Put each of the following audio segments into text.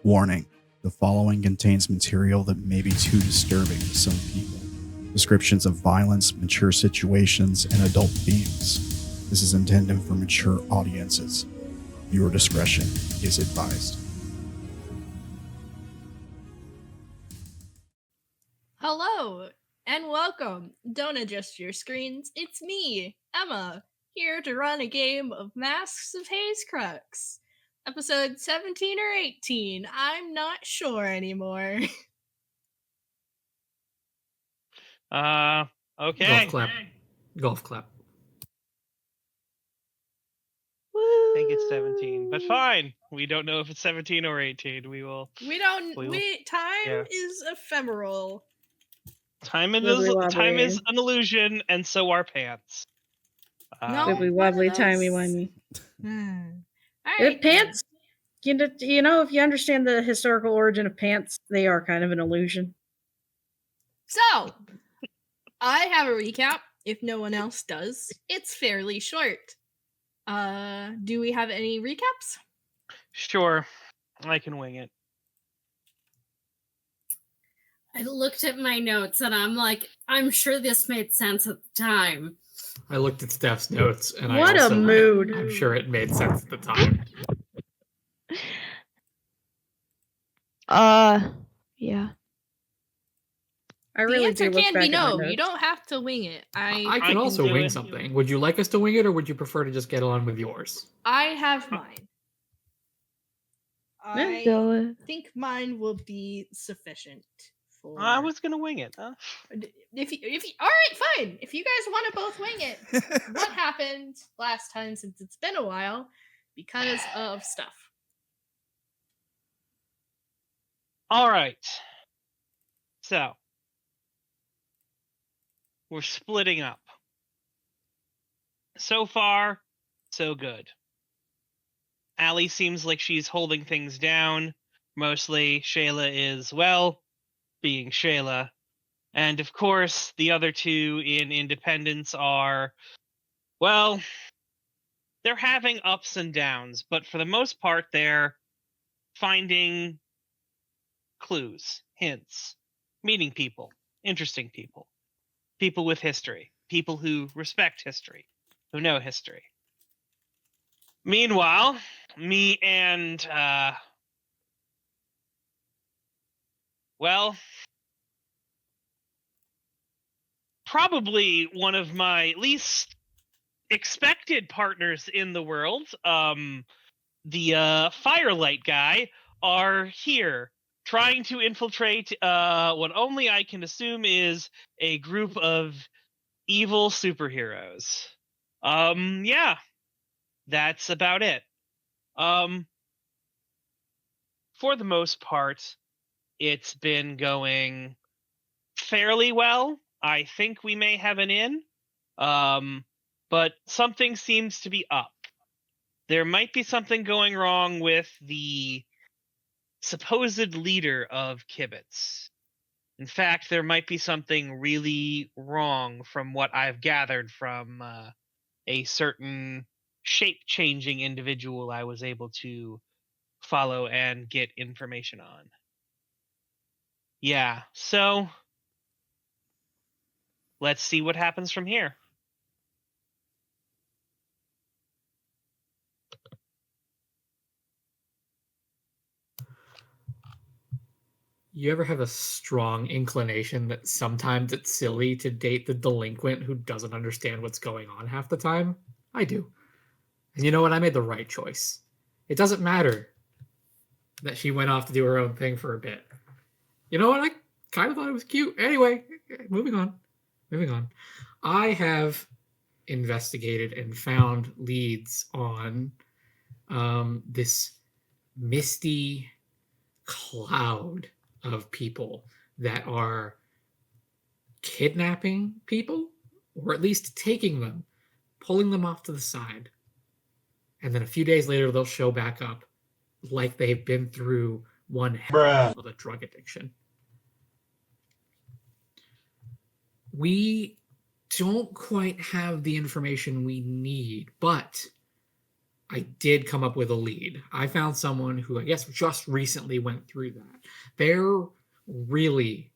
Warning. The following contains material that may be too disturbing to some people. Descriptions of violence, mature situations, and adult themes. This is intended for mature audiences. Viewer discretion is advised. Hello, and welcome. Don't adjust your screens. It's me, Emma, here to run a game of Masks of Hazecrux. Episode 17 or 18, I'm not sure anymore. Okay. Golf clap. Golf clap. Woo. I think it's 17, but fine. We don't know if it's 17 or 18. We will. Time is ephemeral. Time is an illusion, and so are pants. No, Wibbly wobbly, timey-wimey. Right, Pants, you know, if you understand the historical origin of pants, they are kind of an illusion. So, I have a recap, if no one else does. It's fairly short. Do we have any recaps? Sure. I can wing it. I looked at my notes and I'm like, I'm sure this made sense at the time. I looked at Steph's notes and What a mood. I'm sure it made sense at the time. Yeah. I really the answer do look can back be at my no. notes. You don't have to wing it. I can also wing something. Would you like us to wing it, or would you prefer to just get on with yours? I have mine. I think mine will be sufficient. I was gonna wing it. Huh? If you, all right, fine. If you guys want to both wing it, what happened last time since it's been a while because of stuff. All right. So we're splitting up. So far, so good. Allie seems like she's holding things down. Mostly Shayla is, well, being Shayla. And of course, the other two in Independence are, well, they're having ups and downs, but for the most part, they're finding clues, hints, meeting people, interesting people, people with history, people who respect history, who know history. Meanwhile, me and, well, probably one of my least expected partners in the world, the Firelight guy, are here trying to infiltrate what only I can assume is a group of evil superheroes. Yeah, that's about it. For the most part, it's been going fairly well. I think we may have an in, but something seems to be up. There might be something going wrong with the supposed leader of Kibitz. In fact, there might be something really wrong from what I've gathered from a certain shape-changing individual I was able to follow and get information on. Yeah, so let's see what happens from here. You ever have a strong inclination that sometimes it's silly to date the delinquent who doesn't understand what's going on half the time? I do. And you know what? I made the right choice. It doesn't matter that she went off to do her own thing for a bit. You know what? I kind of thought it was cute. Anyway, moving on. I have investigated and found leads on this misty cloud of people that are kidnapping people or at least taking them, pulling them off to the side, and then a few days later they'll show back up like they've been through one hell of a drug addiction. We don't quite have the information we need, but I did come up with a lead. I found someone who I guess just recently went through that. They're really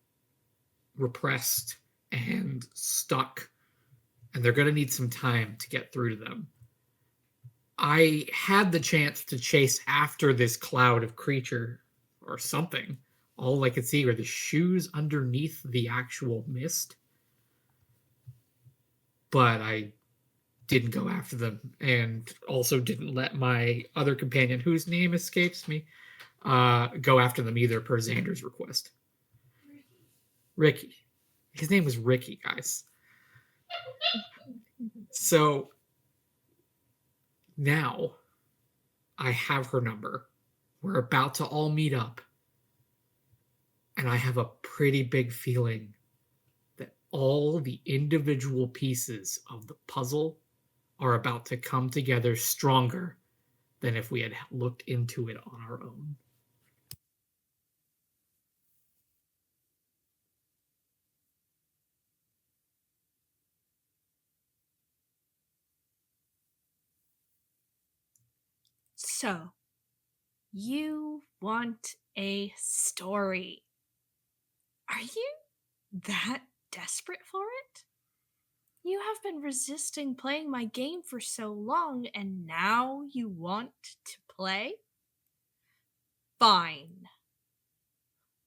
repressed and stuck, and they're going to need some time to get through to them. I had the chance to chase after this cloud of creature or something. All I could see were the shoes underneath the actual mist. But I didn't go after them, and also didn't let my other companion, whose name escapes me, go after them either, per Zander's request. Ricky. His name was Ricky, guys. So now I have her number. We're about to all meet up. And I have a pretty big feeling that all the individual pieces of the puzzle are about to come together stronger than if we had looked into it on our own. So, you want a story. Are you that desperate for it? You have been resisting playing my game for so long, and now you want to play? Fine.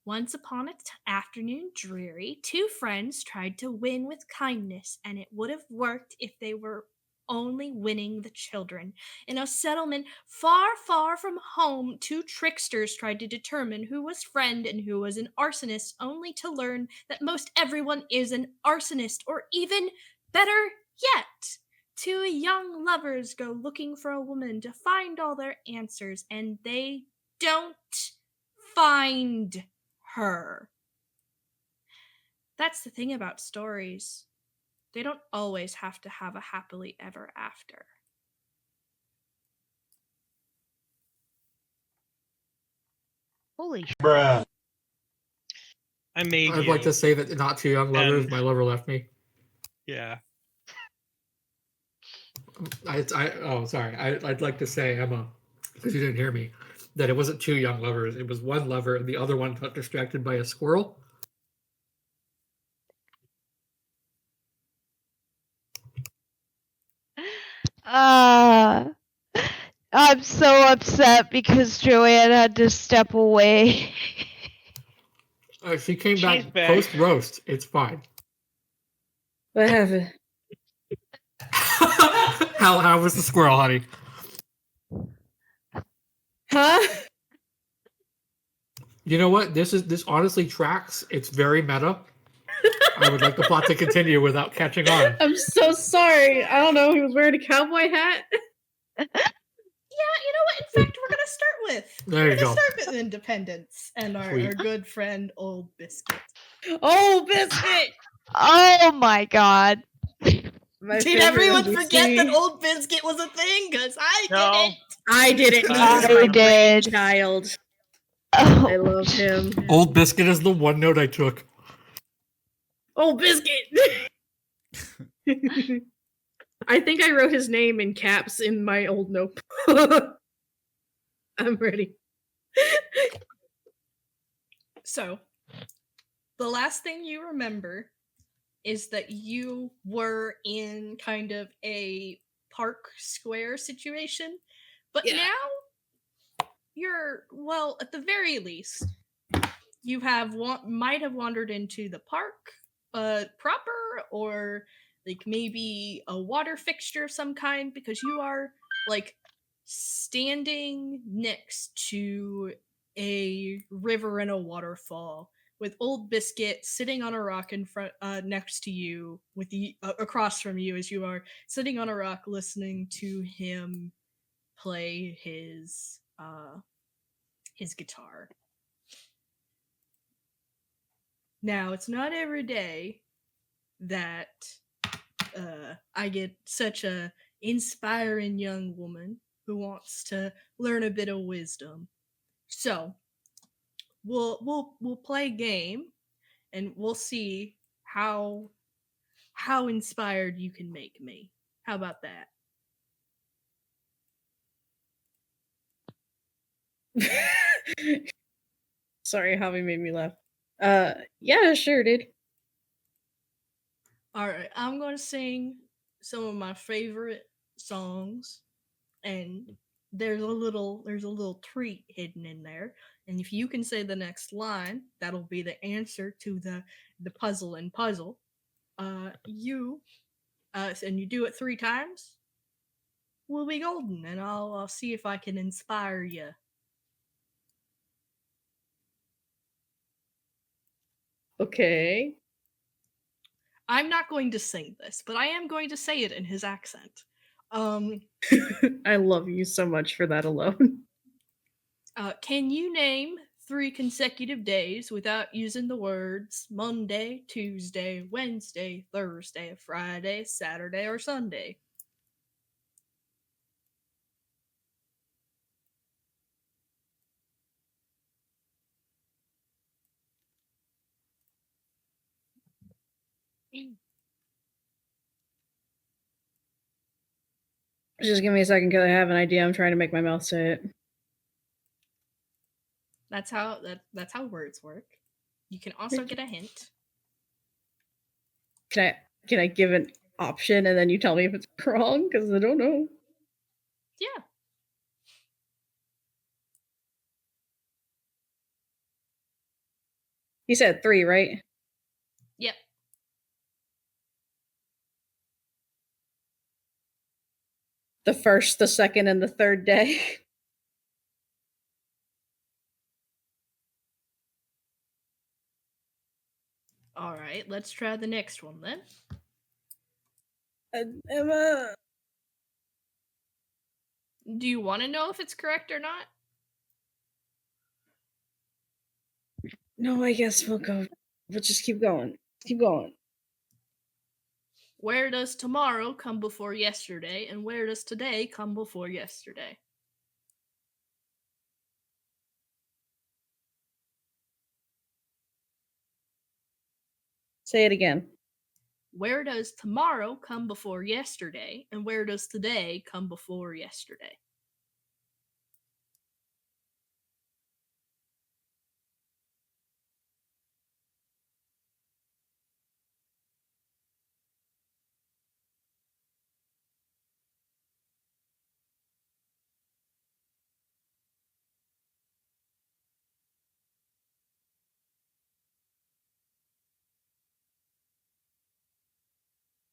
Once upon an afternoon dreary, two friends tried to win with kindness, and it would have worked if they were only winning the children. In a settlement far, far from home, two tricksters tried to determine who was friend and who was an arsonist, only to learn that most everyone is an arsonist, or even better yet, two young lovers go looking for a woman to find all their answers, and they don't find her. That's the thing about stories. They don't always have to have a happily ever after. Holy sh! Bruh. I made I'd you. like to say that not two young lovers, And- my lover left me. Yeah. I'd like to say, Emma, because you didn't hear me, that it wasn't two young lovers. It was one lover, and the other one got distracted by a squirrel. I'm so upset because Joeann had to step away. She came She's back back. post-roast. It's fine. What happened? How was the squirrel, honey? Huh? You know what? This honestly tracks. It's very meta. I would like the plot to continue without catching on. I'm so sorry. I don't know. He was wearing a cowboy hat. Yeah, you know what? In fact, we're gonna start with. There we're you gonna go. start with Independence and our Sweet. good friend Old Biscuit. Oh, Biscuit! Oh my god. My Did favorite everyone NPC. forget that Old Biscuit was a thing? Because I No. didn't. I didn't. I He's my did. child. Oh. I love him. Old Biscuit is the one note I took. Oh, Biscuit! I think I wrote his name in caps in my old notebook. I'm ready. So, the last thing you remember is that you were in kind of a park square situation, but Yeah. now you're, well, at the very least, you have might have wandered into the park proper, or like maybe a water fixture of some kind, because you are like standing next to a river and a waterfall with Old Biscuit sitting on a rock in front next to you, with the across from you, as you are sitting on a rock listening to him play his guitar. Now, it's not every day that I get such a inspiring young woman who wants to learn a bit of wisdom. So we'll play a game, and we'll see how inspired you can make me. How about that? Sorry, Javi made me laugh. Yeah, sure, dude. All right, I'm going to sing some of my favorite songs, and there's a little treat hidden in there. And if you can say the next line, that'll be the answer to the puzzle and puzzle. And you do it 3 times, we'll be golden, and I'll see if I can inspire you. Okay. I'm not going to sing this, but I am going to say it in his accent. I love you so much for that alone. Can you name 3 consecutive days without using the words Monday, Tuesday, Wednesday, Thursday, Friday, Saturday, or Sunday? Just give me a second because I have an idea. I'm trying to make my mouth say it. That's how words work. You can also get a hint. Can I give an option and then you tell me if it's wrong? Because I don't know. Yeah. You said 3, right? Yep. The first, the second, and the third day. All right, let's try the next one then. Emma. Do you want to know if it's correct or not? No, I guess we'll go. We'll just keep going. Keep going. Where does tomorrow come before yesterday, and where does today come before yesterday? Say it again. Where does tomorrow come before yesterday, and where does today come before yesterday?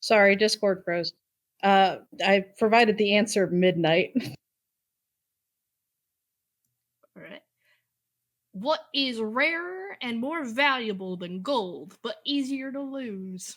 Sorry, Discord froze. I provided the answer midnight. All right. What is rarer and more valuable than gold, but easier to lose?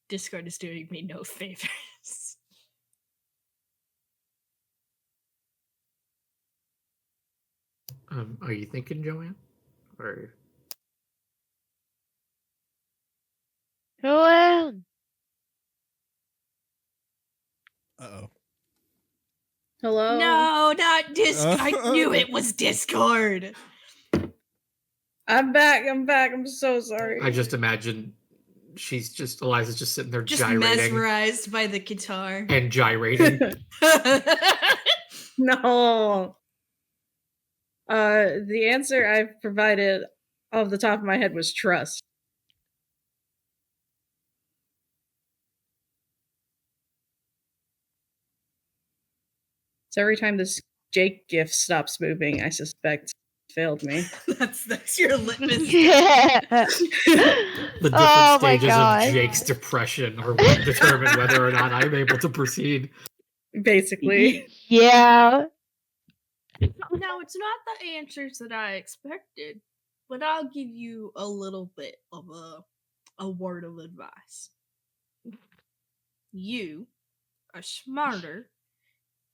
Discord is doing me no favors. Are you thinking, Joanne? Or Joanne. Uh-oh. Hello? No, not Discord. I knew it was Discord. I'm back. I'm so sorry. I just imagine Eliza's just sitting there Just gyrating mesmerized by the guitar. and gyrating. No. The answer I provided off the top of my head was trust. So every time this Jake GIF stops moving, I suspect it failed me. that's your litmus. Yeah. The different Oh my stages God. of Jake's depression are what determine whether or not I'm able to proceed. basically. Yeah. Now, it's not the answers that I expected, but I'll give you a little bit of a word of advice. You are smarter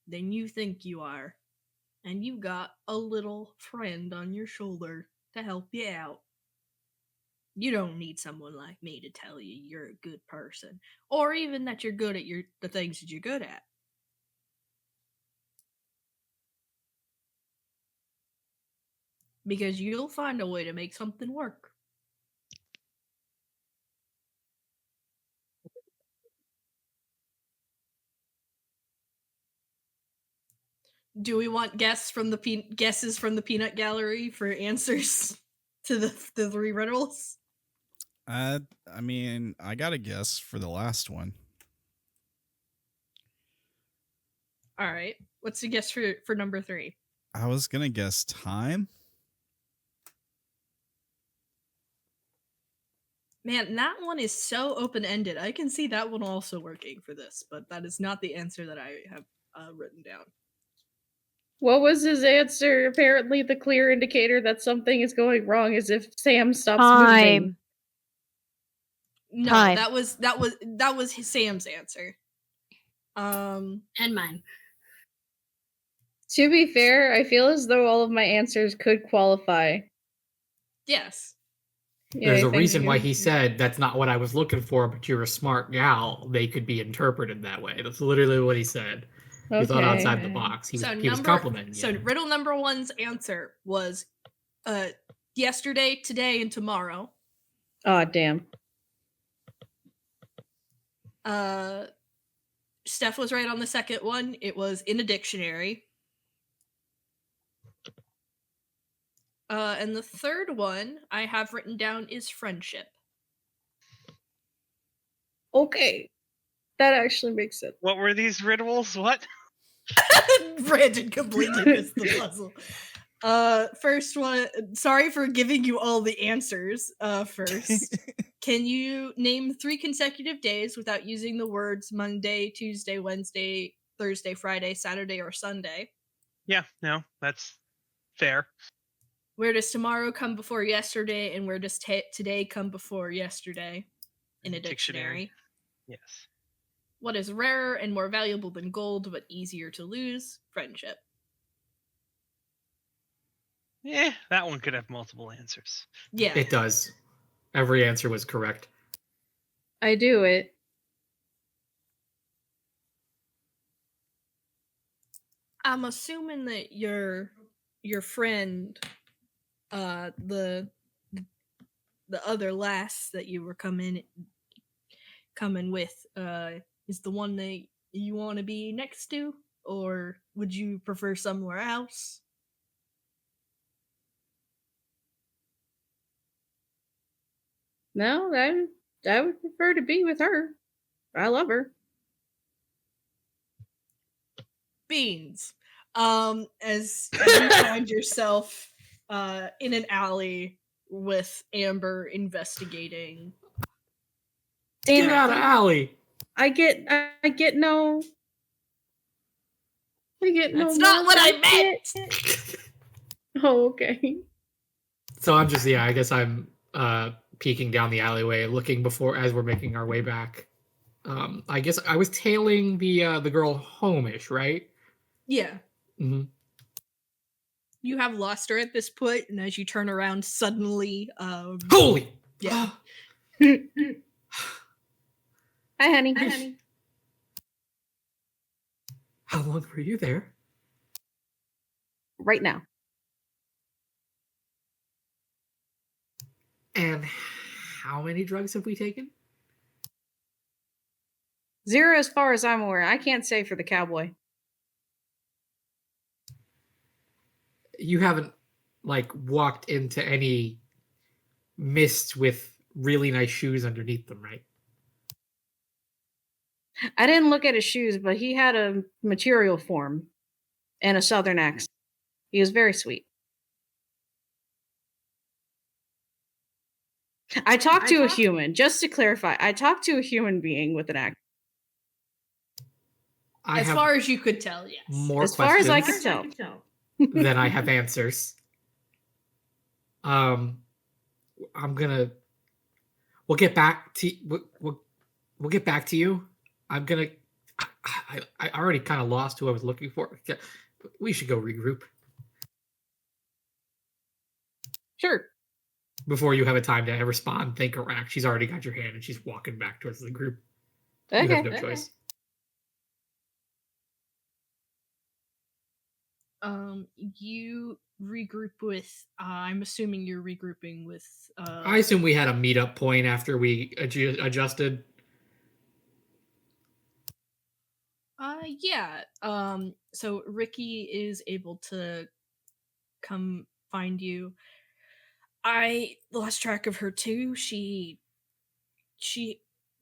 than you think you are, and you got a little friend on your shoulder to help you out. You don't need someone like me to tell you you're a good person, or even that you're good at the things that you're good at. Because you'll find a way to make something work. Do we want guesses from the peanut gallery for answers to the three riddles? I mean, I got a guess for the last one. All right. What's the guess for number 3? I was gonna guess time. Man, that one is so open-ended. I can see that one also working for this, but that is not the answer that I have written down. What was his answer? Apparently, the clear indicator that something is going wrong is if Sam stops moving. No, Time. that was Sam's answer. And mine. To be fair, I feel as though all of my answers could qualify. Yes. Yeah, There's a thank reason you. why he said that's not what I was looking for, but you're a smart gal. They could be interpreted that way. That's literally what he said. He thought outside the box. He was complimenting you. So riddle number 1's answer was yesterday, today, and tomorrow. Oh, damn. Steph was right on the second one. It was in a dictionary. And the third one I have written down is friendship. Okay. That actually makes sense. What were these riddles? What? Brandon completely missed the puzzle. First one, sorry for giving you all the answers. First, can you name 3 consecutive days without using the words Monday, Tuesday, Wednesday, Thursday, Friday, Saturday, or Sunday? Yeah, no, that's fair. Where does tomorrow come before yesterday, and where does today come before yesterday? In a dictionary. Yes. What is rarer and more valuable than gold, but easier to lose? Friendship. That one could have multiple answers. Yeah. It does. Every answer was correct. I do it. I'm assuming that your friend, the other lass that you were coming with, is the one that you want to be next to, or would you prefer somewhere else? No, I would prefer to be with her. I love her. Beans. As you find yourself in an alley with Amber investigating. Get out of Allie. I get no. That's not what I meant. Oh, okay. So I'm just, I guess I'm peeking down the alleyway, looking as we're making our way back. I guess I was tailing the girl home-ish, right? Yeah. Mm-hmm. You have lost her at this point, and as you turn around, suddenly, Holy! Yeah. Hi, honey. How long were you there? Right now. And how many drugs have we taken? 0 as far as I'm aware. I can't say for the cowboy. You haven't, walked into any mist with really nice shoes underneath them, right? I didn't look at his shoes, but he had a material form and a southern accent. He was very sweet. I talked to a human, just to clarify. I talked to a human being with an accent. I As have far as you could tell, yes. more As far as I questions could tell. than I have answers. I'm gonna. We'll get back to we'll get back to you. I'm gonna. I already kind of lost who I was looking for. We should go regroup Sure. before you have a time to respond, think, or act. She's already got your hand and she's walking back towards the group. You Okay. have no choice. You regroup with. I'm assuming you're regrouping with. I assume we had a meetup point after we adjusted. Yeah. So Ricky is able to come find you. I lost track of her too. She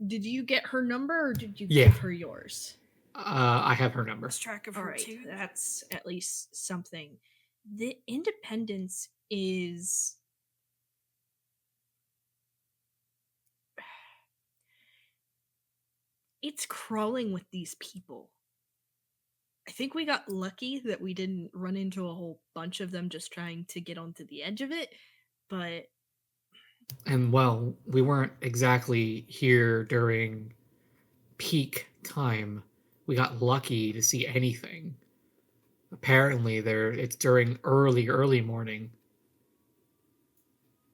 did you get her number or did you give her yours? I have her number. Lost track of her too. That's at least something. The Independence is it's crawling with these people. I think we got lucky that we didn't run into a whole bunch of them just trying to get onto the edge of it, but And well, we weren't exactly here during peak time. We got lucky to see anything. Apparently it's during early morning.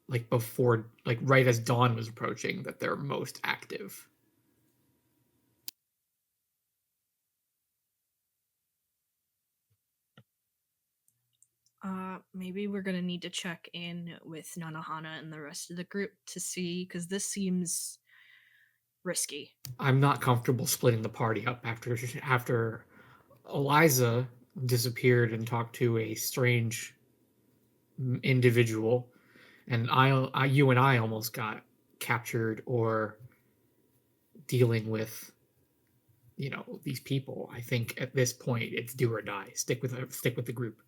Like before, like right as dawn was approaching, that they're most active. maybe we're gonna need to check in with Nanahana and the rest of the group to see, because this seems risky. I'm not comfortable splitting the party up after Eliza disappeared and talked to a strange individual, and you and I almost got captured or dealing with, these people. I think at this point it's do or die. Stick with the group.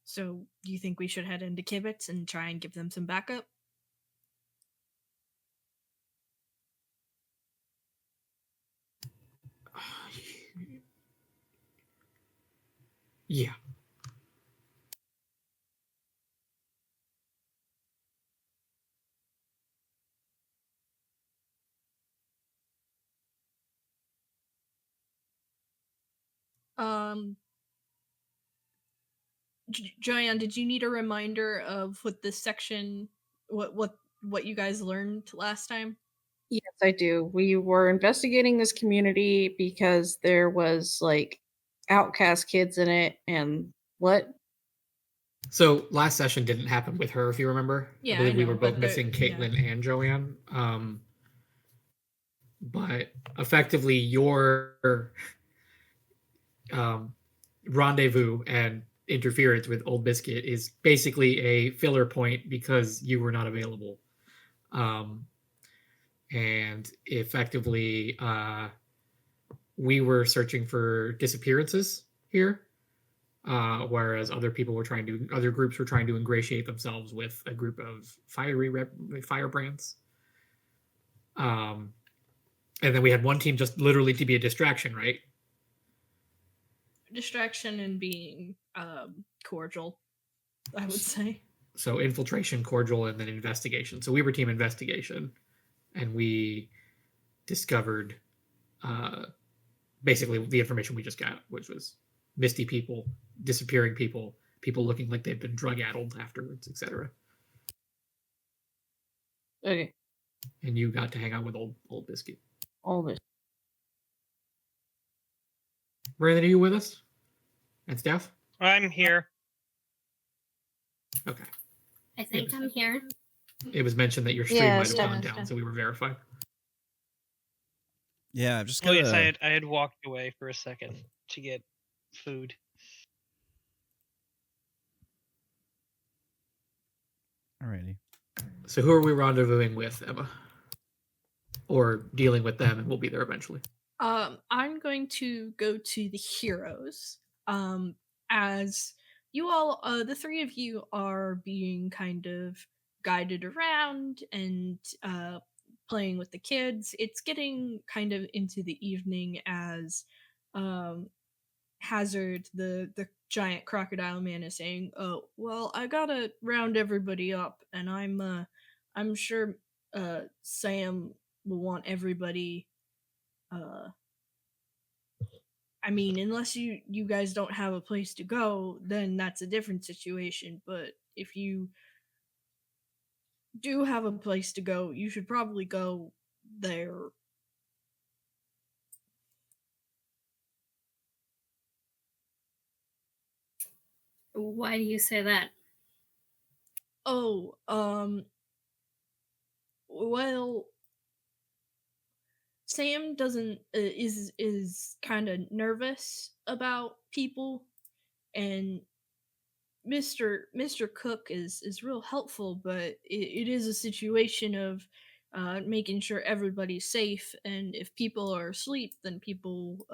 So, do you think we should head into Kibitz and try and give them some backup? Yeah. Joeann, did you need a reminder of what this section, what you guys learned last time? Yes, I do. We were investigating this community because there was like outcast kids in it, and what? So last session didn't happen with her, if you remember. Yeah, I believe I we know, were both but missing Caitlin and Joeann. But effectively, your rendezvous and interference with Old Biscuit is basically a filler point because you were not available. And effectively, we were searching for disappearances here, whereas other groups were trying to ingratiate themselves with a group of firebrands. And then we had one team just literally to be a distraction, right? Distraction and being cordial, I would say. So infiltration, cordial, and then investigation. So we were team investigation, and we discovered basically the information we just got, which was misty people, disappearing people, people looking like they've been drug-addled afterwards, etc. Okay. And you got to hang out with old Biscuit. All this. Brandon, are you with us? And Steph? I'm here. Okay. I think I'm here. It was mentioned that your stream might have gone down, so we were verified. Yeah, I'm just Oh gonna. yes, I had walked away for a second to get food. Alrighty. So who are we rendezvousing with, Emma? Or dealing with them, and we'll be there eventually. I'm going to go to the heroes. As you all, the three of you are being kind of guided around and playing with the kids. It's getting kind of into the evening as Hazard, the giant crocodile man, is saying, "Oh, well, I gotta round everybody up, and I'm sure Sam will want everybody. I mean, unless you guys don't have a place to go, then that's a different situation. But if you do have a place to go, you should probably go there." Why do you say that? Oh, well, Sam doesn't is kind of nervous about people, and Mr. Cook is real helpful, but it is a situation of making sure everybody's safe, and if people are asleep, then people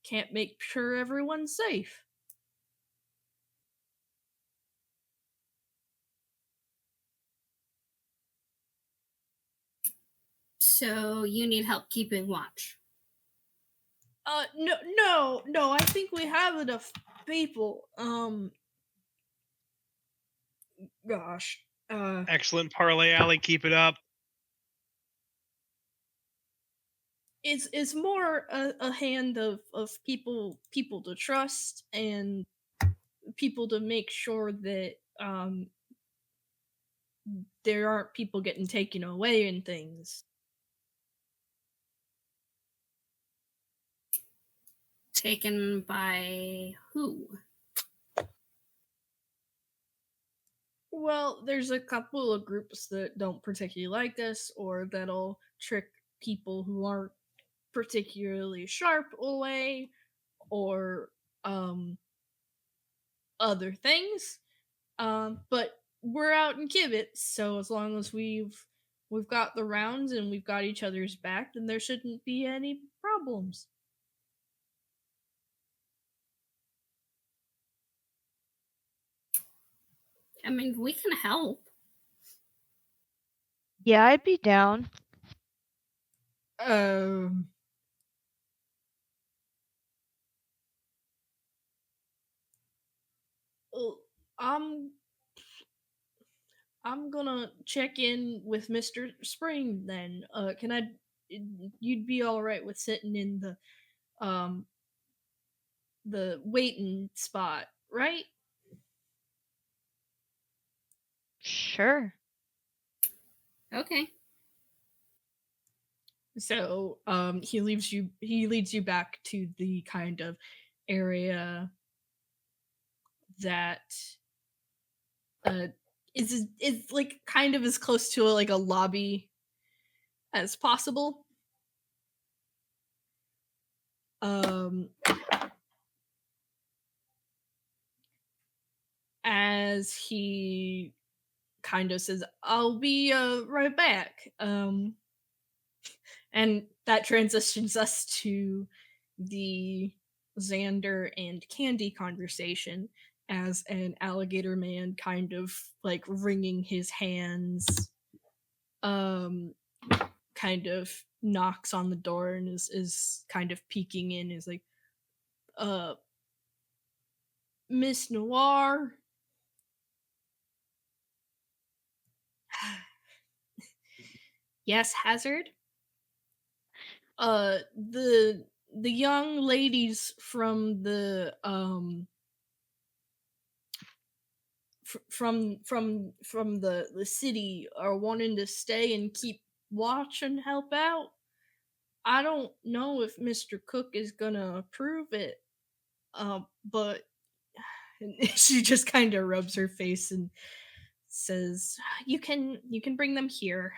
can't make sure everyone's safe. So you need help keeping watch. No. I think we have enough people. Gosh. Excellent parlay, Allie. Keep it up. It's more a hand of people to trust and people to make sure that there aren't people getting taken away and things. Taken by who? Well, there's a couple of groups that don't particularly like us, or that'll trick people who aren't particularly sharp away, or other things. But we're out in Kibit, so as long as we've got the rounds and we've got each other's back, then there shouldn't be any problems. I mean, we can help. Yeah, I'd be down. Um. I'm gonna check in with Mr. Spring then. Can I? You'd be all right with sitting in the waiting spot, right? Sure. Okay. So he leads you back to the kind of area that is like kind of as close to like a lobby as possible. As he kind of says, "I'll be right back." And that transitions us to the Zander and Candy conversation as an alligator man kind of like wringing his hands, kind of knocks on the door and is kind of peeking in, is like, Miss Noir. Yes, Hazard. The young ladies from the from the city are wanting to stay and keep watch and help out. I don't know if Mr. Cook is gonna approve it, but she just kind of rubs her face and says, you can bring them here."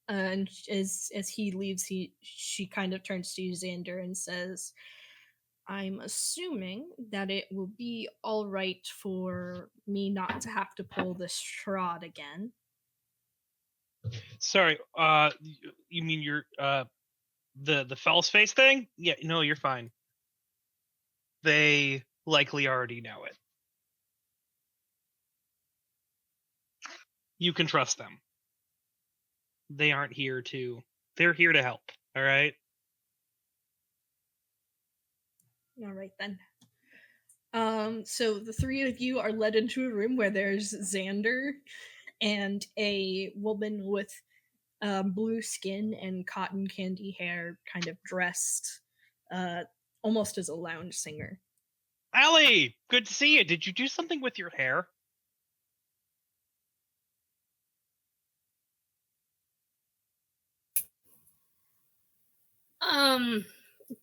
And as he leaves, she kind of turns to Zander and says, "I'm assuming that it will be all right for me not to have to pull this shroud again." Sorry, you mean your the false face thing? Yeah, no, you're fine. They likely already know it. You can trust them. they aren't here to. They're here to help. All right. All right then. So the three of you are led into a room where there's Zander and a woman with blue skin and cotton candy hair, kind of dressed almost as a lounge singer. Allie, good to see you. Did you do something with your hair?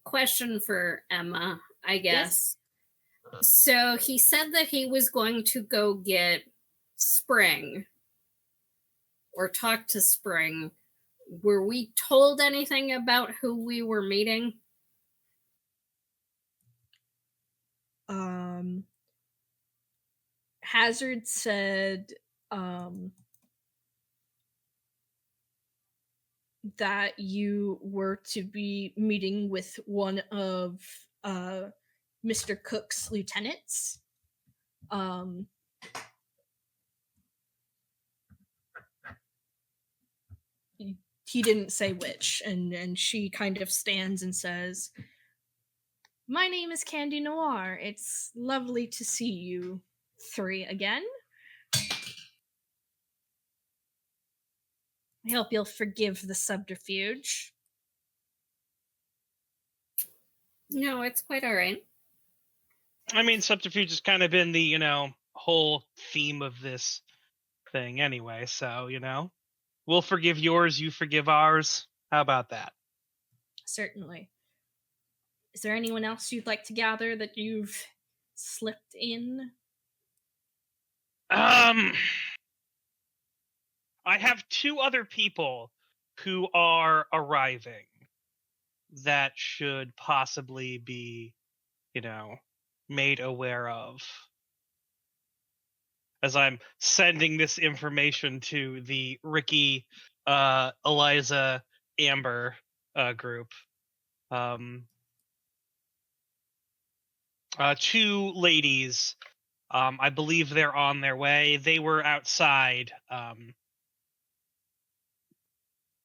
Question for Emma, I guess. So he said that he was going to go get Spring or talk to Spring. Were we told anything about who we were meeting? Hazard said that you were to be meeting with one of Mr. Cook's lieutenants. He didn't say which, and she kind of stands and says, "My name is Candy Noir. It's lovely to see you three again. I hope you'll forgive the subterfuge." No, it's quite all right. I mean, subterfuge has kind of been the, whole theme of this thing anyway. So, we'll forgive yours, you forgive ours. How about that? Certainly. Is there anyone else you'd like to gather that you've slipped in? I have two other people who are arriving that should possibly be, made aware of. As I'm sending this information to the Ricky, Eliza, Amber group. Two ladies, I believe they're on their way. They were outside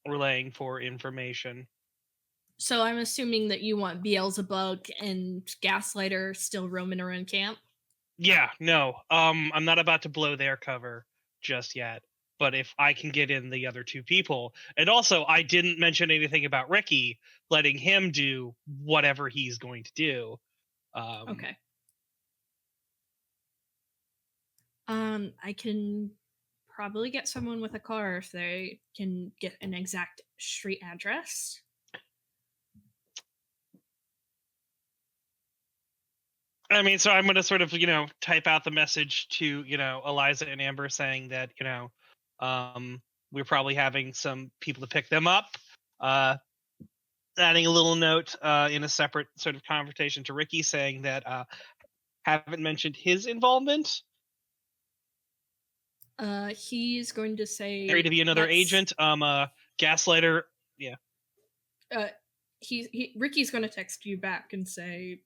relaying for information. So I'm assuming that you want Beelzebub and Gaslighter still roaming around camp? Yeah, no. I'm not about to blow their cover just yet. But if I can get in the other two people, and also I didn't mention anything about Ricky, letting him do whatever he's going to do. Okay. I can probably get someone with a car if they can get an exact street address. I mean, so I'm going to sort of, type out the message to, Eliza and Amber saying that, we're probably having some people to pick them up. Adding a little note in a separate sort of conversation to Ricky saying that haven't mentioned his involvement. He's going to say Ready to be another agent. Gaslighter. Yeah. Ricky's going to text you back and say,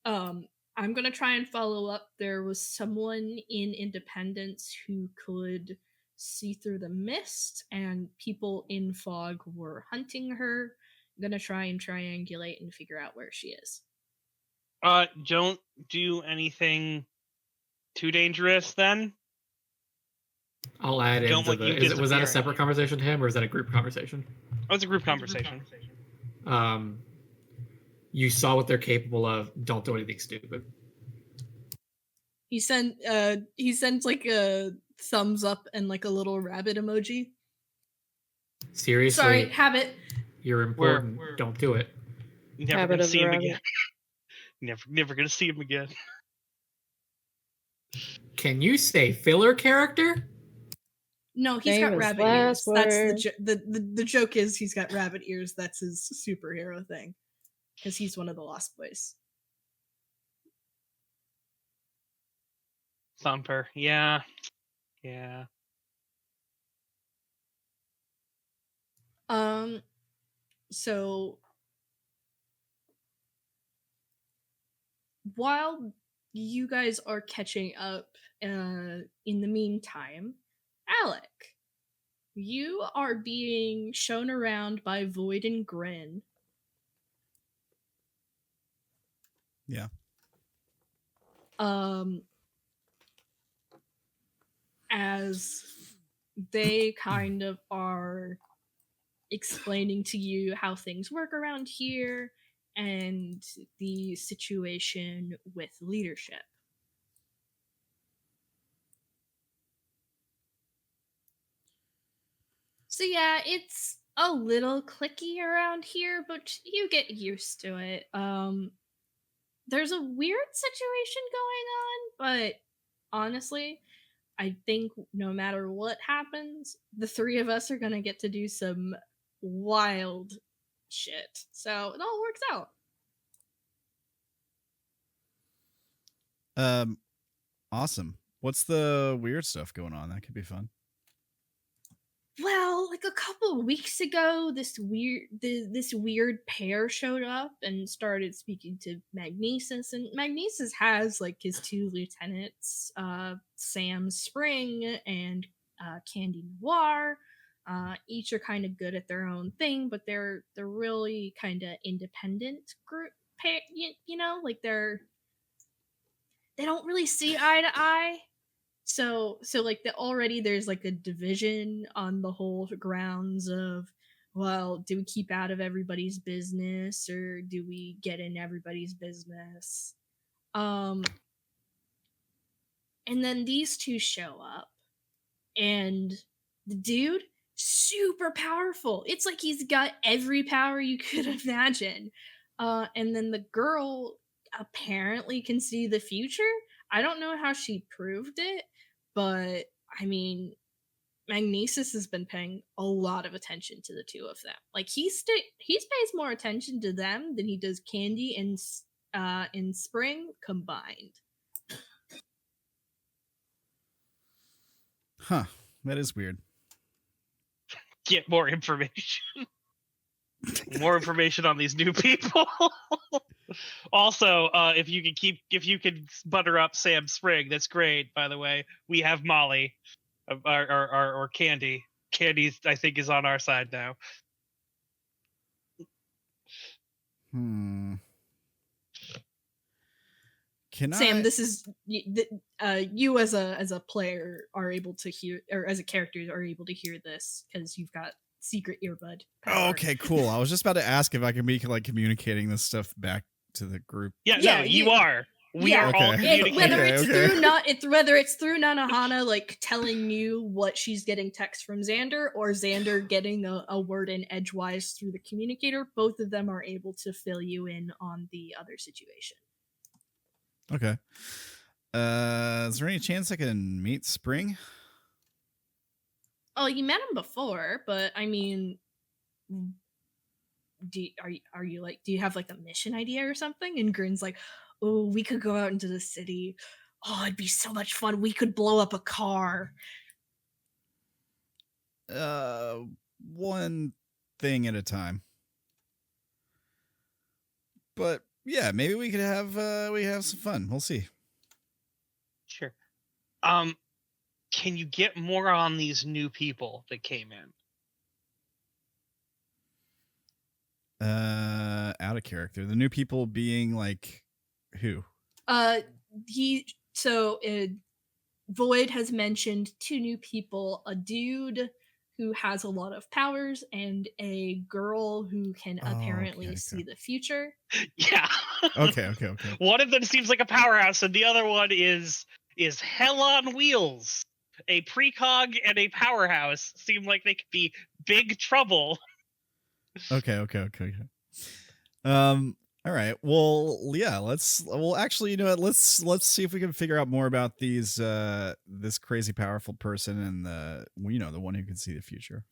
I'm going to try and follow up. There was someone in Independence who could see through the mist, and people in fog were hunting her. I'm going to try and triangulate and figure out where she is. Don't do anything too dangerous then. I'll add into the... Was that a separate conversation to him, or is that a group conversation? Oh, it's a group conversation. You saw what they're capable of. Don't do anything stupid. He sent like a thumbs up and like a little rabbit emoji. Seriously? Sorry, habit. You're important. Don't do it. Never gonna see him again. Never gonna see him again. Can you say filler character? No, he's got rabbit ears. That's the joke is he's got rabbit ears. That's his superhero thing. Because he's one of the Lost Boys. Thumper, yeah. So while you guys are catching up, in the meantime, Alec, you are being shown around by Void and Grin. Yeah. As they kind of are explaining to you how things work around here and the situation with leadership. So yeah, it's a little clicky around here, but you get used to it. There's a weird situation going on, but honestly, I think no matter what happens, the three of us are gonna get to do some wild shit. So it all works out. Awesome. What's the weird stuff going on? That could be fun. Well, like a couple of weeks ago, this weird pair showed up and started speaking to Magnesis, and Magnesis has like his two lieutenants, Sam Spring and Candy Noir. Each are kind of good at their own thing, but they're really kind of independent group pair. You know, like they don't really see eye to eye. So like already there's like a division on the whole grounds of, well, do we keep out of everybody's business or do we get in everybody's business? And then these two show up, and the dude, super powerful. It's like he's got every power you could imagine. And then the girl apparently can see the future. I don't know how she proved it, but I mean, Magnesis has been paying a lot of attention to the two of them. Like he pays more attention to them than he does Candy and in Spring combined. Huh. That is weird. Get more information. More information on these new people. Also, if you could butter up Sam Spring, that's great. By the way, we have Molly, or Candy. Candy, I think, is on our side now. Sam, this is you as a player are able to hear, or as a character are able to hear this because you've got secret earbud power. Oh, okay, cool. I was just about to ask if I can be like communicating this stuff back to the group. Yeah, no, you are. We are all communicating. Whether it's through Nanahana, like telling you what she's getting text from Zander, or Zander getting a word in edgewise through the communicator, both of them are able to fill you in on the other situation. Okay. Is there any chance I can meet Spring? Oh, you met him before, but I mean, do you have like a mission idea or something? And Grin's like, oh, we could go out into the city. Oh, it'd be so much fun. We could blow up a car. One thing at a time. But yeah, maybe we could have some fun. We'll see. Sure. Can you get more on these new people that came in? Out of character. The new people being like who? Void has mentioned two new people, a dude who has a lot of powers and a girl who can apparently see the future. Yeah. Okay. One of them seems like a powerhouse, and the other one is hell on wheels. A precog and a powerhouse seem like they could be big trouble. Okay. All right. Well, yeah. Actually, you know what? Let's see if we can figure out more about these. This crazy powerful person and the one who can see the future.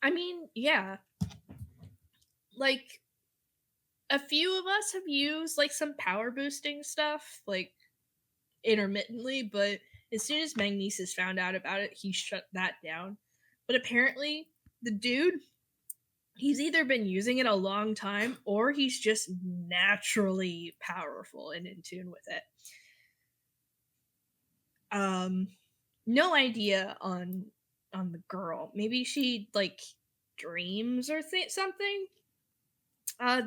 I mean, yeah. Like, a few of us have used like some power boosting stuff, like intermittently, but as soon as Magnesis found out about it, he shut that down. But apparently, the dude, he's either been using it a long time or he's just naturally powerful and in tune with it. no idea on the girl. Maybe she like dreams or something.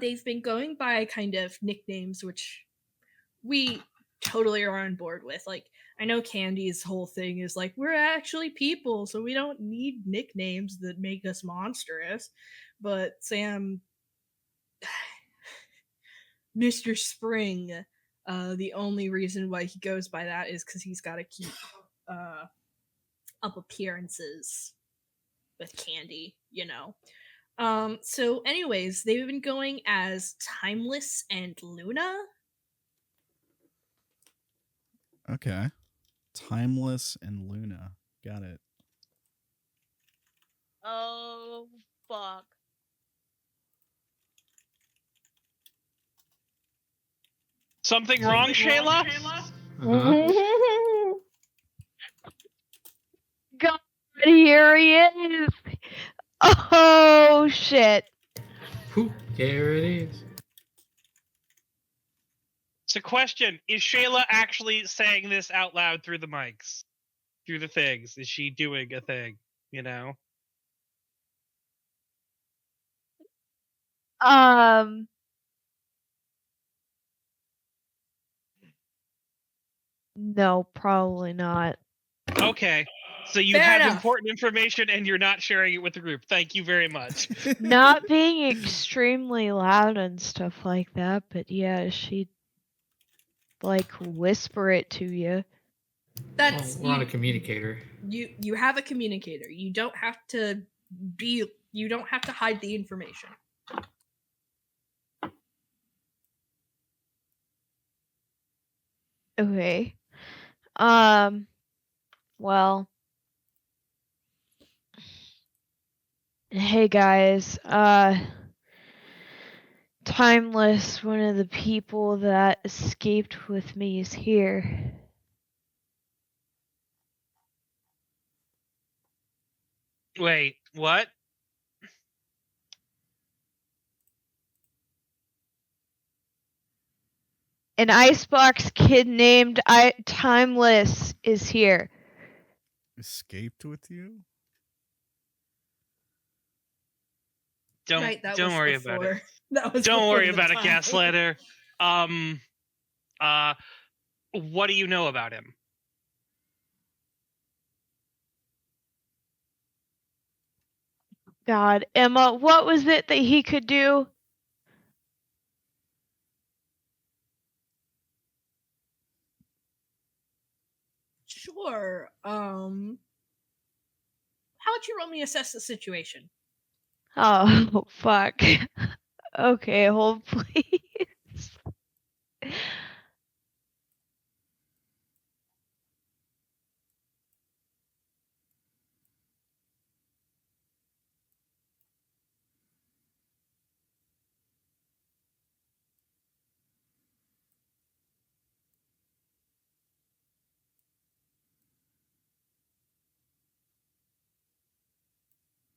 They've been going by kind of nicknames, which we totally are on board with. Like, I know Candy's whole thing is like, we're actually people, so we don't need nicknames that make us monstrous. But Sam, Mr. Spring, the only reason why he goes by that is because he's got to keep up appearances with Candy, you know. So anyways, they've been going as Timeless and Luna. Okay. Timeless and Luna. Got it. Oh, fuck. Something wrong, Shayla? God, here he is. Oh, shit. Whew, there it is. It's a question. Is Shayla actually saying this out loud through the mics? Through the things? Is she doing a thing? You know? No, probably not. Okay. So you Fair have enough. important information and you're not sharing it with the group. Thank you very much. Not being extremely loud and stuff like that, but yeah, she'd like whisper it to you. That's We're on a communicator. You have a communicator. You don't have to hide the information. Okay. Well. Hey guys, Timeless, one of the people that escaped with me, is here. Wait, what? An icebox kid named Timeless is here. Escaped with you? Don't worry about it. Don't worry about it, Gaslighter. What do you know about him? God, Emma, what was it that he could do? Sure. How about you roll me assess the situation? Oh, fuck. Okay, hold please.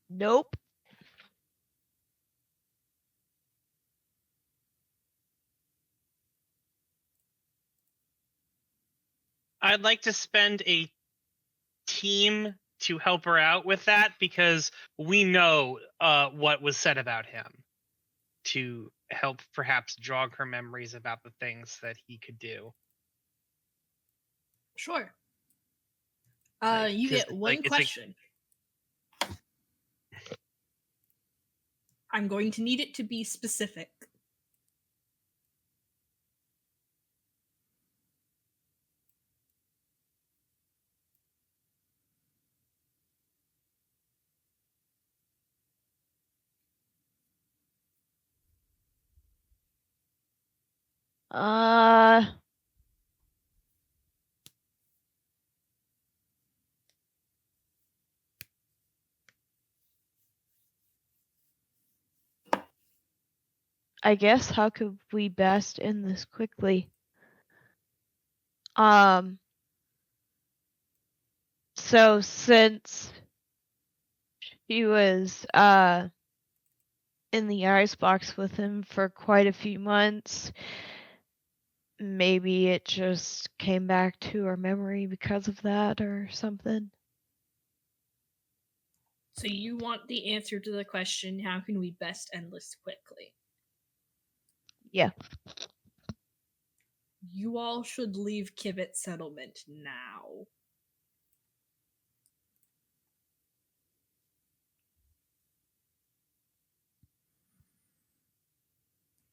Nope. I'd like to spend a team to help her out with that because we know what was said about him to help perhaps jog her memories about the things that he could do. Sure. Like, You 'cause, get one like, it's like- question. I'm going to need it to be specific. I guess how could we best end this quickly? So since she was in the icebox with him for quite a few months, maybe it just came back to her memory because of that or something. So you want the answer to the question, how can we best end this quickly? Yeah. You all should leave Kibit Settlement now.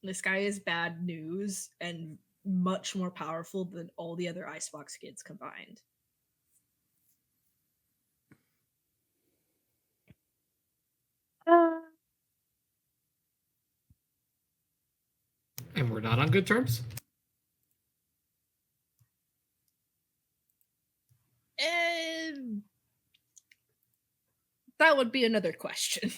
This guy is bad news and much more powerful than all the other Icebox kids combined. And we're not on good terms? That would be another question.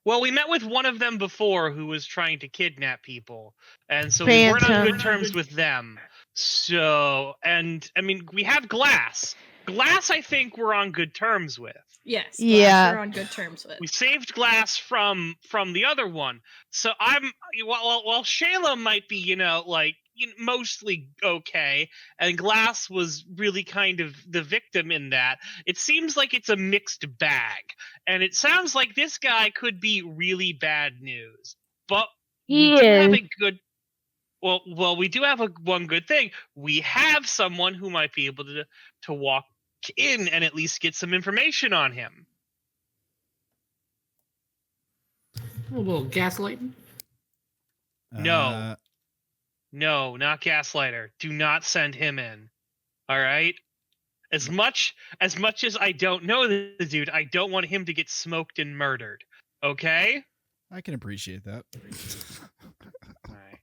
Well, we met with one of them before who was trying to kidnap people, and so we weren't on good terms with them. So, and I mean, we have Glass. Glass, I think we're on good terms with. Yes, Glass Yeah. we're on good terms with. We saved Glass from the other one. So while Shayla might be, mostly okay, and Glass was really kind of the victim in that, it seems like it's a mixed bag. And it sounds like this guy could be really bad news. But we do have a good we do have one good thing. We have someone who might be able to walk in and at least get some information on him. A little gaslighting? No, not Gaslighter. Do not send him in. All right? As much as I don't know the dude, I don't want him to get smoked and murdered. Okay? I can appreciate that. All right.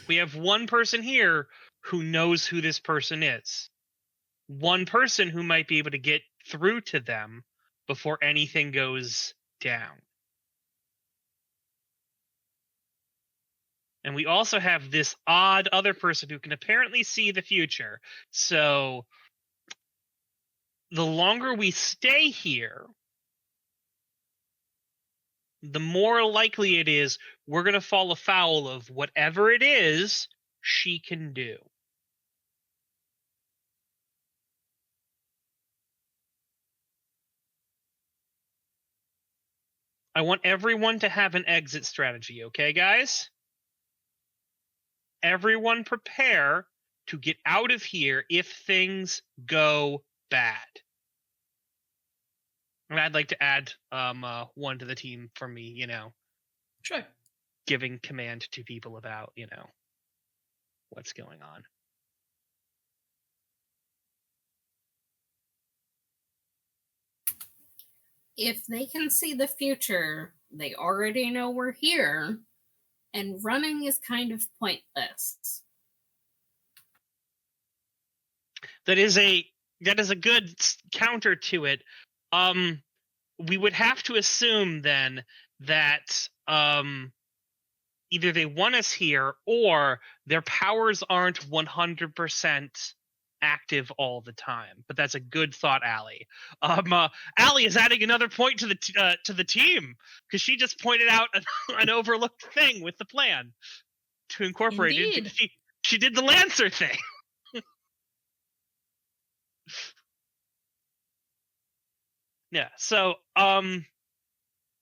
We have one person here who knows who this person is. One person who might be able to get through to them before anything goes down. And we also have this odd other person who can apparently see the future. So the longer we stay here, the more likely it is we're going to fall afoul of whatever it is she can do. I want everyone to have an exit strategy, okay, guys? Everyone prepare to get out of here if things go bad. And I'd like to add one to the team for me, Sure. giving command to people about, what's going on. If they can see the future, they already know we're here, and running is kind of pointless. That is a good counter to it. We would have to assume then that either they want us here or their powers aren't 100% active all the time. But that's a good thought, Allie. Allie is adding another point to the team because she just pointed out an overlooked thing with the plan to incorporate it. She did the Lancer thing. Yeah, so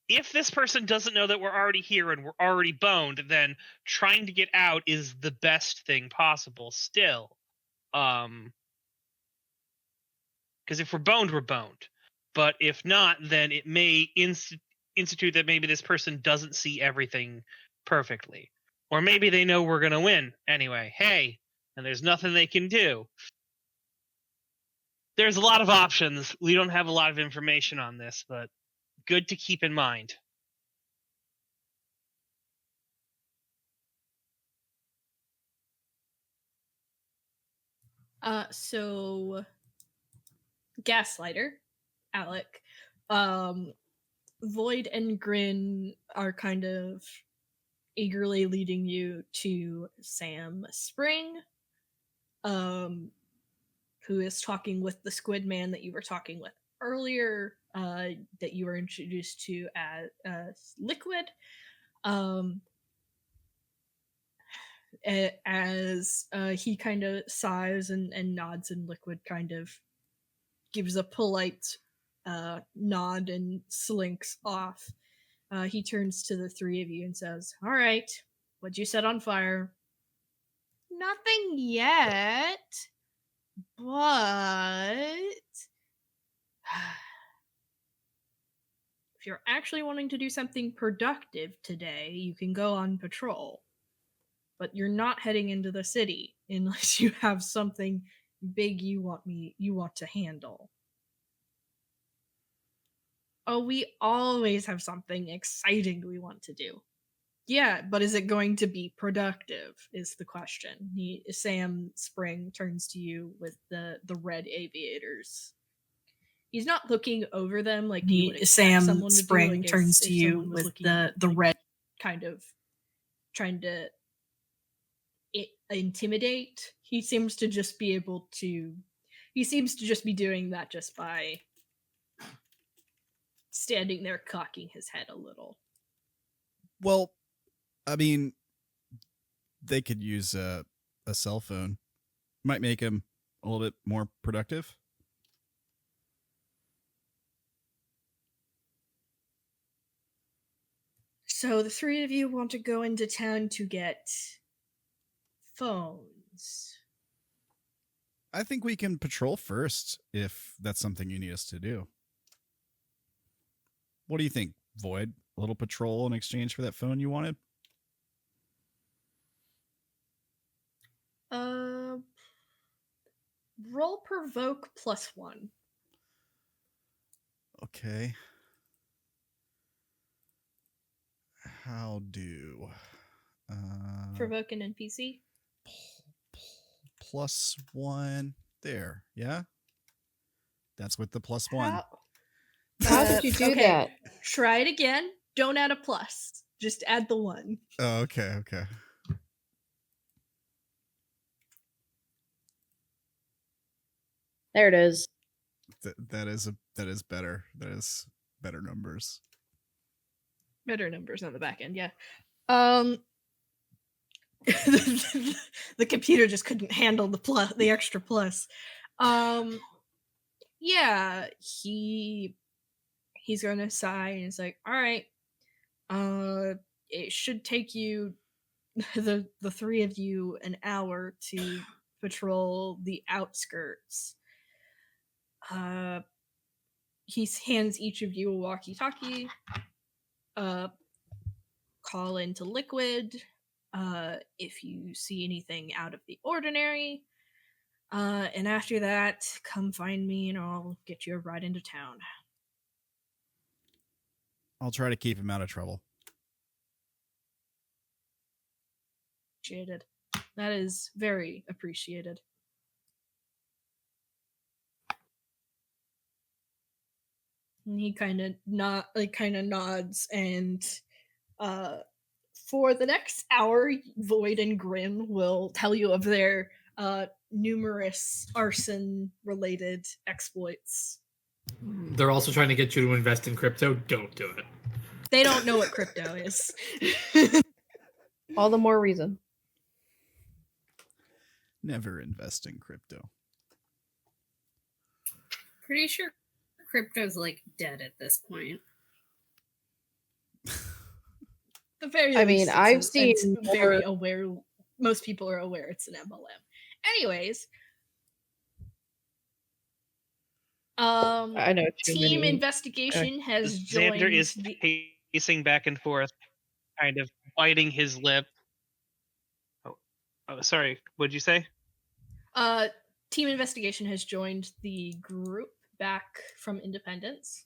if this person doesn't know that we're already here and we're already boned, then trying to get out is the best thing possible still. Because if we're boned, we're boned. But if not, then it may institute that maybe this person doesn't see everything perfectly. Or maybe they know we're going to win anyway. Hey, and there's nothing they can do. There's a lot of options. We don't have a lot of information on this, but good to keep in mind. So Gaslighter, Alec, Void and Grin are kind of eagerly leading you to Sam Spring, who is talking with the squid man that you were talking with earlier, that you were introduced to as Liquid. As he kind of sighs and nods, and Liquid kind of gives a polite nod and slinks off. He turns to the three of you and says, "All right, what'd you set on fire?" "Nothing yet, but if you're actually wanting to do something productive today, you can go on patrol. But you're not heading into the city unless you have something big you want to handle." "Oh, we always have something exciting we want to do." "Yeah, but is it going to be productive?" is the question. Sam Spring turns to you with the red aviators. He's not looking over them like you would expect Sam someone to Spring do, like turns if to you someone was with looking the like, red, kind of trying to intimidate. He seems to just be doing that just by standing there cocking his head a little. Well, I mean, they could use a cell phone. Might make him a little bit more productive. So the three of you want to go into town to get phones. I think we can patrol first if that's something you need us to do. What do you think, Void? A little patrol in exchange for that phone you wanted? Roll provoke +1. Okay. How do Provoke an NPC. +1 there? Yeah, that's with the +1. How did you do that? Try it again. Don't add a plus. Just add the 1. Oh, okay. There it is. That is better. That is better numbers. Better numbers on the back end, yeah. The computer just couldn't handle the extra plus. Yeah, he's gonna sigh and he's like, "All right, it should take you the three of you an hour to patrol the outskirts." He hands each of you a walkie-talkie. Call into Liquid if you see anything out of the ordinary. And after that, come find me and I'll get you a ride into town. I'll try to keep him out of trouble. Appreciated. That is very appreciated. And he kind of nods, and for the next hour, Void and Grim will tell you of their numerous arson-related exploits. They're also trying to get you to invest in crypto. Don't do it. They don't know what crypto is. All the more reason. Never invest in crypto. Pretty sure crypto's like dead at this point. The very I mean, least, I've seen very aware. Most people are aware it's an MLM. Anyways, I know Team Investigation has joined. Zander is pacing back and forth, kind of biting his lip. Oh, sorry. What'd you say? Team Investigation has joined the group back from Independence.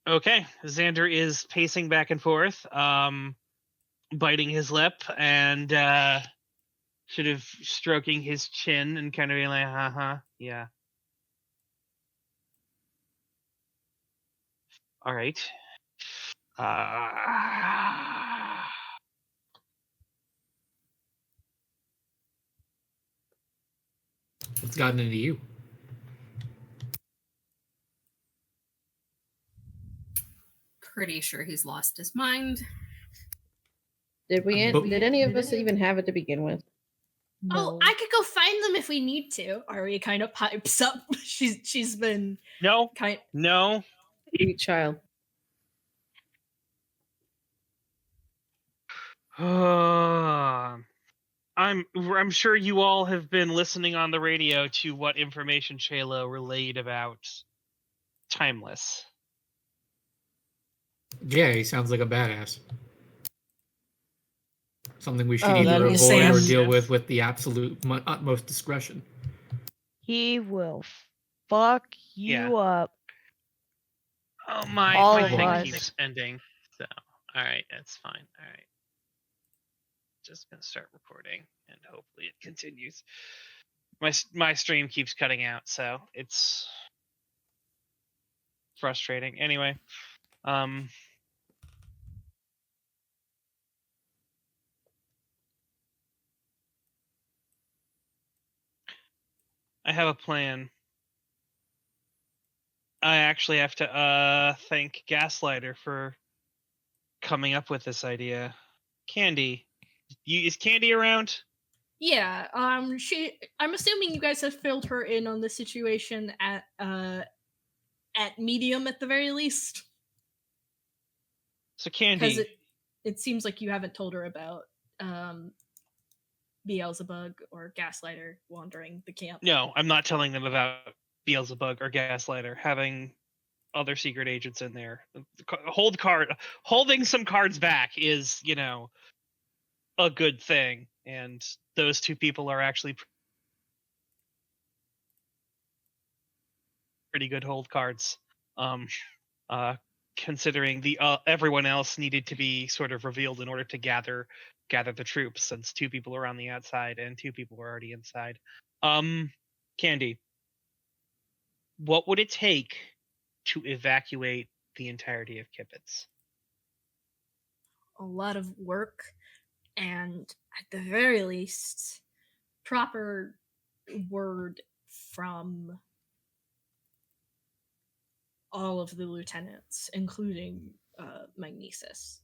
Okay, Zander is pacing back and forth, biting his lip and sort of stroking his chin and kind of being like, yeah. All right. What's gotten into you? pretty sure he's lost his mind. Did we? But- Did any of us even have it to begin with? Oh, I could go find them if we need to. Ari kind of pipes up. She's been No, kind. no. Sweet child. I'm sure you all have been listening on the radio to what information Shayla relayed about Timeless. Yeah, he sounds like a badass. Something we should Oh, that either is avoid or Sam. deal with the absolute utmost discretion. He will fuck you up. Oh, my All of thing us. keeps ending. So, all right, that's fine. All right. Just gonna start recording, and hopefully it continues. My stream keeps cutting out, so it's frustrating. Anyway, I have a plan. I actually have to thank Gaslighter for coming up with this idea. Candy, is Candy around? Yeah. I'm assuming you guys have filled her in on the situation at medium at the very least. So Because Candy, it seems like you haven't told her about Beelzebub or Gaslighter wandering the camp. no, I'm not telling them about Beelzebub or Gaslighter having other secret agents in there. Holding some cards back is, a good thing, and those two people are actually pretty good hold cards. Considering the everyone else needed to be sort of revealed in order to gather the troops, since two people are on the outside and two people are already inside. Candy, what would it take to evacuate the entirety of Kippets? A lot of work, and at the very least, proper word from all of the lieutenants, including Magnesis.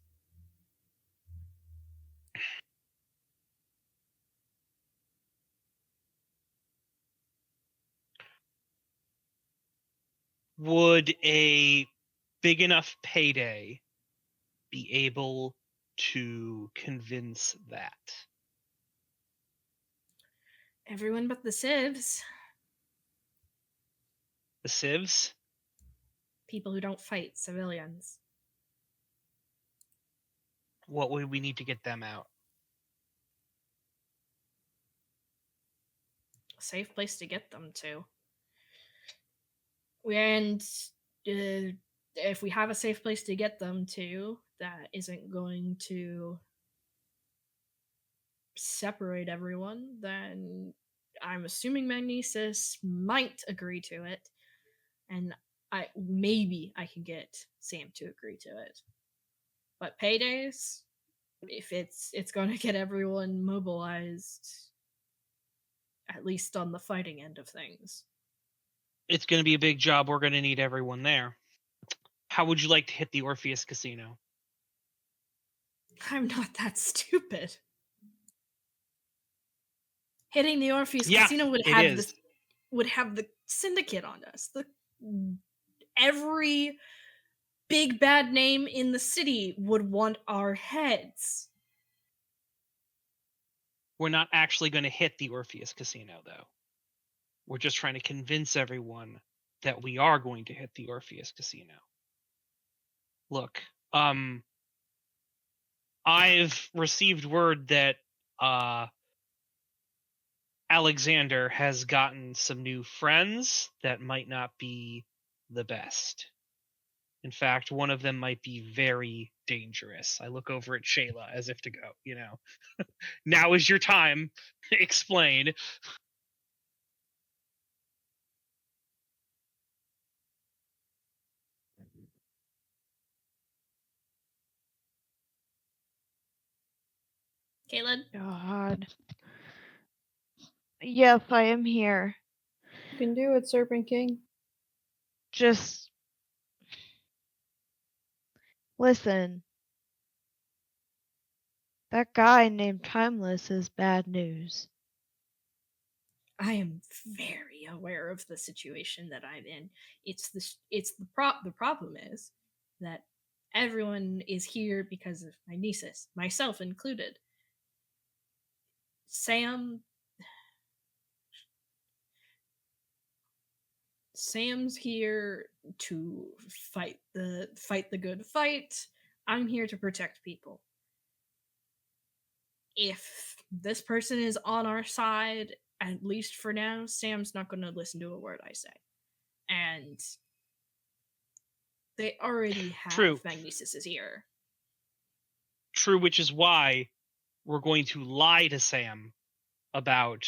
Would a big enough payday be able to convince that? Everyone but the civs. The civs? People who don't fight civilians. What would we need to get them out? A safe place to get them to. And if we have a safe place to get them to, that isn't going to separate everyone, then I'm assuming Magnesis might agree to it, and maybe I can get Sam to agree to it. But paydays, if it's going to get everyone mobilized, at least on the fighting end of things. It's going to be a big job. We're going to need everyone there. How would you like to hit the Orpheus Casino? I'm not that stupid. Hitting the Orpheus Casino would have the syndicate on us. Every big bad name in the city would want our heads. We're not actually going to hit the Orpheus Casino, though. We're just trying to convince everyone that we are going to hit the Orpheus Casino. Look, I've received word that Alexander has gotten some new friends that might not be the best. In fact, one of them might be very dangerous. I look over at Shayla as if to go, now is your time. Explain. Caitlin? God. Yes, I am here. You can do it, Serpent King. Just Listen. That guy named Timeless is bad news. I am very aware of the situation that I'm in. The problem is that everyone is here because of my nieces, myself included. Sam's here to fight the good fight. I'm here to protect people. If this person is on our side, at least for now, Sam's not going to listen to a word I say. And they already have True. Magnesis' ear. True, which is why we're going to lie to Sam about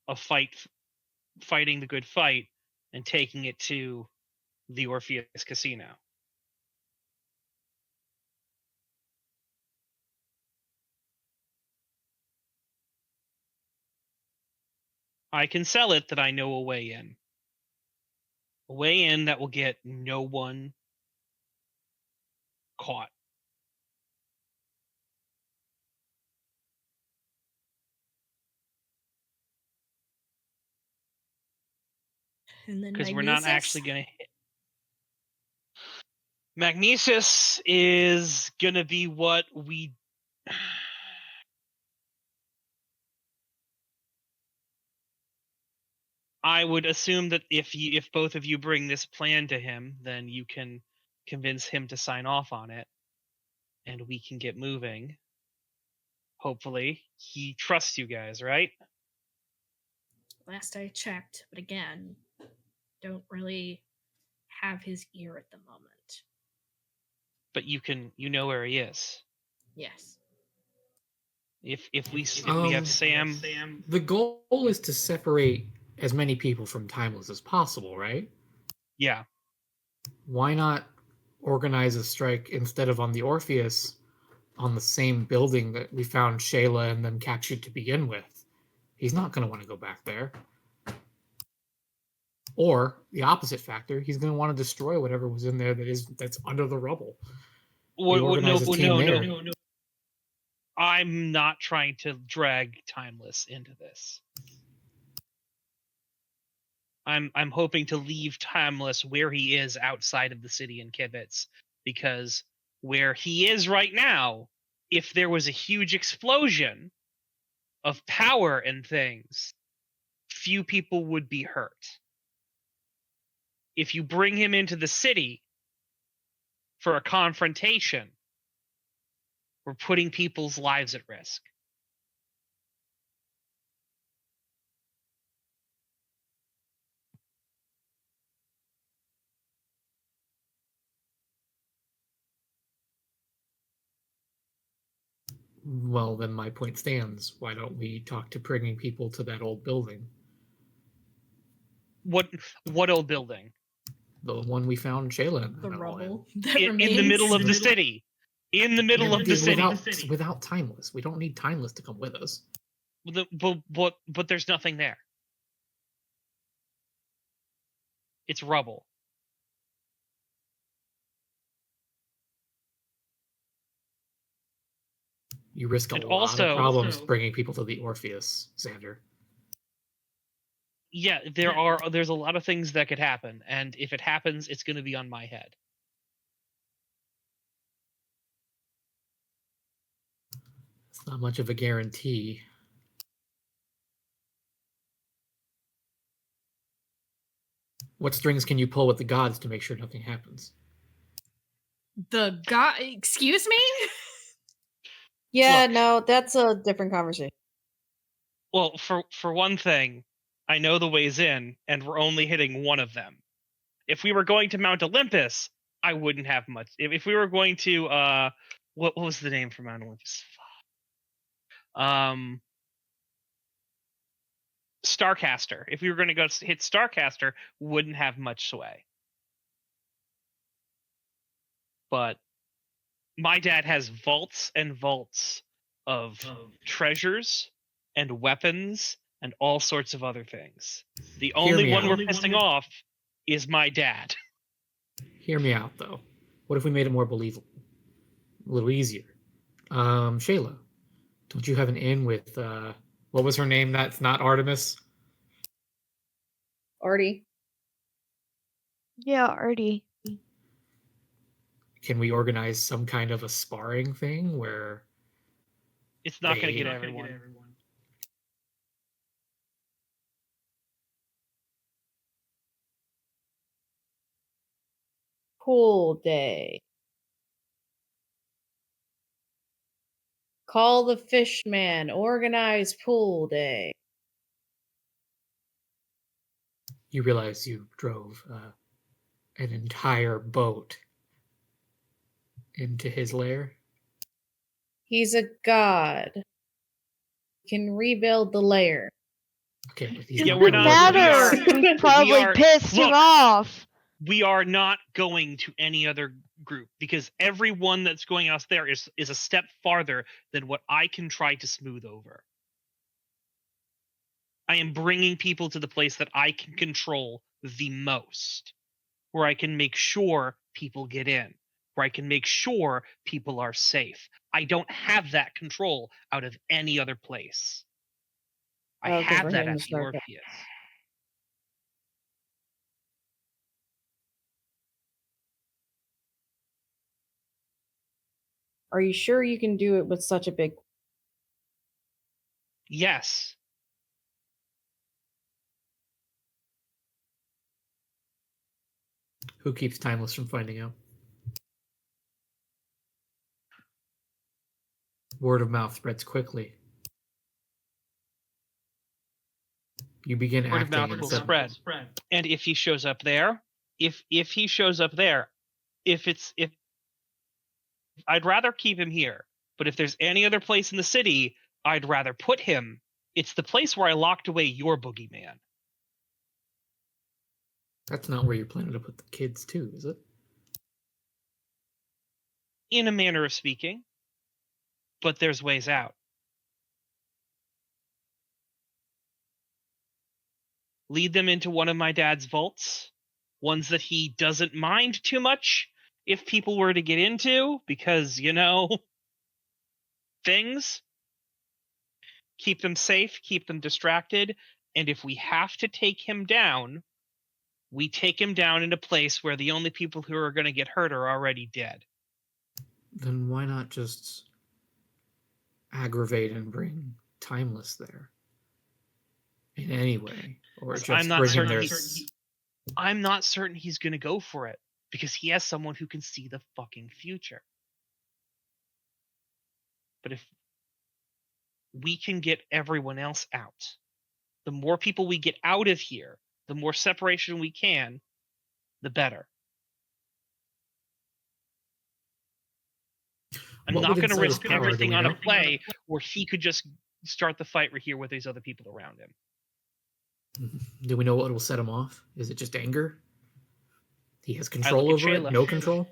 a fighting the good fight and taking it to the Orpheus Casino. I can sell it that I know a way in. A way in that will get no one caught. And then Because we're not Magnesis? actually going to hit. Magnesis is going to be what we... I would assume that if both of you bring this plan to him, then you can convince him to sign off on it, and we can get moving. Hopefully, he trusts you guys, right? Last I checked, but again, don't really have his ear at the moment. But you know where he is. Yes. If we have Sam, The goal is to separate as many people from Timeless as possible, right? yeah, Why not organize a strike instead of on the Orpheus on the same building that we found Shayla and then captured to begin with? He's not going to want to go back there. Or the opposite factor, he's going to want to destroy whatever was in there that's under the rubble. No. I'm not trying to drag Timeless into this. I'm hoping to leave Timeless where he is outside of the city in Kibitz, because where he is right now, if there was a huge explosion of power and things, few people would be hurt. If you bring him into the city for a confrontation, we're putting people's lives at risk. Well, then my point stands. Why don't we talk to bringing people to that old building? What old building? The one we found Shayla in. The and all rubble in. that In the middle of the city. In the middle of the city. Without Timeless. We don't need Timeless to come with us. But there's nothing there. It's rubble. You risk a lot of problems bringing people to the Orpheus, Zander. Yeah, there's a lot of things that could happen, and if it happens, it's going to be on my head. It's not much of a guarantee. What strings can you pull with the gods to make sure nothing happens? The god? Excuse me? Yeah, Look. no, that's a different conversation. Well, for one thing, I know the ways in, and we're only hitting one of them. If we were going to Mount Olympus, I wouldn't have much. If we were going to what was the name for Mount Olympus? Starcaster. If we were going to go hit Starcaster, wouldn't have much sway. But my dad has vaults and vaults of treasures and weapons and all sorts of other things. The only one we're pissing off is my dad. Hear me out, though. What if we made it more believable? a little easier. Shayla, don't you have an in with what was her name? That's not Artemis. Artie. Yeah, Artie. Can we organize some kind of a sparring thing where It's not going to get everyone. Pool day. Call the fishman. Organize pool day. you realize you drove an entire boat into his lair? He's a god. He can rebuild the lair. Okay, but he's Yeah, not we're gonna not- live Matter. in- We probably pissed him look. off. We are not going to any other group because everyone that's going out there is a step farther than what I can try to smooth over. I am bringing people to the place that I can control the most, where I can make sure people get in, where I can make sure people are safe. I don't have that control out of any other place. I Oh, 'cause have we're that hitting at the the start Orpheus. Are you sure you can do it with such a big... Yes. Who keeps Timeless from finding out? Word of mouth spreads quickly. You begin Word of acting mouth in will some- spread. And if he shows up there, if he shows up there, if I'd rather keep him here, but if there's any other place in the city I'd rather put him, it's the place where I locked away your boogeyman. That's not where you're planning to put the kids too, is it? In a manner of speaking, but there's ways out. Lead them into one of my dad's vaults, ones that he doesn't mind too much if people were to get into, because, things. Keep them safe, keep them distracted, and if we have to take him down, we take him down in a place where the only people who are going to get hurt are already dead. Then why not just aggravate and bring Timeless there? In any way. Or just I'm not bring him certain there. I'm not certain he's going to go for it, because he has someone who can see the fucking future. But if we can get everyone else out, the more people we get out of here, the more separation we can, the better. I'm What not would going to incite his risk power, do everything we on a know? play where he could just start the fight right here with these other people around him. Do we know what will set him off? Is it just anger? He has I control look at over it? Shayla. No control?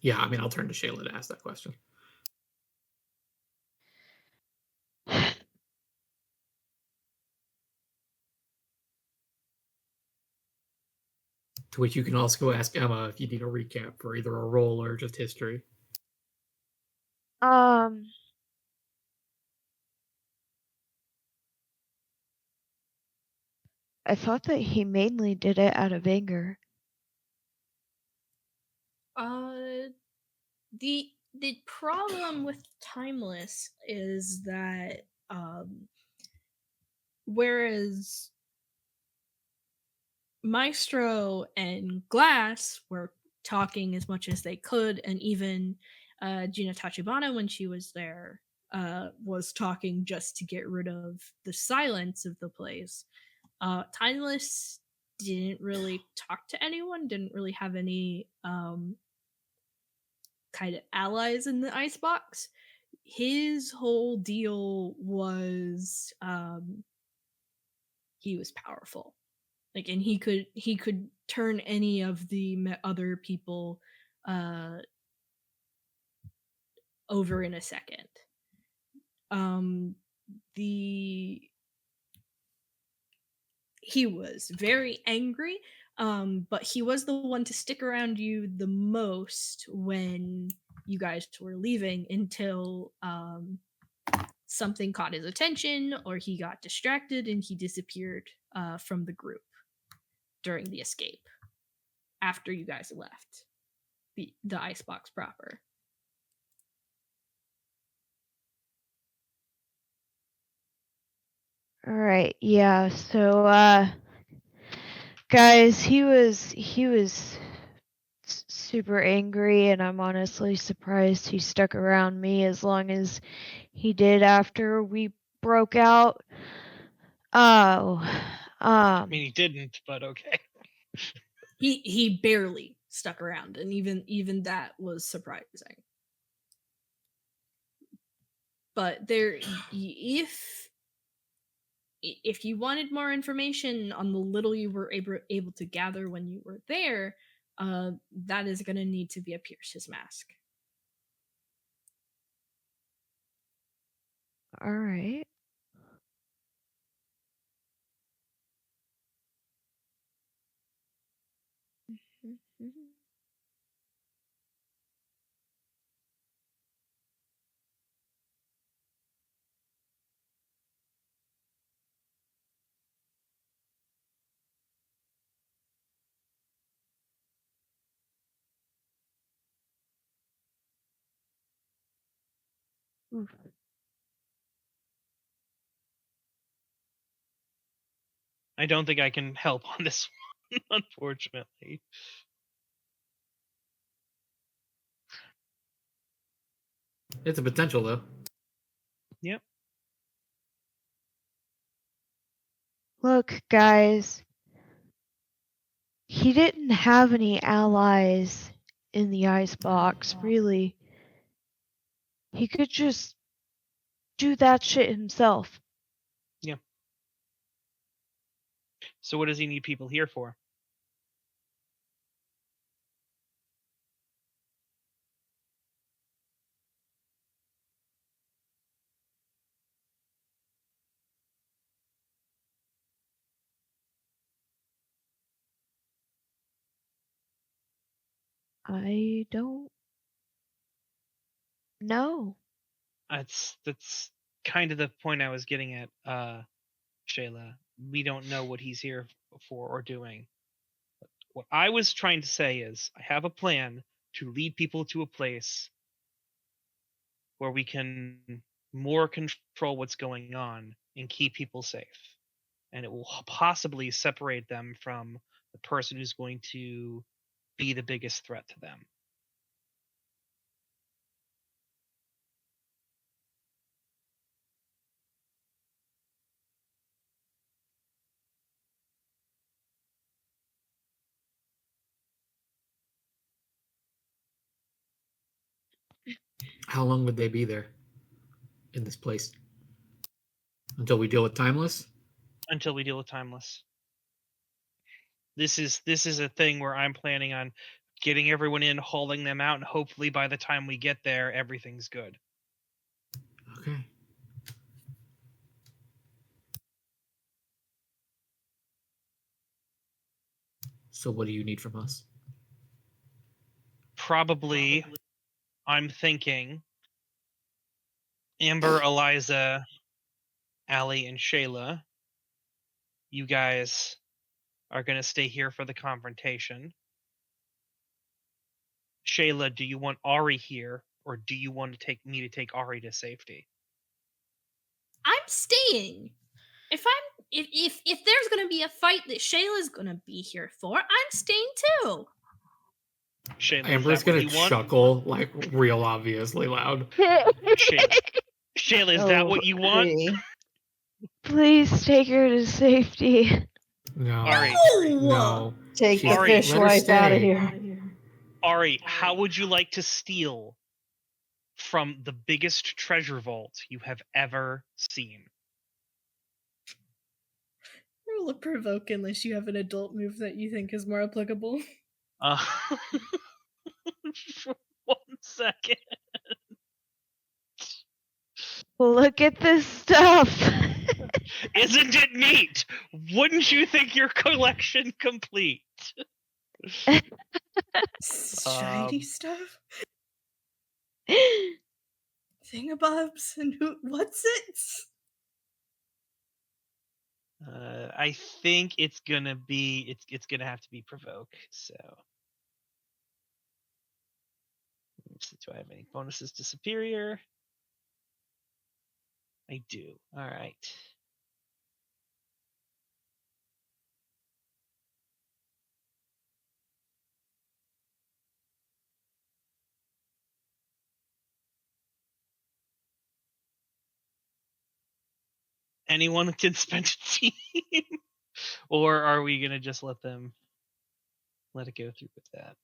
Yeah, I mean, I'll turn to Shayla to ask that question. To which you can also go ask Emma if you need a recap for either a roll or just history. I thought that he mainly did it out of anger. The problem with Timeless is that whereas Maestro and Glass were talking as much as they could, and even Gina Tachibana, when she was there, was talking just to get rid of the silence of the place. Timeless didn't really talk to anyone, didn't really have any kind of allies in the icebox. His whole deal was he was powerful, like, and he could turn any of the other people over in a second. he was very angry, but he was the one to stick around you the most when you guys were leaving until something caught his attention or he got distracted and he disappeared from the group during the escape after you guys left the icebox proper. All right, yeah. So, guys, he was super angry, and I'm honestly surprised he stuck around me as long as he did after we broke out. Oh, I mean, he didn't, but okay. He barely stuck around, and even that was surprising. But there, if you wanted more information on the little you were able to gather when you were there, that is going to need to be a Pierce's mask. all right. Oof. I don't think I can help on this one, unfortunately. It's a potential, though. Yep. Look, guys, he didn't have any allies in the icebox, really. He could just do that shit himself. So what does he need people here for? I don't know. That's kind of the point I was getting at, Shayla. We don't know what he's here for or doing. What I was trying to say is, I have a plan to lead people to a place where we can more control what's going on and keep people safe. And it will possibly separate them from the person who's going to be the biggest threat to them. How long would they be there in this place? Until we deal with Timeless? Until we deal with Timeless. This is a thing where I'm planning on getting everyone in, hauling them out, and hopefully by the time we get there, everything's good. Okay. So what do you need from us? Probably, I'm thinking Amber, Eliza, Allie, and Shayla, you guys are going to stay here for the confrontation. Shayla, do you want Ari here, or do you want to take Ari to safety? I'm staying. If there's gonna be a fight that Shayla's gonna be here for, I'm staying too. Shayla, Amber's gonna chuckle like real obviously loud. Shayla, is that what you want? Please take her to safety. No. Ari. No. Take the Ari, fish let her wife out of stay. here. Ari, how would you like to steal from the biggest treasure vault you have ever seen? Roll a provoke unless you have an adult move that you think is more applicable. For 1 second. Look at this stuff. Isn't it neat? Wouldn't you think your collection complete? Shiny stuff, thingamabobs, and what's it? I think it's gonna be it's gonna have to be provoke. So, do I have any bonuses to superior? I do. All right. Anyone can spend a team, or are we gonna just let it go through with that?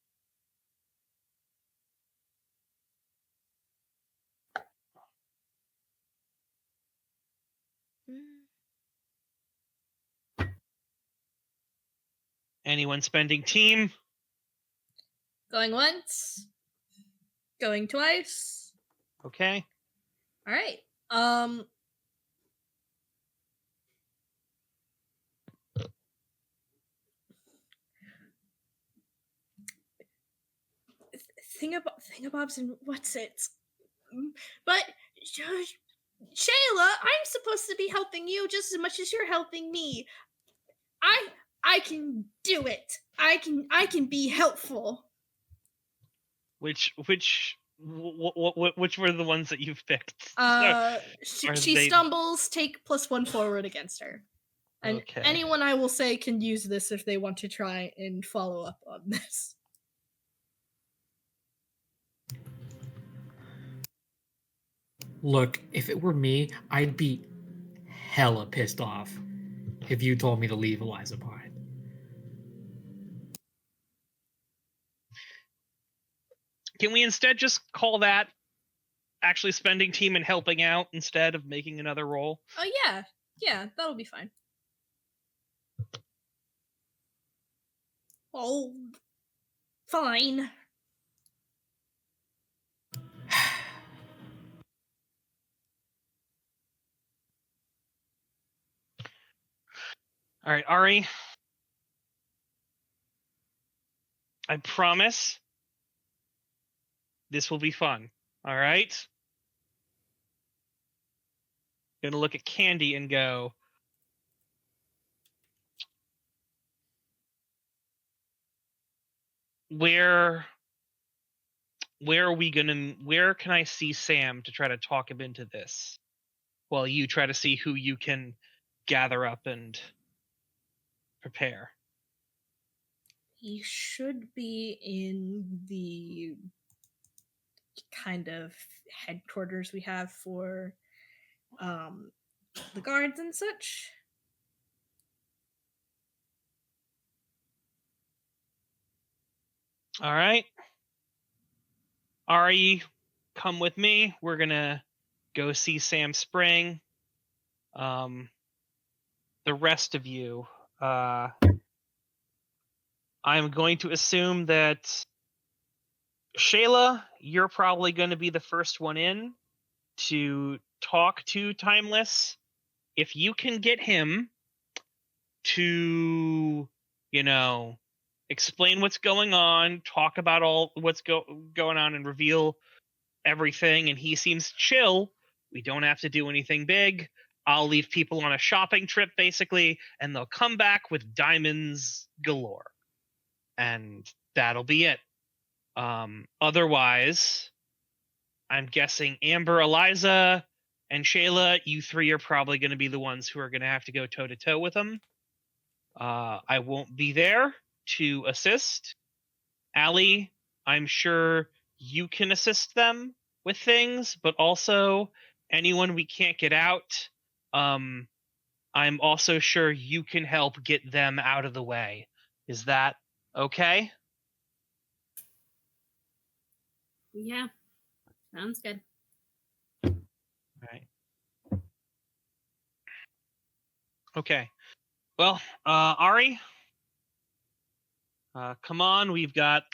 Anyone spending team? Going once, going twice. Okay. All right. Thingamabobs and what's it? But Shayla, I'm supposed to be helping you just as much as you're helping me. I can do it. I can be helpful. Which were the ones that you've picked? She stumbles, take +1 forward against her. And okay. anyone I will say can use this if they want to try and follow up on this. Look, if it were me, I'd be hella pissed off if you told me to leave Eliza behind. Can we instead just call that actually spending team and helping out instead of making another roll? Oh yeah, that'll be fine. Oh, fine. All right, Ari. I promise this will be fun. All right? Gonna look at Candy and go, where can I see Sam to try to talk him into this? While you try to see who you can gather up and prepare. He should be in the kind of headquarters we have for the guards and such. All right. Ari, come with me. We're gonna go see Sam Spring. The rest of you, I'm going to assume that Shayla, you're probably going to be the first one in to talk to Timeless. If you can get him to, explain what's going on, talk about all what's going on, and reveal everything, and he seems chill, we don't have to do anything big. I'll leave people on a shopping trip, basically, and they'll come back with diamonds galore. And that'll be it. Otherwise, I'm guessing Amber, Eliza, and Shayla, you three are probably going to be the ones who are going to have to go toe-to-toe with them. I won't be there to assist. Allie, I'm sure you can assist them with things, but also anyone we can't get out, I'm also sure you can help get them out of the way. Is that okay? Yeah, sounds good. All right. Okay. Well, Ari, come on. We've got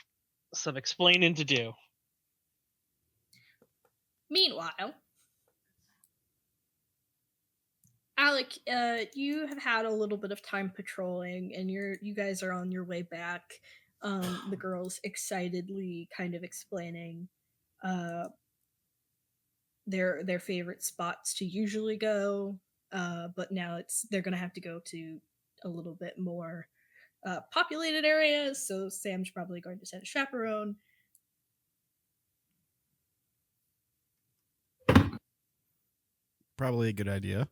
some explaining to do. Meanwhile, Allie Alec, you have had a little bit of time patrolling, and you guys are on your way back. The girls excitedly kind of explaining their favorite spots to usually go, but now they're gonna have to go to a little bit more populated areas. So Sam's probably going to send a chaperone. Probably a good idea.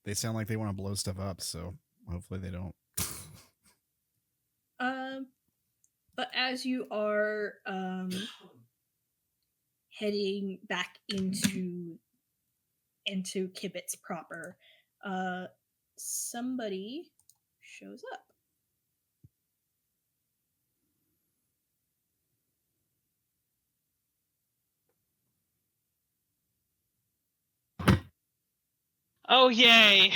They sound like they want to blow stuff up, so hopefully they don't. But as you are heading back into Kibitz proper, somebody shows up. Oh, yay.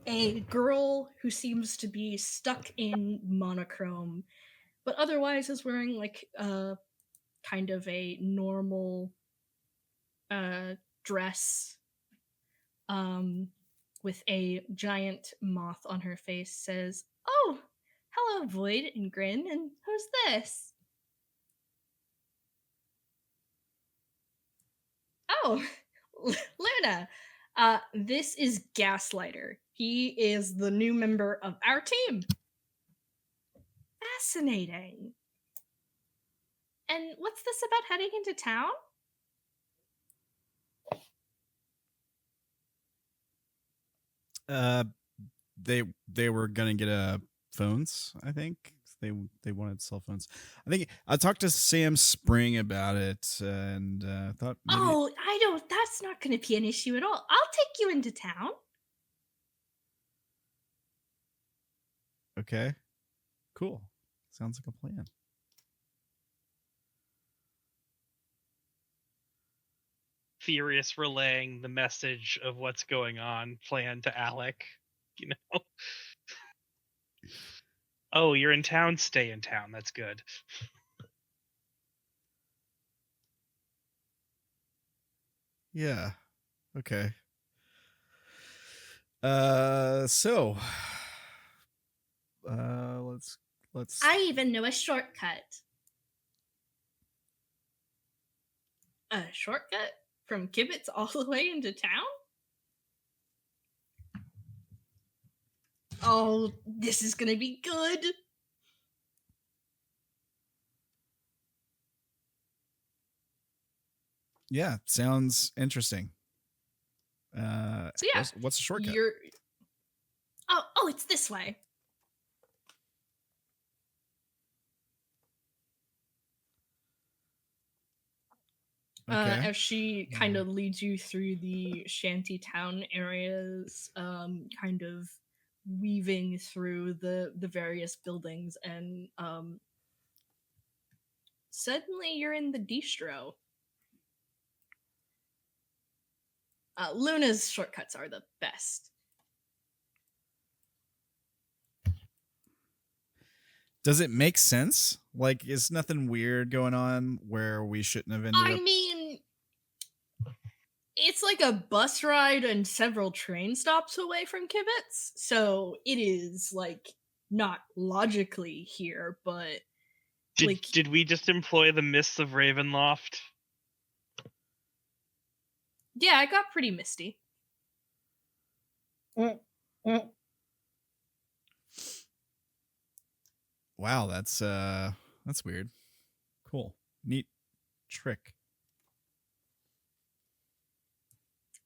A girl who seems to be stuck in monochrome, but otherwise is wearing like kind of a normal dress with a giant moth on her face, says, "Oh, hello, Void and Grin, and who's this?" "Oh, Luna. This is Gaslighter. He is the new member of our team." "Fascinating. And what's this about heading into town?" They were gonna get phones, I think. They wanted cell phones. I think I talked to Sam Spring about it and thought maybe. Oh, that's not going to be an issue at all. I'll take you into town. Okay, cool. Sounds like a plan. Furious relaying the message of what's going on, plan to Alec. You know? Oh, you're in town? Stay in town. That's good. Yeah. Okay. So let's I even know a shortcut. A shortcut from Kibitz all the way into town? Oh, this is going to be good. Yeah, sounds interesting. So yeah, what's the shortcut? Oh, it's this way. Okay. As she kind of leads you through the shanty town areas, kind of weaving through the various buildings, and suddenly you're in the distro. Luna's shortcuts are the best. Does it make sense? Like, is nothing weird going on where we shouldn't have ended up? I mean, it's like a bus ride and several train stops away from Kibitz, so it is like not logically here, but Did we just employ the mists of Ravenloft? Yeah, it got pretty misty. Wow, that's weird. Cool. Neat trick.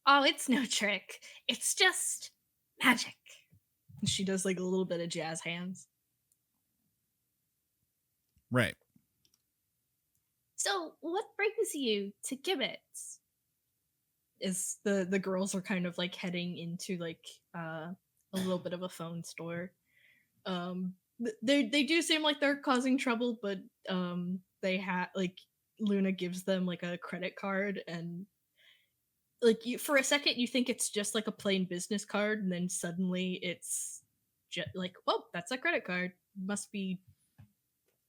Oh, it's no trick. It's just magic. She does like a little bit of jazz hands. Right. So, what brings you to Kibitz? Is the girls are kind of like heading into like a little bit of a phone store. They do seem like they're causing trouble, but they have like Luna gives them like a credit card, and like for a second you think it's just like a plain business card, and then suddenly it's just like, oh, that's a credit card. Must be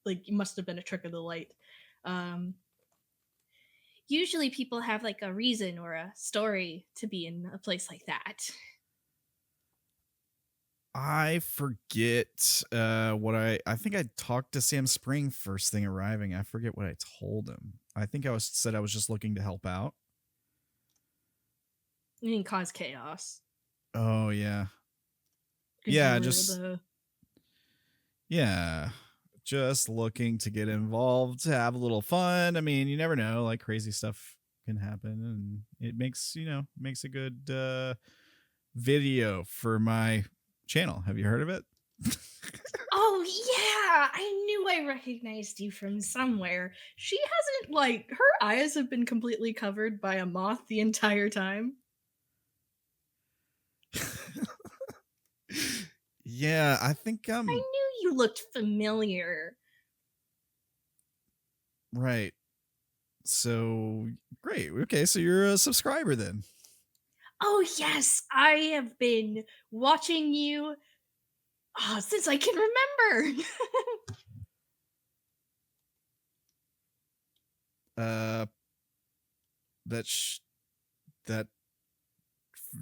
like, it must have been a trick of the light. usually people have like a reason or a story to be in a place like that. I forget what I think I talked to Sam Spring first thing arriving. I forget what I told him. I think I said I was just looking to help out. You can cause chaos. Oh yeah. 'Cause Yeah, you were just just looking to get involved, to have a little fun. I mean, you never know, like crazy stuff can happen, and it makes a good video for my channel. Have you heard of it? Oh yeah, I knew I recognized you from somewhere. She hasn't, like, her eyes have been completely covered by a moth the entire time. Yeah, I think I knew you looked familiar. right. So great. Okay, so you're a subscriber then. Oh yes, I have been watching you since I can remember.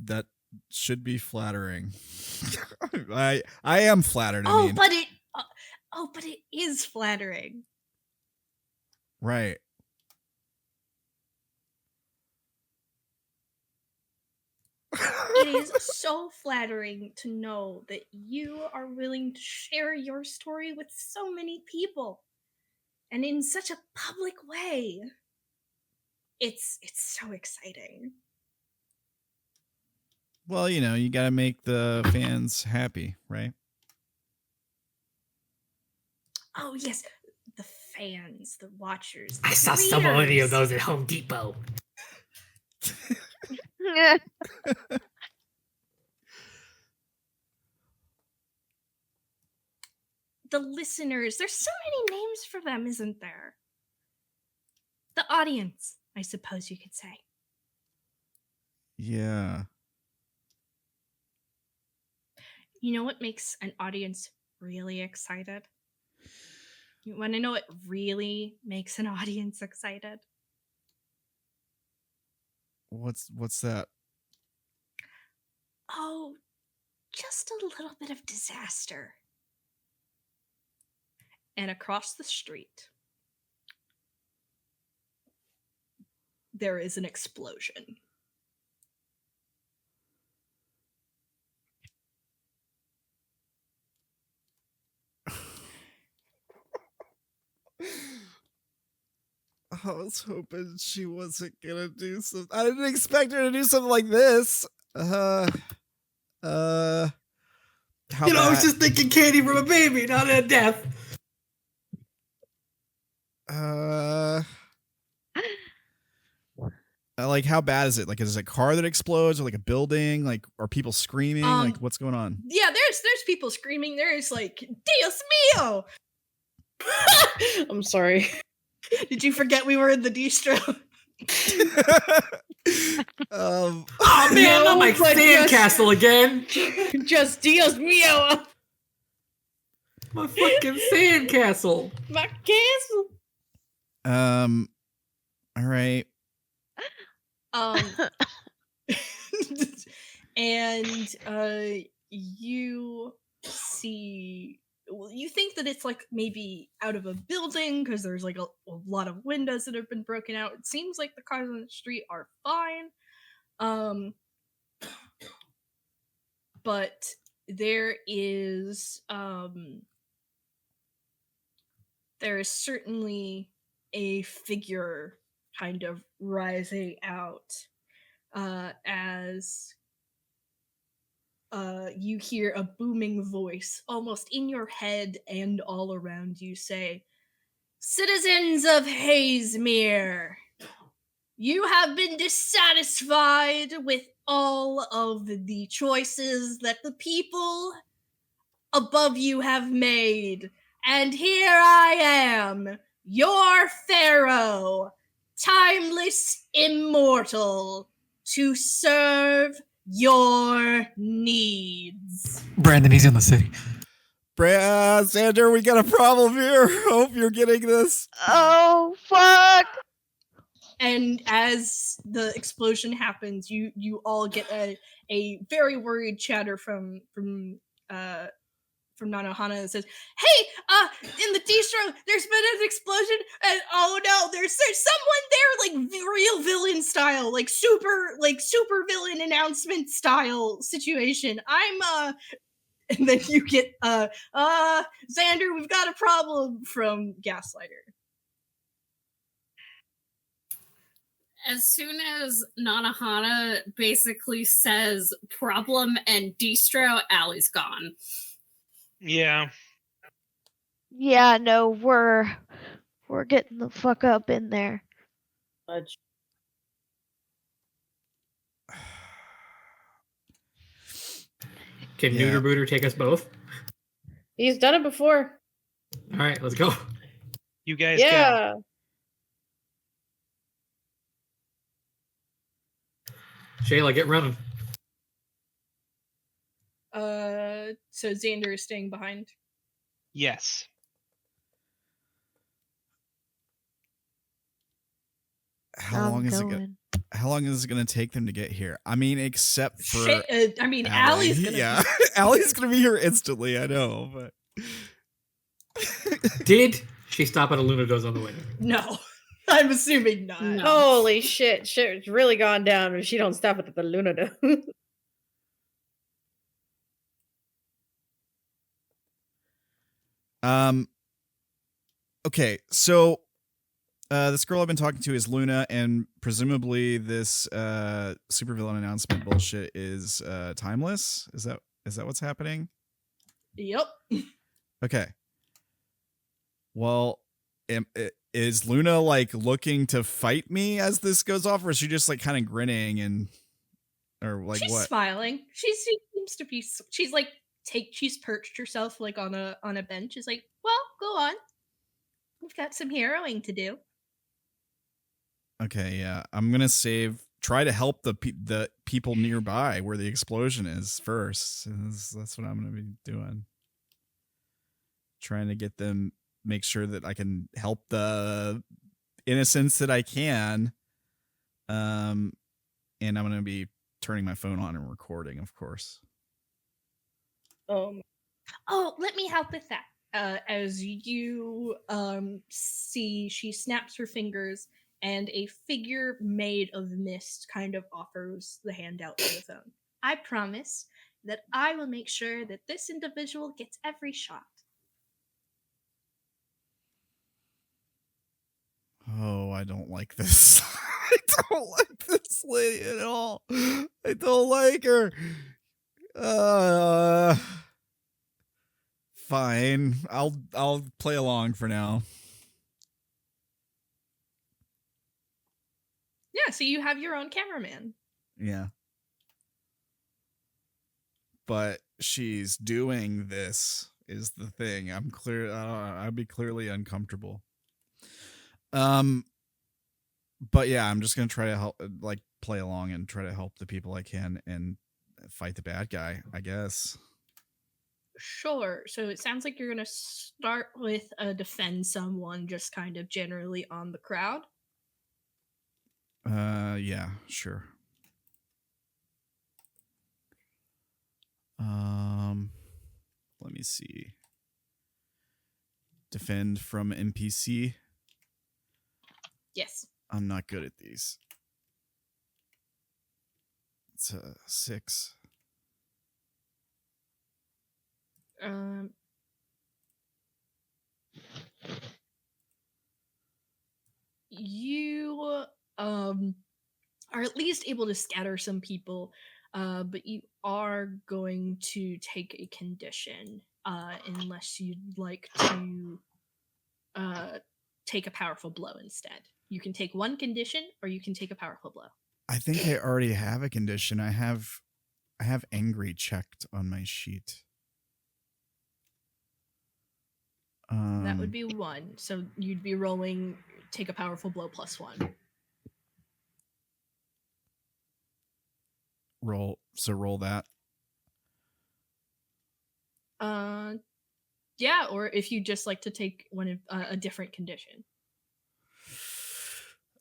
That should be flattering. I am flattered. Oh, but it is flattering. Right. It is so flattering to know that you are willing to share your story with so many people and in such a public way. It's so exciting. Well, you got to make the fans happy, right? Oh yes, the fans, the watchers. I the saw so many of readers. those at Home Depot. The listeners. There's so many names for them, isn't there? The audience, I suppose you could say. Yeah. You know what makes an audience really excited? You want to know what really makes an audience excited? What's that? Oh, just a little bit of disaster. And across the street, there is an explosion. I was hoping she wasn't gonna do something. I didn't expect her to do something like this. How I was just thinking candy from a baby, not a death. Like, how bad is it? Like, is it a car that explodes, or like a building? Like, are people screaming? Like, what's going on? Yeah, there's people screaming. There's like, Dios mío! I'm sorry. Did you forget we were in the distro? Oh man, not my sandcastle again. Just Dios mío. My fucking sandcastle. My castle. All right. And you see, well, you think that it's like maybe out of a building because there's like a lot of windows that have been broken out. It seems like the cars on the street are fine. But there is certainly a figure kind of rising out as you hear a booming voice almost in your head and all around you say, "Citizens of Hazemere, you have been dissatisfied with all of the choices that the people above you have made. And here I am, your pharaoh, timeless immortal, to serve your needs." Brandon, he's in the city. Zander, we got a problem here. Hope you're getting this. Oh, fuck. and as the explosion happens, you all get a very worried chatter from Nanohana that says, "Hey, in the distro, there's been an explosion, and oh no, there's someone there, like real villain style, like super villain announcement style situation. I'm and then you get Zander, we've got a problem from Gaslighter." As soon as Nanohana basically says problem and distro, Allie's gone. Yeah. Yeah, no, we're getting the fuck up in there. Can Yeah. Neuter Booter take us both? He's done it before. All right, let's go. You guys go. Yeah. Shayla, get running. So Zander is staying behind. Yes. How long is it going to take them to get here? I mean, except for Allie's gonna yeah. Allie's going to be here instantly, I know, but Did she stop at a Lunados on the way? No. I'm assuming not. No. Holy shit. Shit's really gone down if she don't stop at the Lunado. Okay, so this girl I've been talking to is Luna, and presumably this supervillain announcement bullshit is timeless. Is that what's happening? Yep. Okay. Well, is Luna like looking to fight me as this goes off, or is she just like kind of grinning and, or like She's what? smiling. She seems to be. She's like she's perched herself like on a bench. She's like, well, go on. We've got some heroing to do. Okay, yeah, I'm gonna try to help the people nearby where the explosion is first. That's what I'm gonna be doing. Trying to get them, make sure that I can help the innocents that I can. And I'm gonna be turning my phone on and recording, of course. Oh, let me help with that. As you see, she snaps her fingers, and a figure made of mist kind of offers the handout to the phone. I promise that I will make sure that this individual gets every shot. Oh, I don't like this. I don't like this lady at all. I don't like her. Fine. I'll play along for now. Yeah, so you have your own cameraman. Yeah. But she's doing this is the thing. I'd be clearly uncomfortable. But yeah, I'm just gonna try to help, like, play along and try to help the people I can and fight the bad guy, I guess. Sure. So it sounds like you're going to start with defend someone just kind of generally on the crowd. Yeah, sure. Let me see. Defend from NPC. Yes. I'm not good at these. It's a 6. You are at least able to scatter some people, but you are going to take a condition unless you'd like to take a powerful blow instead. You can take one condition or you can take a powerful blow. I think I already have a condition. I have angry checked on my sheet. That would be 1. So you'd be rolling take a powerful blow +1. Roll that. Yeah, or if you just like to take one of a different condition.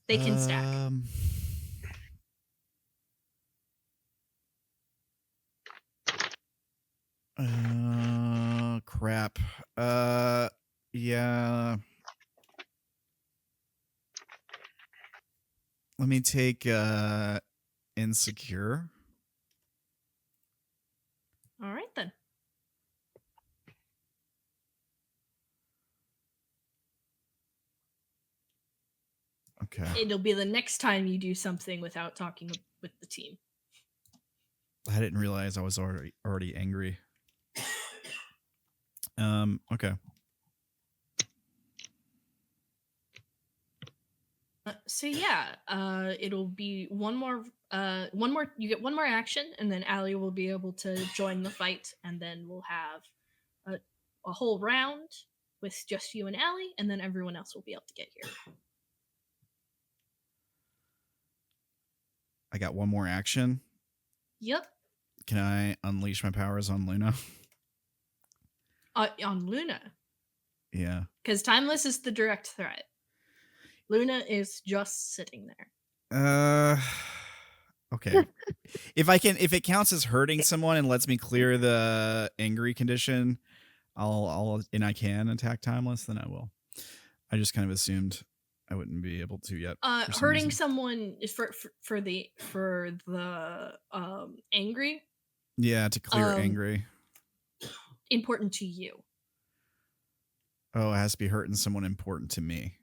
They can stack. Let me take insecure. All right then. Okay. It'll be the next time you do something without talking with the team. I didn't realize I was already angry. Okay. So yeah, it'll be one more. You get one more action, and then Allie will be able to join the fight, and then we'll have a whole round with just you and Allie, and then everyone else will be able to get here. I got one more action. Yep. Can I unleash my powers on Luna? On Luna. Yeah. Because Timeless is the direct threat. Luna is just sitting there. Okay. if it counts as hurting someone and lets me clear the angry condition, I can attack Timeless, then I will. I just kind of assumed I wouldn't be able to yet. Hurting someone is for the angry. Yeah, to clear angry. Important to you. Oh, it has to be hurting someone important to me.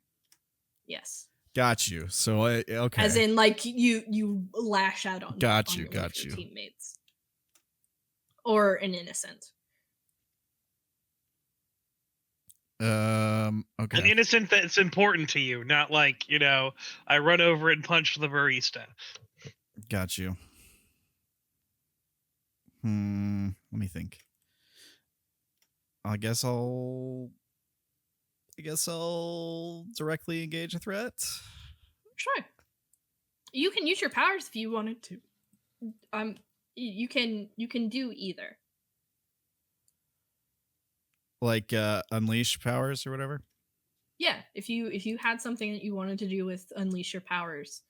Yes. Got you. So okay. As in, like you lash out on. Got on you. your teammates. Or an innocent. Okay. An innocent that's important to you, not like, I run over and punch the barista. Got you. Let me think. I guess I'll directly engage a threat. Sure. You can use your powers if you wanted to. You can do either. Like unleash powers or whatever? Yeah, if you had something that you wanted to do with unleash your powers,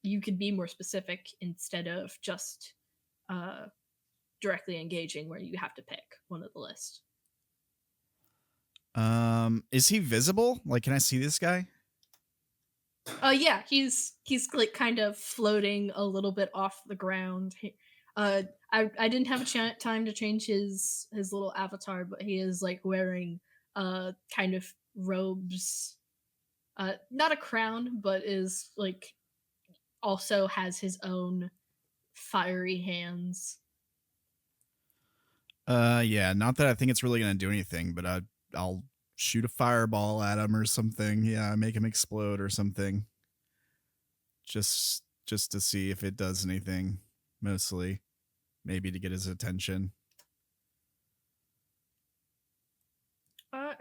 you could be more specific instead of just directly engaging where you have to pick one of the list. Is he visible? Like, can I see this guy? Yeah, he's like kind of floating a little bit off the ground. I didn't have a time to change his little avatar, but he is like wearing kind of robes, not a crown, but is like also has his own fiery hands. Yeah, not that I think it's really gonna do anything, but I'll shoot a fireball at him or something. Yeah, make him explode or something. Just to see if it does anything. Mostly, maybe to get his attention.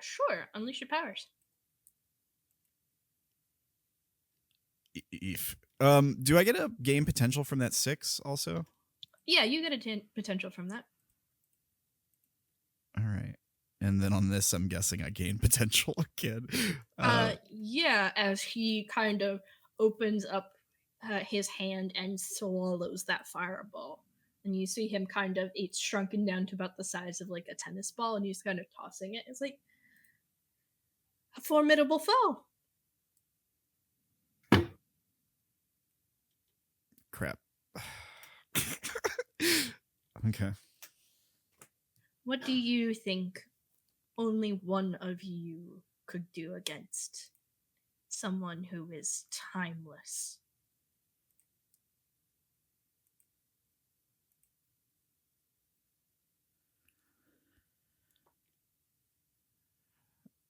Sure. Unleash your powers. Do I get a game potential from that 6 also? Yeah, you get a potential from that. All right. And then on this, I'm guessing I gain potential again. Yeah, as he kind of opens up his hand and swallows that fireball. And you see him kind of, it's shrunken down to about the size of like a tennis ball, and he's kind of tossing it. It's like a formidable foe. Crap. Okay. What do you think only one of you could do against someone who is timeless?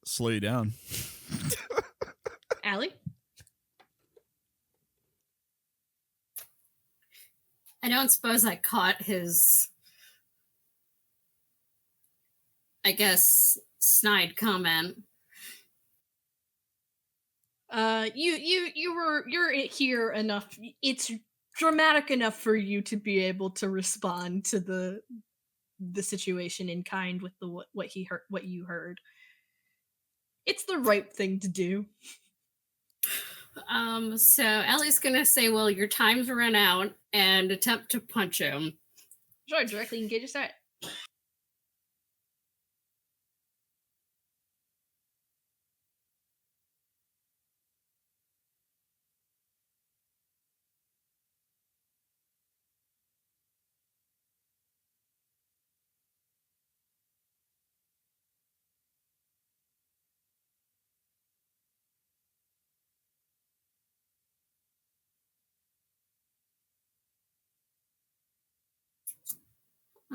Slow you down. Allie? I don't suppose I caught his, I guess, snide comment. You're here enough. It's dramatic enough for you to be able to respond to the situation in kind with what he heard, what you heard. It's the right thing to do. So Allie's gonna say, well, your time's run out, and attempt to punch him. Sure, directly engage his threat.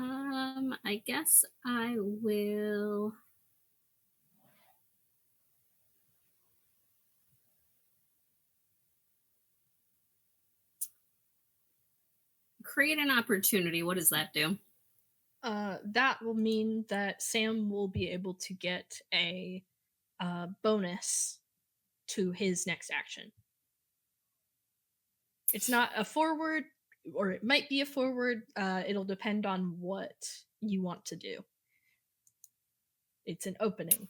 I guess I will create an opportunity. What does that do? That will mean that Sam will be able to get a bonus to his next action. It's not a forward, or it might be a forward. It'll depend on what you want to do. It's an opening.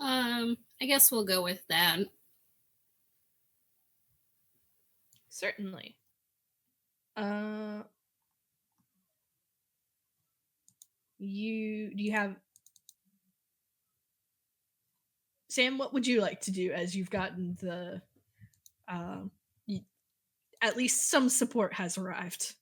I guess we'll go with that. Certainly. Do you have Sam? What would you like to do as you've gotten the at least some support has arrived?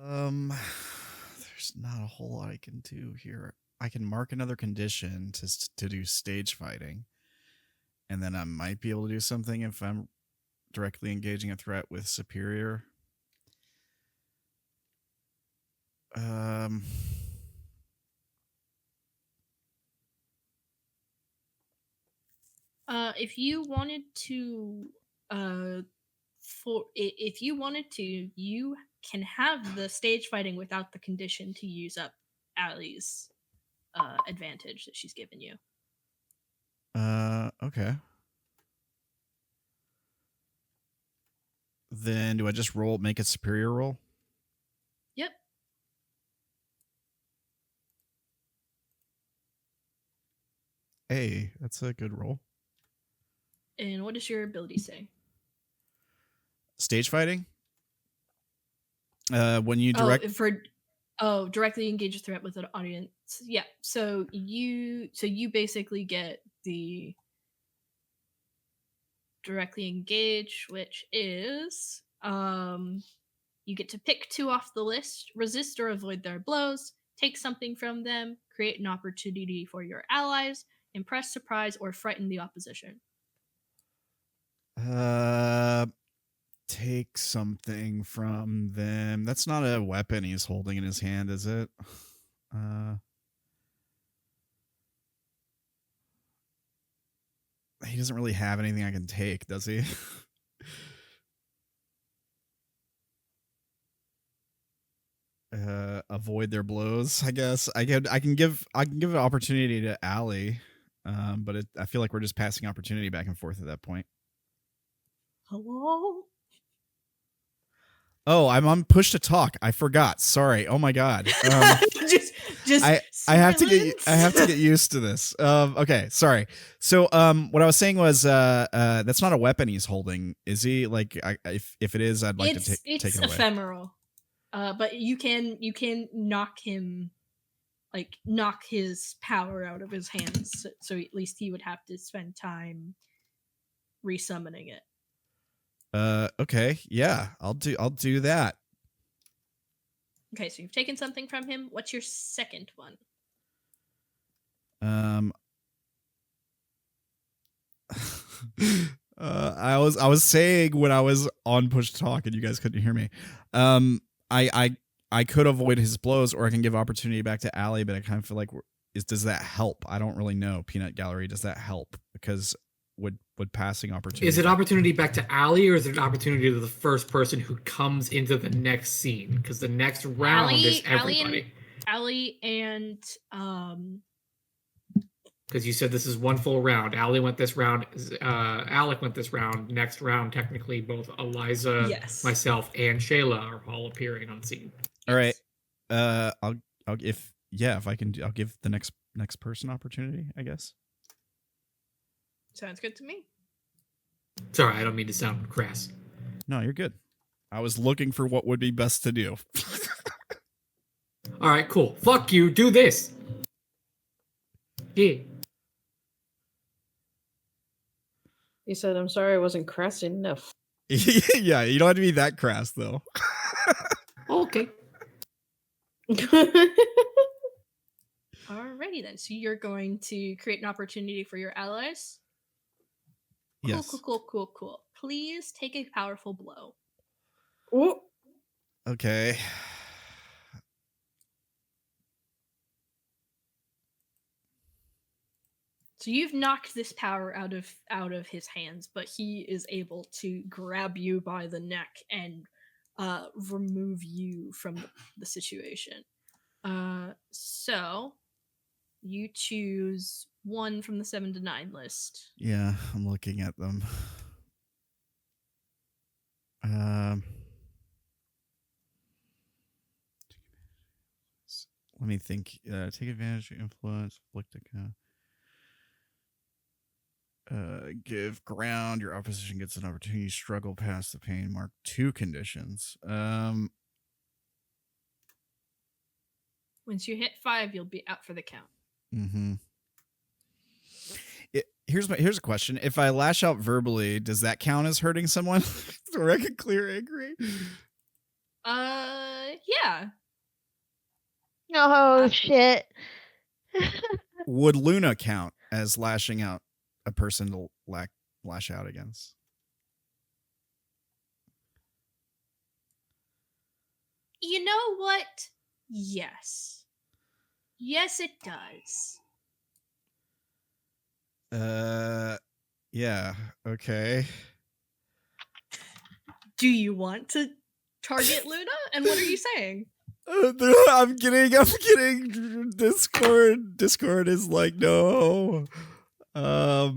There's not a whole lot I can do here. I can mark another condition to do stage fighting, and then I might be able to do something if I'm directly engaging a threat with superior. If you wanted to, you can have the stage fighting without the condition to use up Allie's advantage that she's given you. Okay. Then do I just make a superior roll? Yep. Hey, that's a good roll. And what does your ability say? Stage fighting? When you directly engage a threat with an audience. Yeah. So you basically get the directly engage, which is you get to pick 2 off the list, resist or avoid their blows, take something from them, create an opportunity for your allies, impress, surprise, or frighten the opposition. Take something from them. That's not a weapon he's holding in his hand, is it? He doesn't really have anything I can take, does he? Avoid their blows, I guess. I can give an opportunity to Allie, but I feel like we're just passing opportunity back and forth at that point. Hello? Oh, I'm on push to talk. I forgot. Sorry. Oh my god. Just I have to get used to this. Okay, sorry. So what I was saying was that's not a weapon he's holding, is he? Like if it is, I'd like to take it away. It's ephemeral. But you can knock him, like knock his power out of his hands, so at least he would have to spend time resummoning it. Okay, yeah, I'll do that. Okay, so you've taken something from him. What's your second one? I was saying when I was on push to talk and you guys couldn't hear me. I could avoid his blows, or I can give opportunity back to Allie, but I kind of feel like does that help? I don't really know. Peanut Gallery, does that help? Because would passing opportunity? Is it opportunity back to Allie, or is it an opportunity to the first person who comes into the next scene? Because the next round is everybody. Allie and because you said this is one full round. Allie went this round. Alec went this round. Next round, technically, both Eliza, yes, myself, and Shayla are all appearing on scene. All right. I'll if I can, I'll give the next person opportunity, I guess. Sounds good to me. Sorry, I don't mean to sound crass. No, you're good. I was looking for what would be best to do. All right, cool. Fuck you. Do this. Yeah. He said, "I'm sorry, I wasn't crass enough." Yeah, you don't have to be that crass, though. Okay. Alrighty then. So you're going to create an opportunity for your allies? Yes. Cool. Please take a powerful blow. Ooh. Okay. So you've knocked this power out of his hands, but he is able to grab you by the neck and remove you from the situation. So you choose one from the 7 to 9 list. Yeah, I'm looking at them. Let me think. Take advantage of influence, inflict a give ground. Your opposition gets an opportunity to struggle past the pain. Mark 2 conditions. Once you hit 5, you'll be out for the count. Mm-hmm. Here's a question. If I lash out verbally, does that count as hurting someone? Or I can clear angry? Yeah. Oh, shit. Would Luna count as lashing out a person to lash out against? You know what? Yes. Yes, it does. Yeah, okay. Do you want to target Luna? And what are you saying? I'm getting Discord. Discord is like, no. Yeah.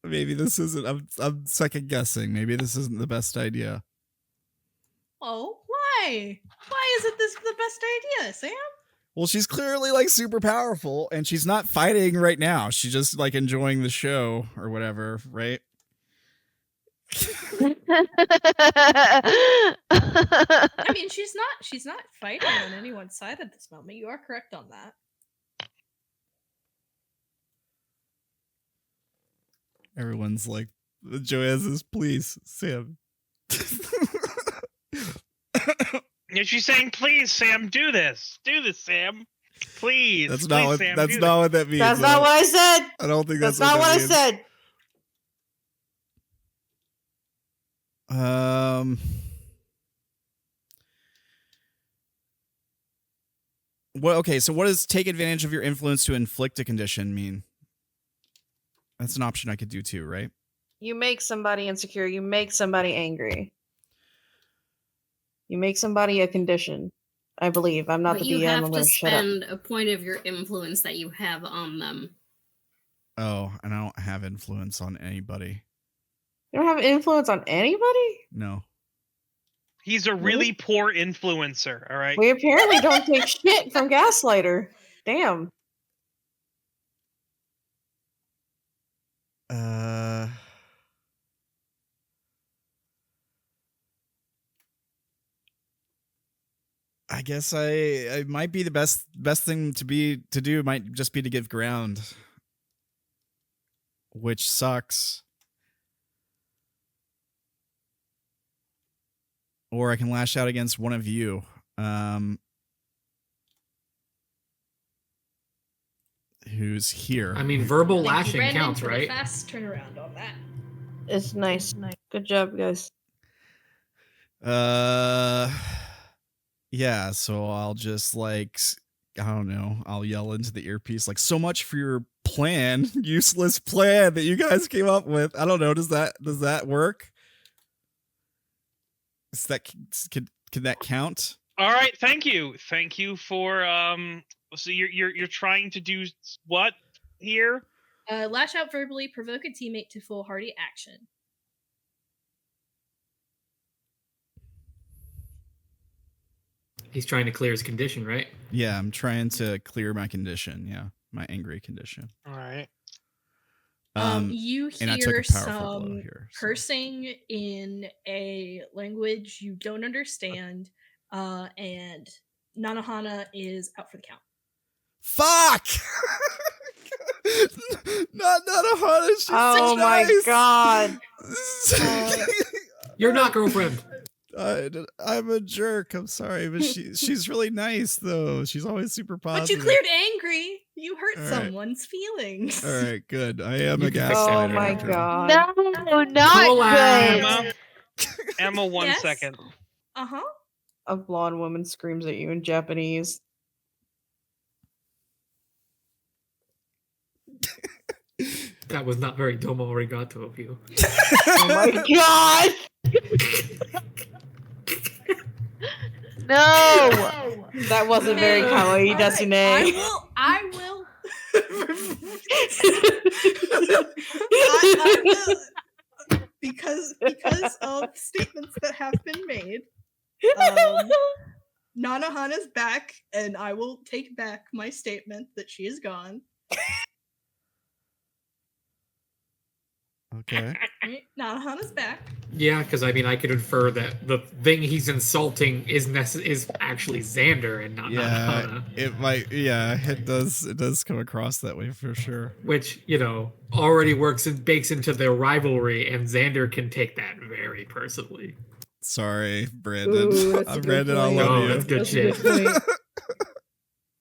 Maybe this isn't. I'm second guessing. Maybe this isn't the best idea. Oh, why? Why isn't this the best idea, Sam? Well, she's clearly like super powerful, and she's not fighting right now. She's just like enjoying the show or whatever, right? I mean, she's not fighting on anyone's side at this moment. You are correct on that. Everyone's like, Joeann says, please, Sam. And she's saying, please, Sam, do this. Do this, Sam. Please. That's please, not what Sam, that's do not what that means. That's not what I said. I don't think That's what not that what I means. said. Well, okay, so what does take advantage of your influence to inflict a condition mean? That's an option I could do too, right? You make somebody insecure. You make somebody angry. You make somebody a condition. I believe. I'm not But the you DM. have I'm to going to shut up. spend a point of your influence that you have on them. Oh, and I don't have influence on anybody. You don't have influence on anybody? No. He's a really poor influencer, all right? We apparently don't take shit from Gaslighter. Damn. I guess I might be the best thing to do might just be to give ground, which sucks. Or I can lash out against one of you. Who's here? I mean, verbal Thank you, lashing Brandon, counts, for the right? fast turnaround on that. It's nice. Good job, guys. Yeah, so I'll just like, I don't know, I'll yell into the earpiece like, so much for your plan, useless plan that you guys came up with. I don't know, does that work? Is that can that count? All right, thank you for so you're trying to do what here? Lash out verbally, provoke a teammate to foolhardy action. He's trying to clear his condition, right? Yeah, I'm trying to clear my condition. Yeah, my angry condition. All right. You and I took hear a powerful blow some here, so. cursing in a language you don't understand, and Nanohana is out for the count. Fuck! Not a hundred. She's Oh so my nice. god. You're not girlfriend. I'm a jerk. I'm sorry, but she's really nice though. She's always super positive. But you cleared angry. You hurt All right. someone's feelings. All right, good. I am You a can fix gaslighter. Oh my after all. god. No, not Collapse. good. Emma, one Yes? second. Uh-huh. A blonde woman screams at you in Japanese. That was not very domo arigato of you. Oh my god! No. That wasn't very kawaii, All right, Desune. I will. I will. Because of statements that have been made. Nanahana's back, and I will take back my statement that she is gone. Okay. Right? Nanahana's back. Yeah, because I mean, I could infer that the thing he's insulting is actually Zander and not Yeah, Nanahana. it might. Yeah, it does come across that way for sure. Which, already works and bakes into their rivalry, and Zander can take that very personally. Sorry, Brandon. Ooh, that's a I'm good Brandon. I point. love No, you. that's good That's a shit. good point.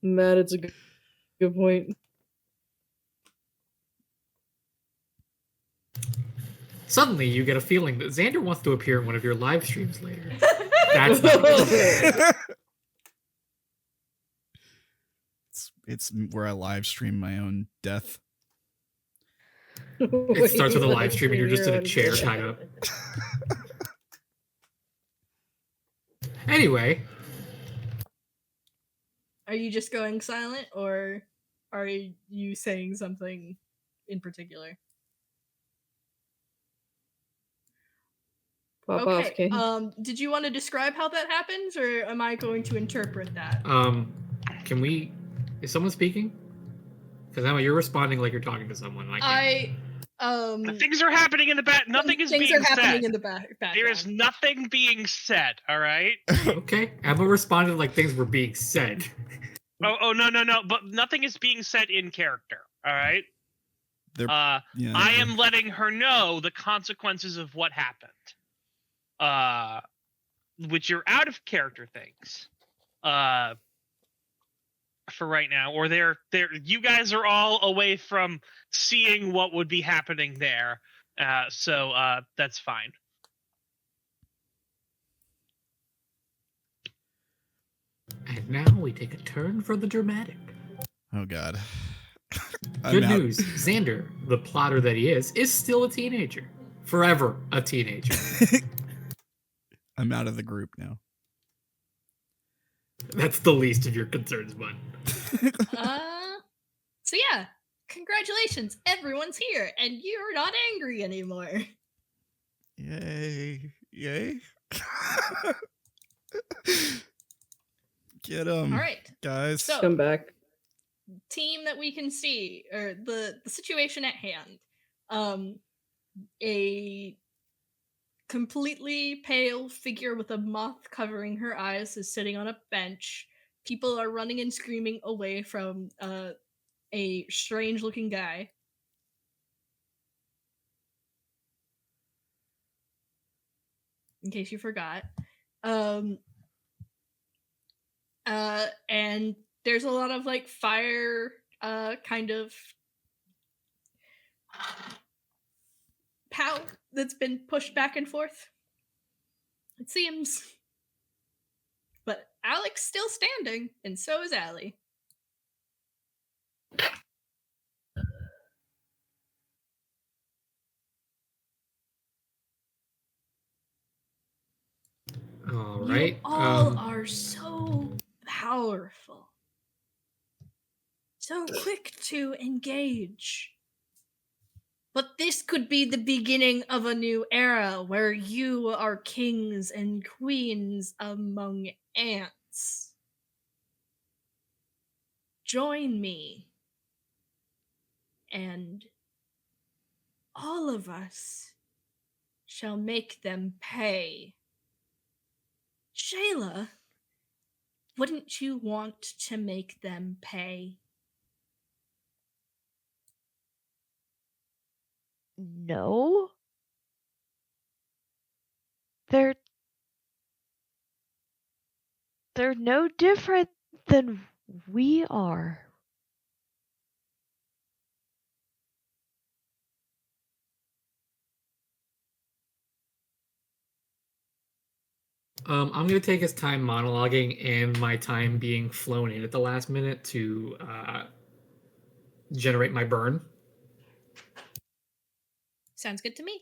Matt, it's a good point. Suddenly, you get a feeling that Zander wants to appear in one of your live streams later. That's not good. It's where I live stream my own death. It starts with a live stream and you're just in a chair tied up. Anyway, Are you just going silent, or are you saying something in particular? Pop off, Okay. King. Did you want to describe how that happens, or am I going to interpret that? can we... Is someone speaking? Because Emma, you're responding like you're talking to someone. Things are happening in the back. Nothing is things being are happening said. in the background. There is nothing being said. All right. Okay, Emma responded like things were being said. Oh no! But nothing is being said in character. All right. I am letting her know the consequences of what happened. Which are out of character things. For right now, or they're you guys are all away from seeing what would be happening there. So that's fine. And now we take a turn for the dramatic. Oh God. Good news, Zander, the plotter that he is still a teenager. Forever a teenager. I'm out of the group now. That's the least of your concerns, bud. So yeah, congratulations, everyone's here, and you're not angry anymore. Yay. Get him. All right, guys. so Come back. team that we can see, or the situation at hand. A completely pale figure with a moth covering her eyes is sitting on a bench. People are running and screaming away from a strange looking guy. In case you forgot. And there's a lot of like fire kind of pow that's been pushed back and forth. It seems. But Alec's still standing, and so is Allie. All right. You all are so powerful. So quick to engage. But this could be the beginning of a new era where you are kings and queens among ants. Join me. And all of us shall make them pay. Shayla, wouldn't you want to make them pay? No. They're they're no different than we are. I'm going to take his time monologuing and my time being flown in at the last minute to generate my burn. Sounds good to me.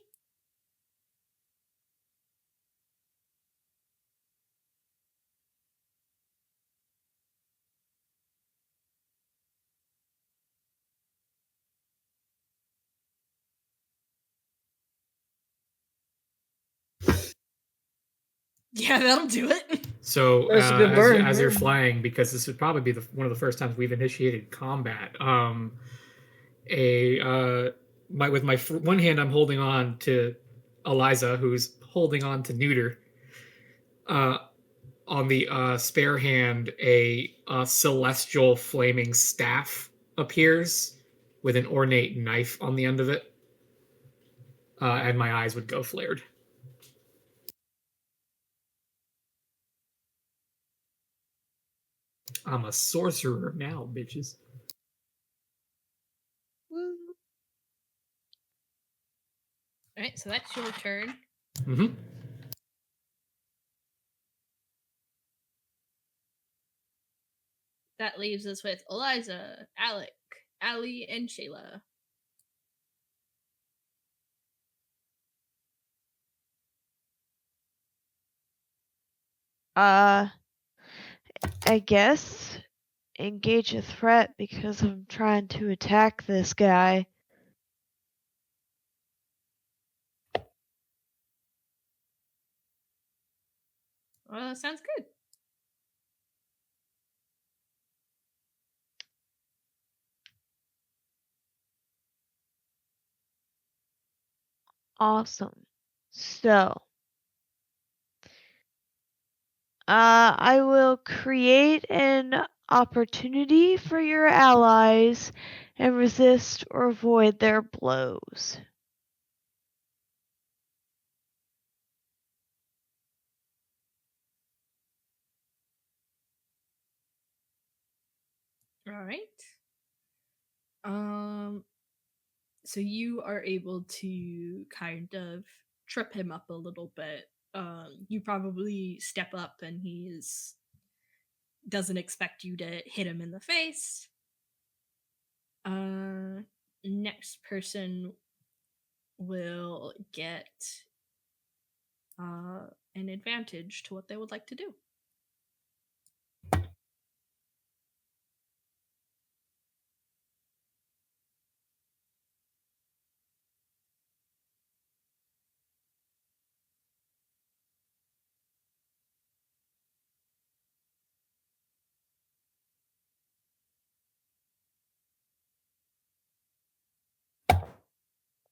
Yeah, that'll do it. So That's a good burn. as you're flying, because this would probably be one of the first times we've initiated combat. With my one hand, I'm holding on to Eliza, who's holding on to Neuter. On the spare hand, a celestial flaming staff appears with an ornate knife on the end of it, and my eyes would go flared. I'm a sorcerer now, bitches. All right, so that's your turn. Mm-hmm. That leaves us with Eliza, Alec, Allie, and Shayla. I guess engage a threat because I'm trying to attack this guy. Sounds good. Awesome. So, I will create an opportunity for your allies and resist or avoid their blows. All right. So you are able to kind of trip him up a little bit. You probably step up and doesn't expect you to hit him in the face. Next person will get an advantage to what they would like to do.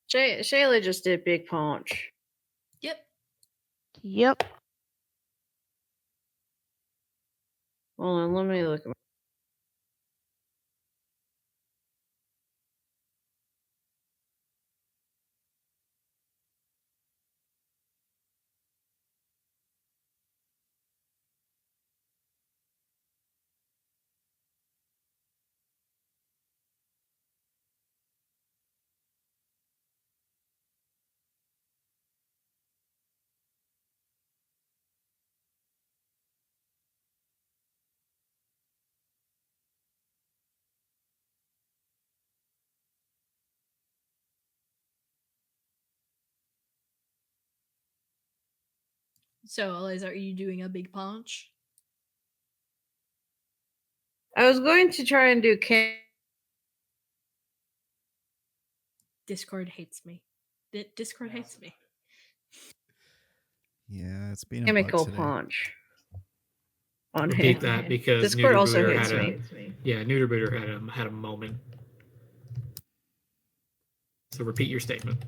Shayla just did big punch. Yep. Yep. Hold on, let me look at my... So, Eliza, are you doing a big punch? I was going to try and do Discord hates me. Discord hates me. Yeah, it's been a chemical bug today. punch. On Repeat him. that because Discord Neuter also Booter hates had me. Neuter Booter had a moment. So repeat your statement.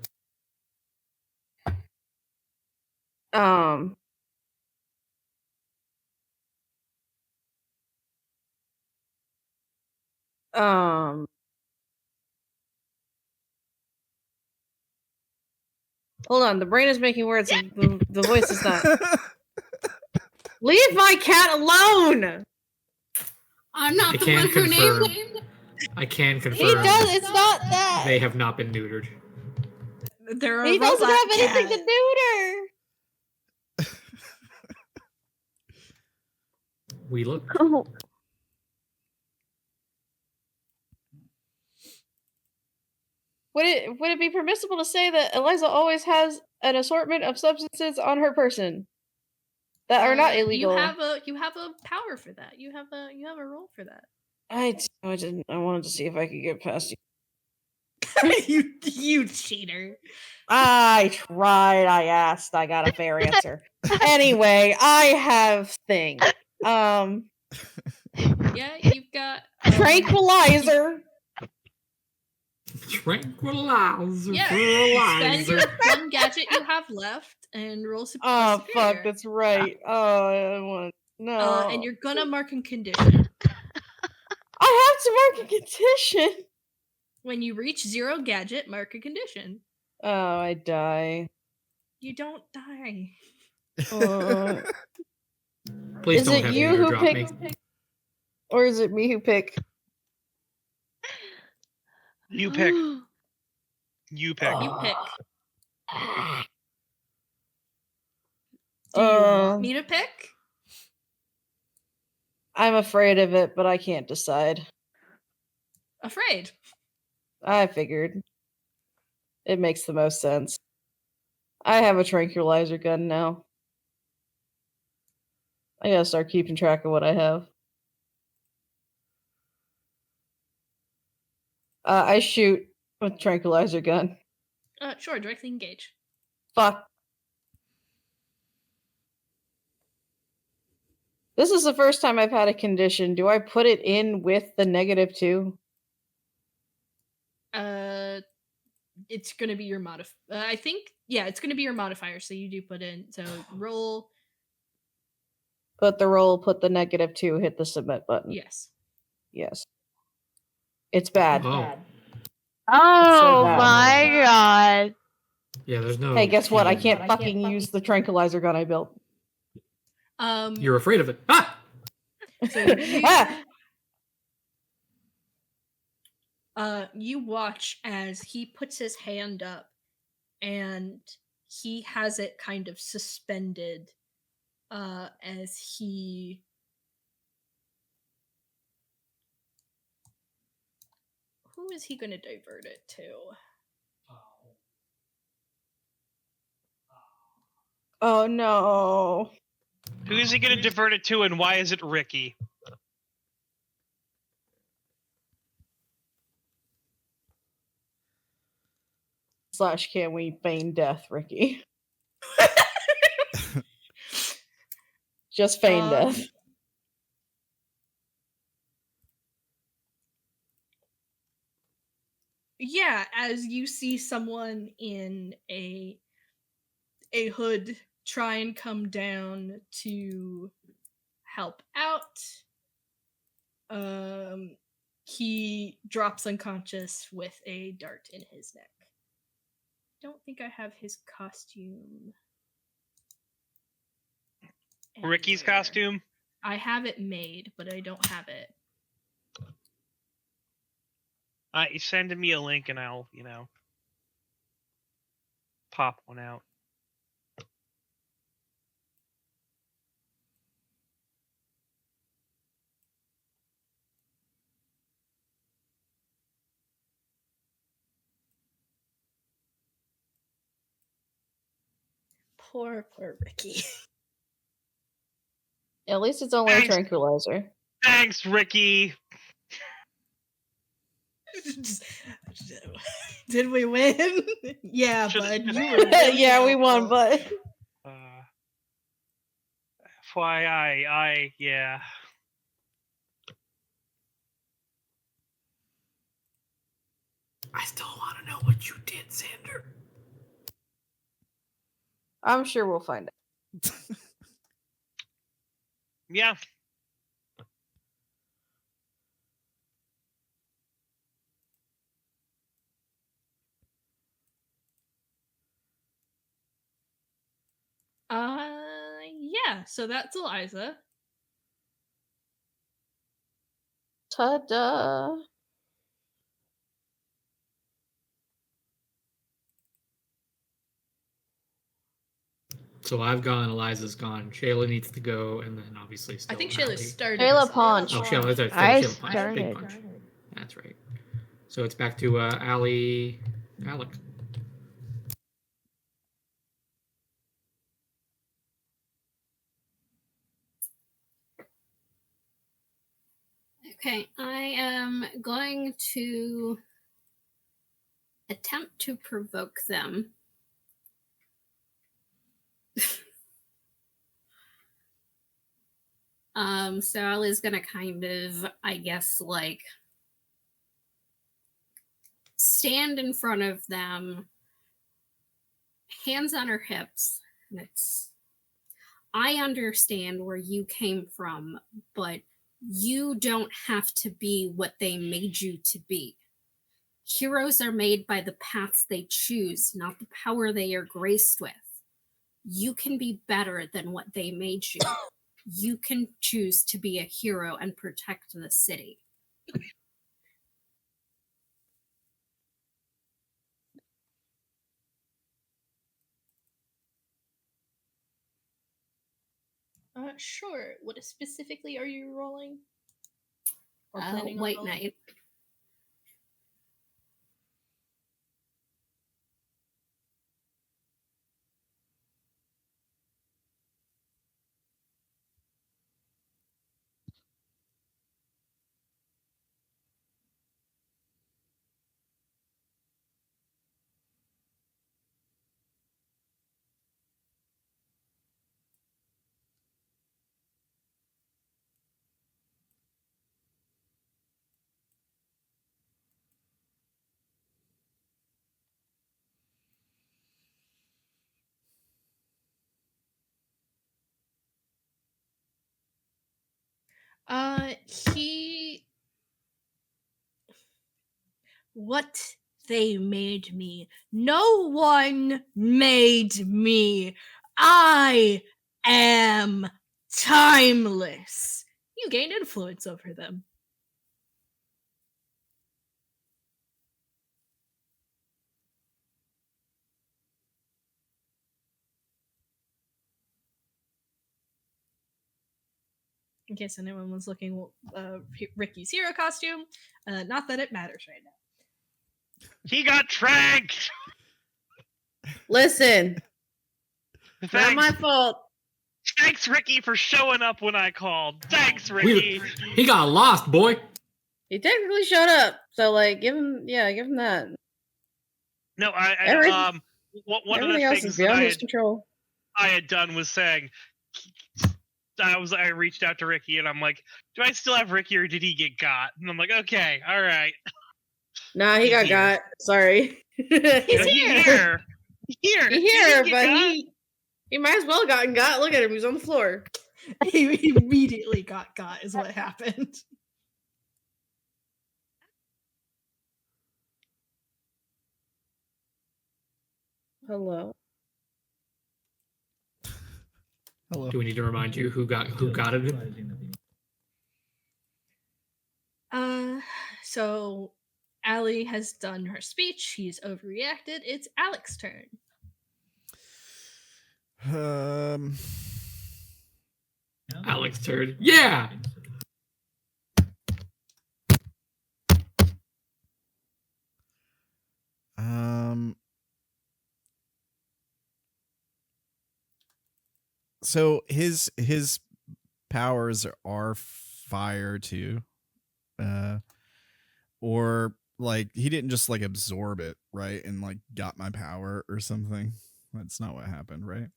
Hold on, the brain is making words and the voice is not. Leave my cat alone! I'm not I the can one who confirm. named it. I can confirm. He does. It's not that. They have not been neutered. They're a He doesn't robot have anything cat. to neuter. We look. Oh, Would it be permissible to say that Eliza always has an assortment of substances on her person that are not illegal? You have a power for that. You have a role for that. I didn't. I wanted to see if I could get past you. you cheater. I tried. I asked. I got a fair answer. Anyway, I have things. Yeah, you've got Tranquilizer. Tranquilizer. Yeah, spend your one gadget you have left and roll Oh superior. fuck, that's right. Oh, I want no. And you're gonna mark a condition. I have to mark a condition. When you reach 0 gadget, mark a condition. Oh, I die. You don't die. Please Is don't it have you me who airdrop pick, me. or is it me who pick? You pick. You pick. You pick. Do you want me to pick? I'm afraid of it, but I can't decide. Afraid. I figured. It makes the most sense. I have a tranquilizer gun now. I gotta start keeping track of what I have. I shoot with tranquilizer gun. Sure, directly engage. Fuck. This is the first time I've had a condition. Do I put it in with the -2? It's gonna be your modifier. I think, yeah, it's gonna be your modifier. So you do put in. So roll. Put the roll, put the -2, hit the submit button. Yes. Yes. It's bad. Oh. oh bad. my god. Yeah, there's no. Hey, guess what? I team. can't fucking use the tranquilizer gun I built. You're afraid of it. Ah! So you, Ah! You watch as he puts his hand up, and he has it kind of suspended, as he. Who is he going to divert it to? Oh no. Who is he going to divert it to, and why is it Ricky? / can we feign death, Ricky? Just feign death. Yeah, as you see someone in a hood try and come down to help out, he drops unconscious with a dart in his neck. Don't think I have his costume. Ricky's anywhere. costume? I have it made, but I don't have it. You send me a link and I'll, pop one out. Poor Ricky. At least it's only a tranquilizer. Thanks, Ricky. Did we win? Yeah, bud. You were Yeah, we won, but FYI, yeah. I still want to know what you did, Zander. I'm sure we'll find out. Yeah. Yeah, so that's Eliza. Ta-da! So I've gone, Eliza's gone, Shayla needs to go, and then obviously I still think Allie. Shayla started. Shayla this off. punched. Oh, Shayla, that's right. I Shayla punched. Big started. punch. That's right. So it's back to Allie, Alec. Okay, I am going to attempt to provoke them. So Allie's gonna kind of, I guess, like stand in front of them, hands on her hips, and it's, I understand where you came from, but you don't have to be what they made you to be. Heroes are made by the paths they choose, not the power they are graced with. You can be better than what they made you. You can choose to be a hero and protect the city. Sure. What specifically are you rolling? Or planning on White rolling? Knight. He. What they made me. No one made me. I am timeless. You gained influence over them. In case anyone was looking Ricky's hero costume, not that it matters right now. He got tranked. Listen, not Thanks. my fault. Thanks, Ricky, for showing up when I called. Thanks, Ricky. He got lost, boy. He technically showed up, so like, give him that. No, One of everything the else is things that beyond his control. I had done was saying, I reached out to Ricky and I'm like, do I still have Ricky or did he get got? And I'm like, okay, all right. Nah, he got got. Sorry. He's here. Here, He's here, but he might as well gotten got. Look at him, he's on the floor. He immediately got is what happened. Hello. Hello. Do we need to remind you who got it? So Allie has done her speech. She's overreacted. It's Alec's turn. Alec's turn. Yeah. So his powers are fire too. Or like he didn't just like absorb it, right? And like got my power or something. That's not what happened, right?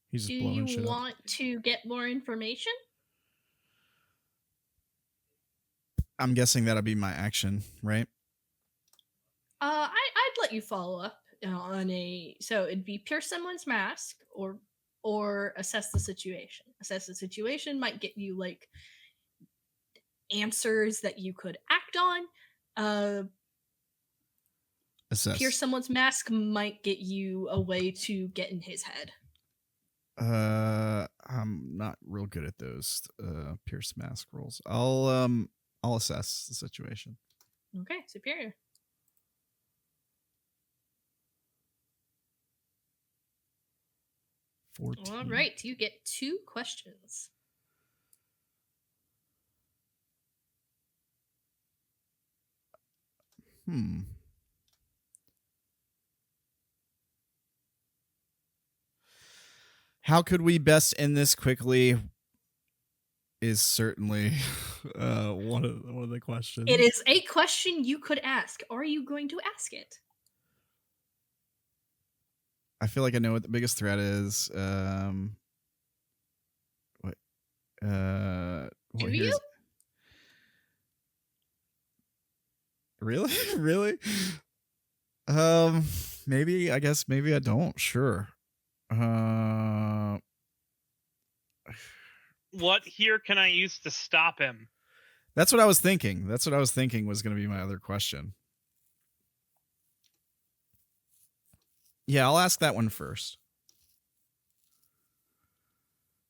He's just blowing shit Do you up. want to get more information? I'm guessing that'll be my action, right? I'd let you follow up on so it'd be pierce someone's mask or assess the situation. Assess the situation might get you like answers that you could act on. Assess. Pierce someone's mask might get you a way to get in his head. I'm not real good at those Pierce Mask rolls. I'll assess the situation. Okay, superior. All right, you get 2 questions. How could we best end this quickly is certainly one of the questions. It is a question you could ask. Are you going to ask it? I feel like I know what the biggest threat is. Do you? Really? Really? Maybe I don't. Sure. What here can I use to stop him? That's what I was thinking. That's what I was thinking was going to be my other question. Yeah, I'll ask that one first.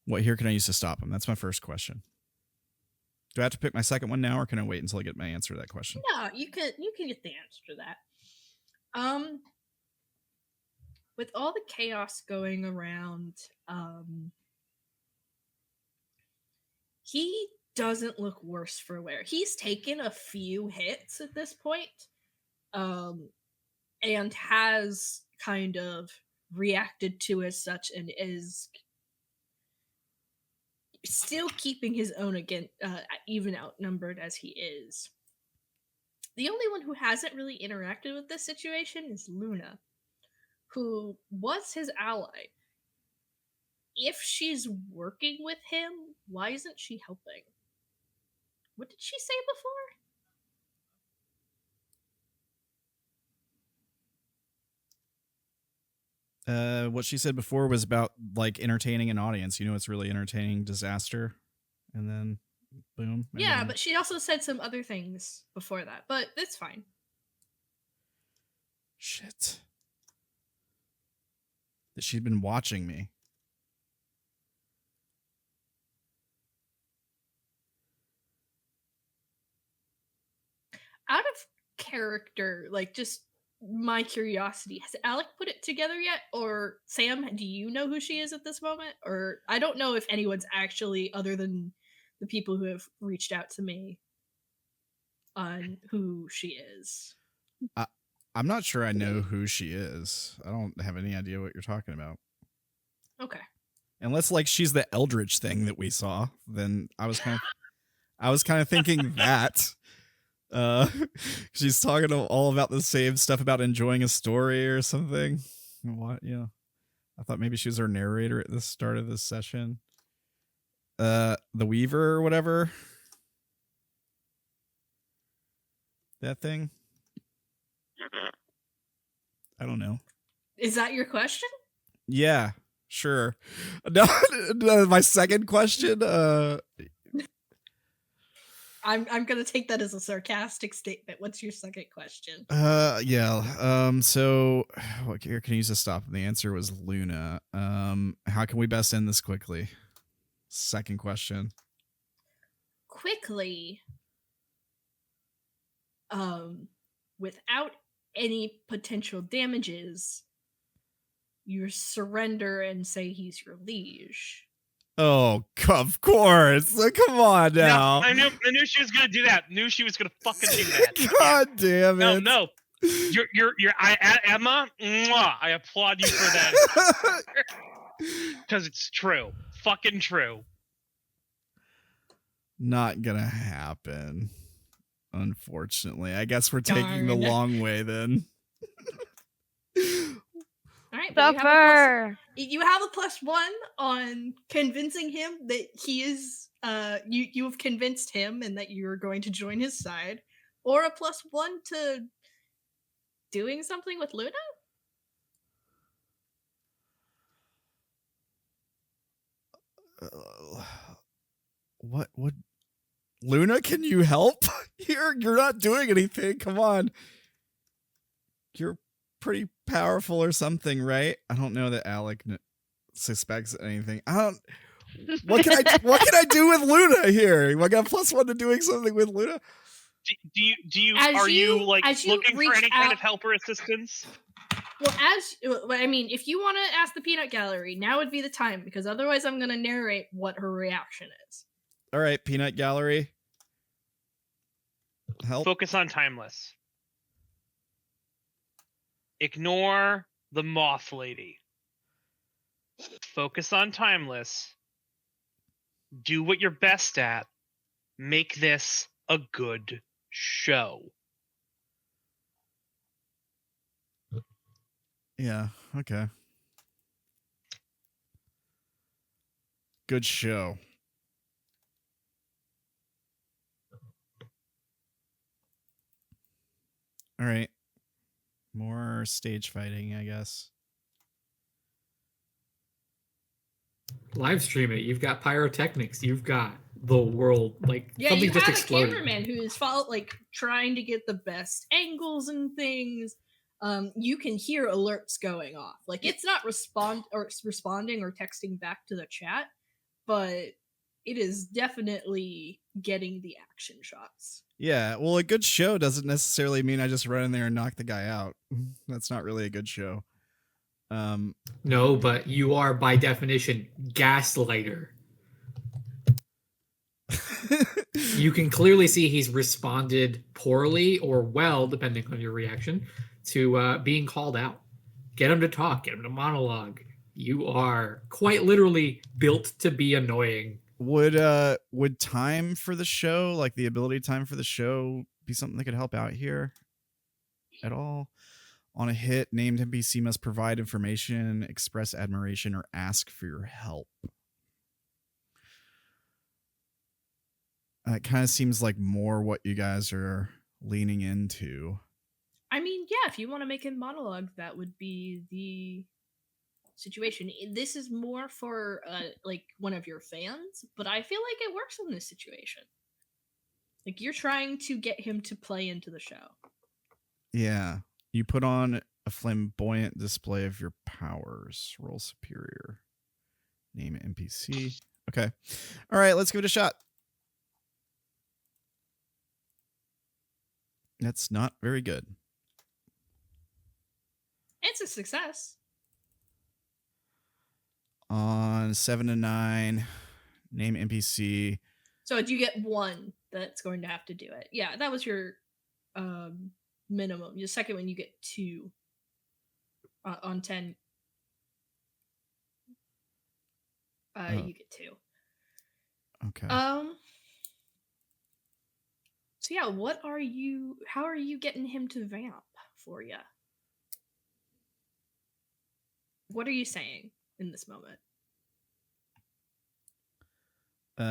What here can I use to stop him? That's my first question. Do I have to pick my second one now, or can I wait until I get my answer to that question? No, you can get the answer to that. With all the chaos going around, he doesn't look worse for wear. He's taken a few hits at this point, and has kind of reacted to as such, and is still keeping his own again, even outnumbered as he is. The only one who hasn't really interacted with this situation is Luna, who was his ally. If she's working with him, why isn't she helping? What did she say before? What she said before was about like entertaining an audience. You know, it's really entertaining disaster, and then boom. Yeah, then... but she also said some other things before that, but it's fine. Shit. That she'd been watching me. Out of character, like just my curiosity, has Alec put it together yet? Or Sam, do you know who she is at this moment? Or I don't know if anyone's actually, other than the people who have reached out to me, on who she is. I'm not sure I know who she is. I don't have any idea what you're talking about. Okay. Unless like she's the Eldritch thing that we saw, then I was kind of thinking that. She's talking all about the same stuff about enjoying a story or something. What? Yeah. I thought maybe she was our narrator at the start of this session. The Weaver or whatever. That thing. I don't know. Is that your question? Yeah, sure. No, my second question. I'm gonna take that as a sarcastic statement. What's your second question? Yeah. So what here can I use to stop? And the answer was Luna. How can we best end this quickly? Second question. Quickly. Without any potential damages, you surrender and say he's your liege. Oh, of course. Come on now. No, I knew she was gonna do that. Knew she was gonna fucking do that. God damn it. No. Emma, mwah, I applaud you for that. Because it's true. Fucking true. Not gonna happen. Unfortunately. I guess we're taking the long way then. All right, Suffer. You have a +1 on convincing him that he is you have convinced him and that you're going to join his side, or a +1 to doing something with Luna. What would Luna, can you help? You're not doing anything. Come on. You're pretty powerful or something, right? I don't know that Alec suspects anything. I don't. What can I do with Luna here? I got +1 to doing something with Luna. Do you As are you you- like as you looking for reach any kind out- of help or assistance? Well, I mean, if you want to ask the peanut gallery, now would be the time, because otherwise I'm going to narrate what her reaction is. All right, Peanut Gallery. Help. Focus on timeless. Ignore the moth lady. Focus on timeless. Do what you're best at. Make this a good show. Yeah, okay. Good show. All right. More stage fighting, I guess. Live stream it. You've got pyrotechnics. You've got the world. Like Yeah, something you just have exploded. a cameraman who is trying to get the best angles and things. You can hear alerts going off. Like, it's not responding or texting back to the chat, but it is definitely getting the action shots. Yeah, well, a good show doesn't necessarily mean I just run in there and knock the guy out. That's not really a good show. No, but you are by definition Gaslighter. You can clearly see he's responded poorly or well, depending on your reaction, to being called out. Get him to talk. Get him to monologue. You are quite literally built to be annoying. Would time for the show, like the ability time for the show, be something that could help out here at all? On a hit, named NPC must provide information, express admiration, or ask for your help. It kind of seems like more what you guys are leaning into. I mean, yeah, if you want to make a monologue, that would be the situation. This is more for like one of your fans, but I feel like it works in this situation. Like, you're trying to get him to play into the show. Yeah. You put on a flamboyant display of your powers. Roll superior. Name NPC. Okay. All right, let's give it a shot. That's not very good. It's a success. On 7 to 9, name NPC. So you get one that's going to have to do it. Yeah, that was your minimum. Your second one, you get 2. On 10, you get 2. Okay. So yeah, how are you getting him to vamp for you? What are you saying in this moment? You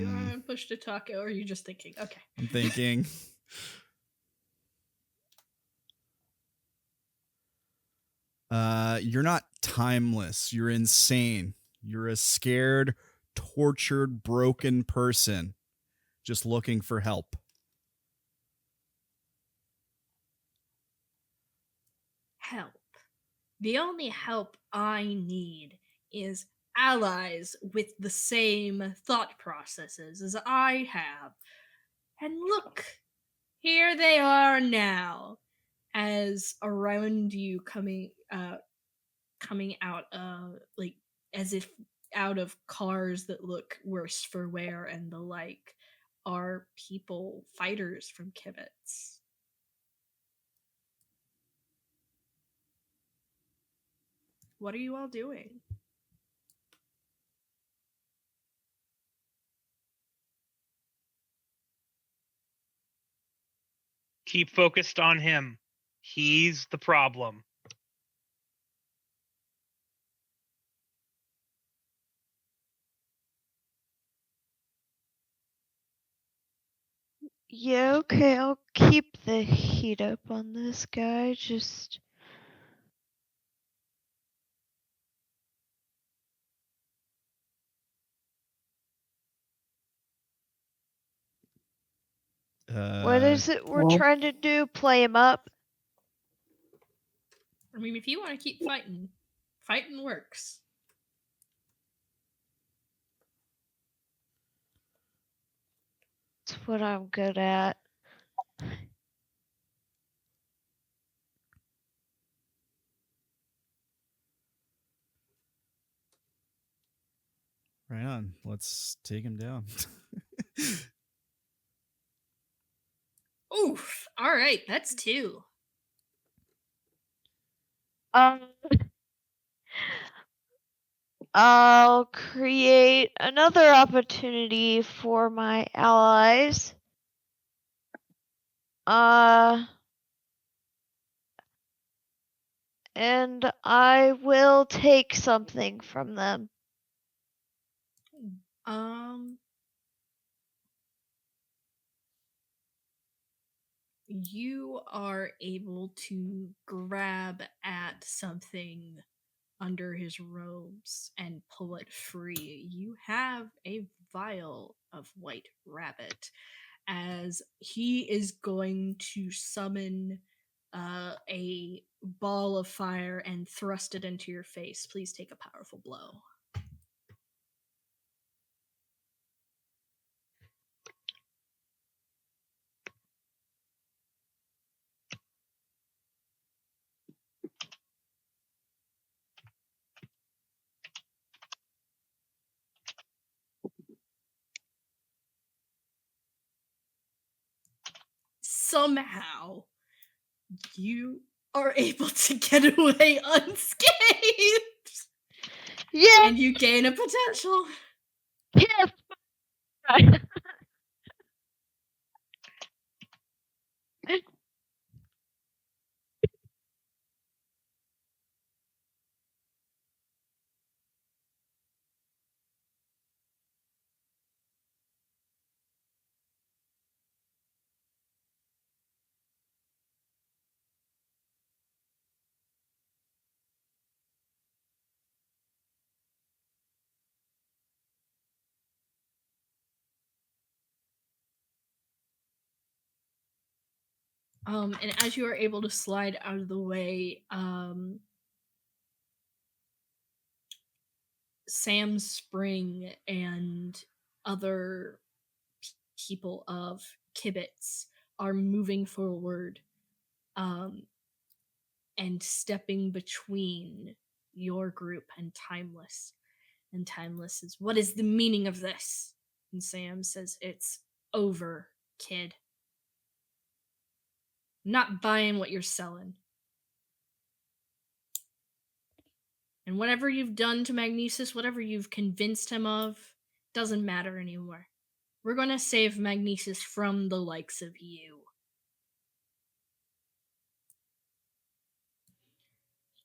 want to push to talk, or are you just thinking? Okay. I'm thinking. You're not timeless. You're insane. You're a scared, tortured, broken person just looking for help. Help. The only help I need is allies with the same thought processes as I have. And look, here they are now, as around you coming out like as if out of cars that look worse for wear and the like are people, fighters from Kivitz. What are you all doing? Keep focused on him. He's the problem. Yeah, okay, I'll keep the heat up on this guy, just... What is it we're well- trying to do? Play him up? I mean, if you want to keep fighting, fighting works. That's what I'm good at. Right on. Let's take him down. Oof. All right, that's 2. I'll create another opportunity for my allies. And I will take something from them. You are able to grab at something under his robes and pull it free. You have a vial of white rabbit as he is going to summon a ball of fire and thrust it into your face. Please take a powerful blow. Somehow, you are able to get away unscathed. Yeah. And you gain a potential. Yes. And as you are able to slide out of the way, Sam Spring and other people of Kibitz are moving forward and stepping between your group and Timeless. And Timeless says, "What is the meaning of this?" And Sam says, "It's over, kid. I'm not buying what you're selling. And whatever you've done to Magnesis, whatever you've convinced him of, doesn't matter anymore. We're going to save Magnesis from the likes of you.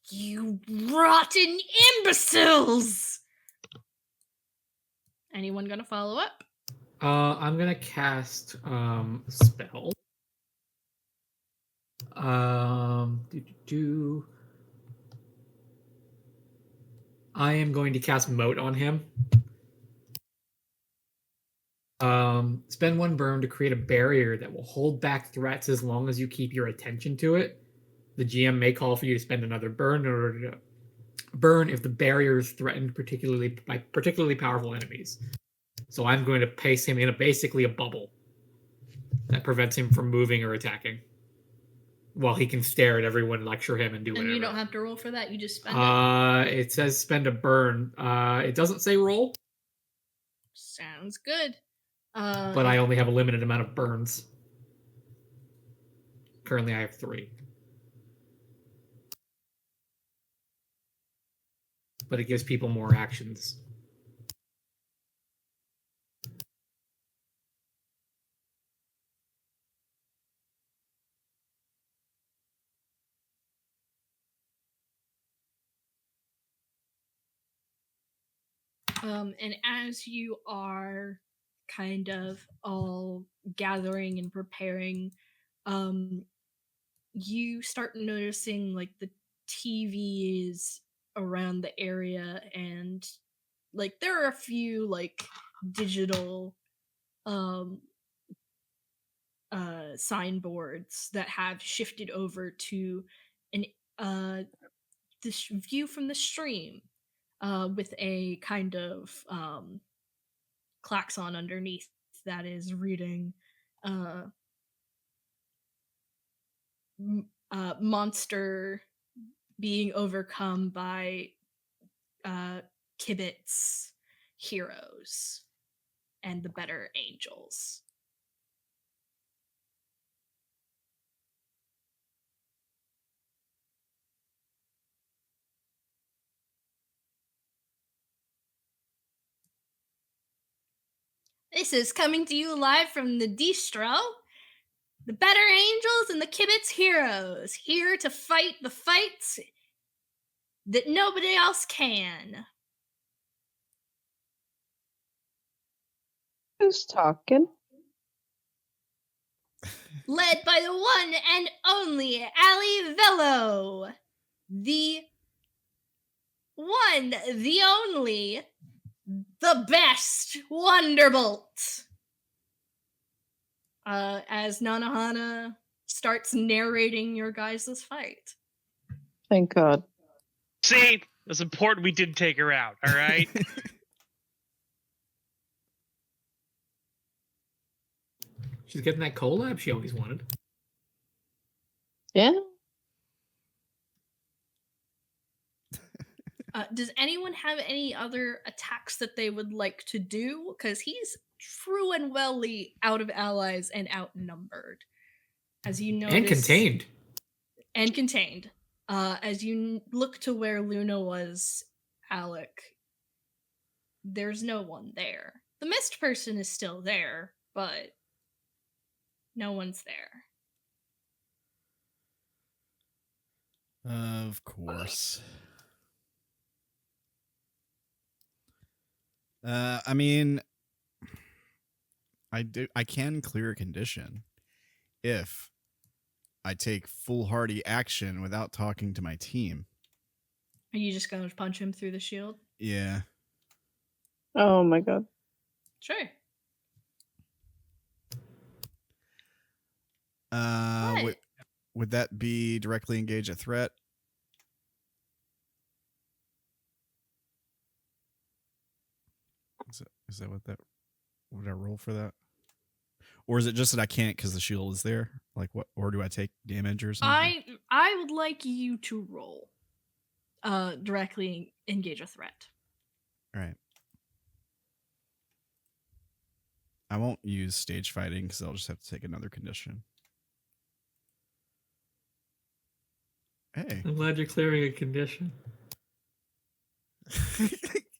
You rotten imbeciles!" Anyone gonna follow up? I'm gonna cast spell. I am going to cast Moat on him. Spend 1 burn to create a barrier that will hold back threats as long as you keep your attention to it. The GM may call for you to spend another burn in order to burn if the barrier is threatened by particularly powerful enemies. So I'm going to place him in basically a bubble that prevents him from moving or attacking, while he can stare at everyone, lecture him, and do whatever. And you don't have to roll for that, you just spend it? It says spend a burn. It doesn't say roll. Sounds good. But I only have a limited amount of burns. Currently, I have 3. But it gives people more actions. And as you are kind of all gathering and preparing, you start noticing like the TVs around the area, and like there are a few like digital signboards that have shifted over to an this view from the stream with a kind of klaxon underneath that is reading monster being overcome by Kibit's heroes and the better angels. This is coming to you live from the distro. The better angels and the Kibit's heroes, here to fight the fights that nobody else can. Who's talking? Led by the one and only Allie Velo. The one, the only, the best Wonderbolt. As Nanahana starts narrating your guys' fight. Thank God. See, it's important we did take her out, all right? She's getting that collab she always wanted. Yeah. Does anyone have any other attacks that they would like to do? Because he's true and welly out of allies and outnumbered. As you notice. And contained. And contained. As you look to where Luna was, Alec, there's no one there. The mist person is still there, but no one's there. Of course. I mean, I can clear a condition if I take foolhardy action without talking to my team. Are you just going to punch him through the shield? Yeah. Oh my God. Sure. Would that be directly engage a threat? Is that what that? Would I roll for that? Or is it just that I can't because the shield is there? Like what? Or do I take damage or something? I would like you to roll. Directly engage a threat. All right. I won't use stage fighting because I'll just have to take another condition. Hey. I'm glad you're clearing a condition.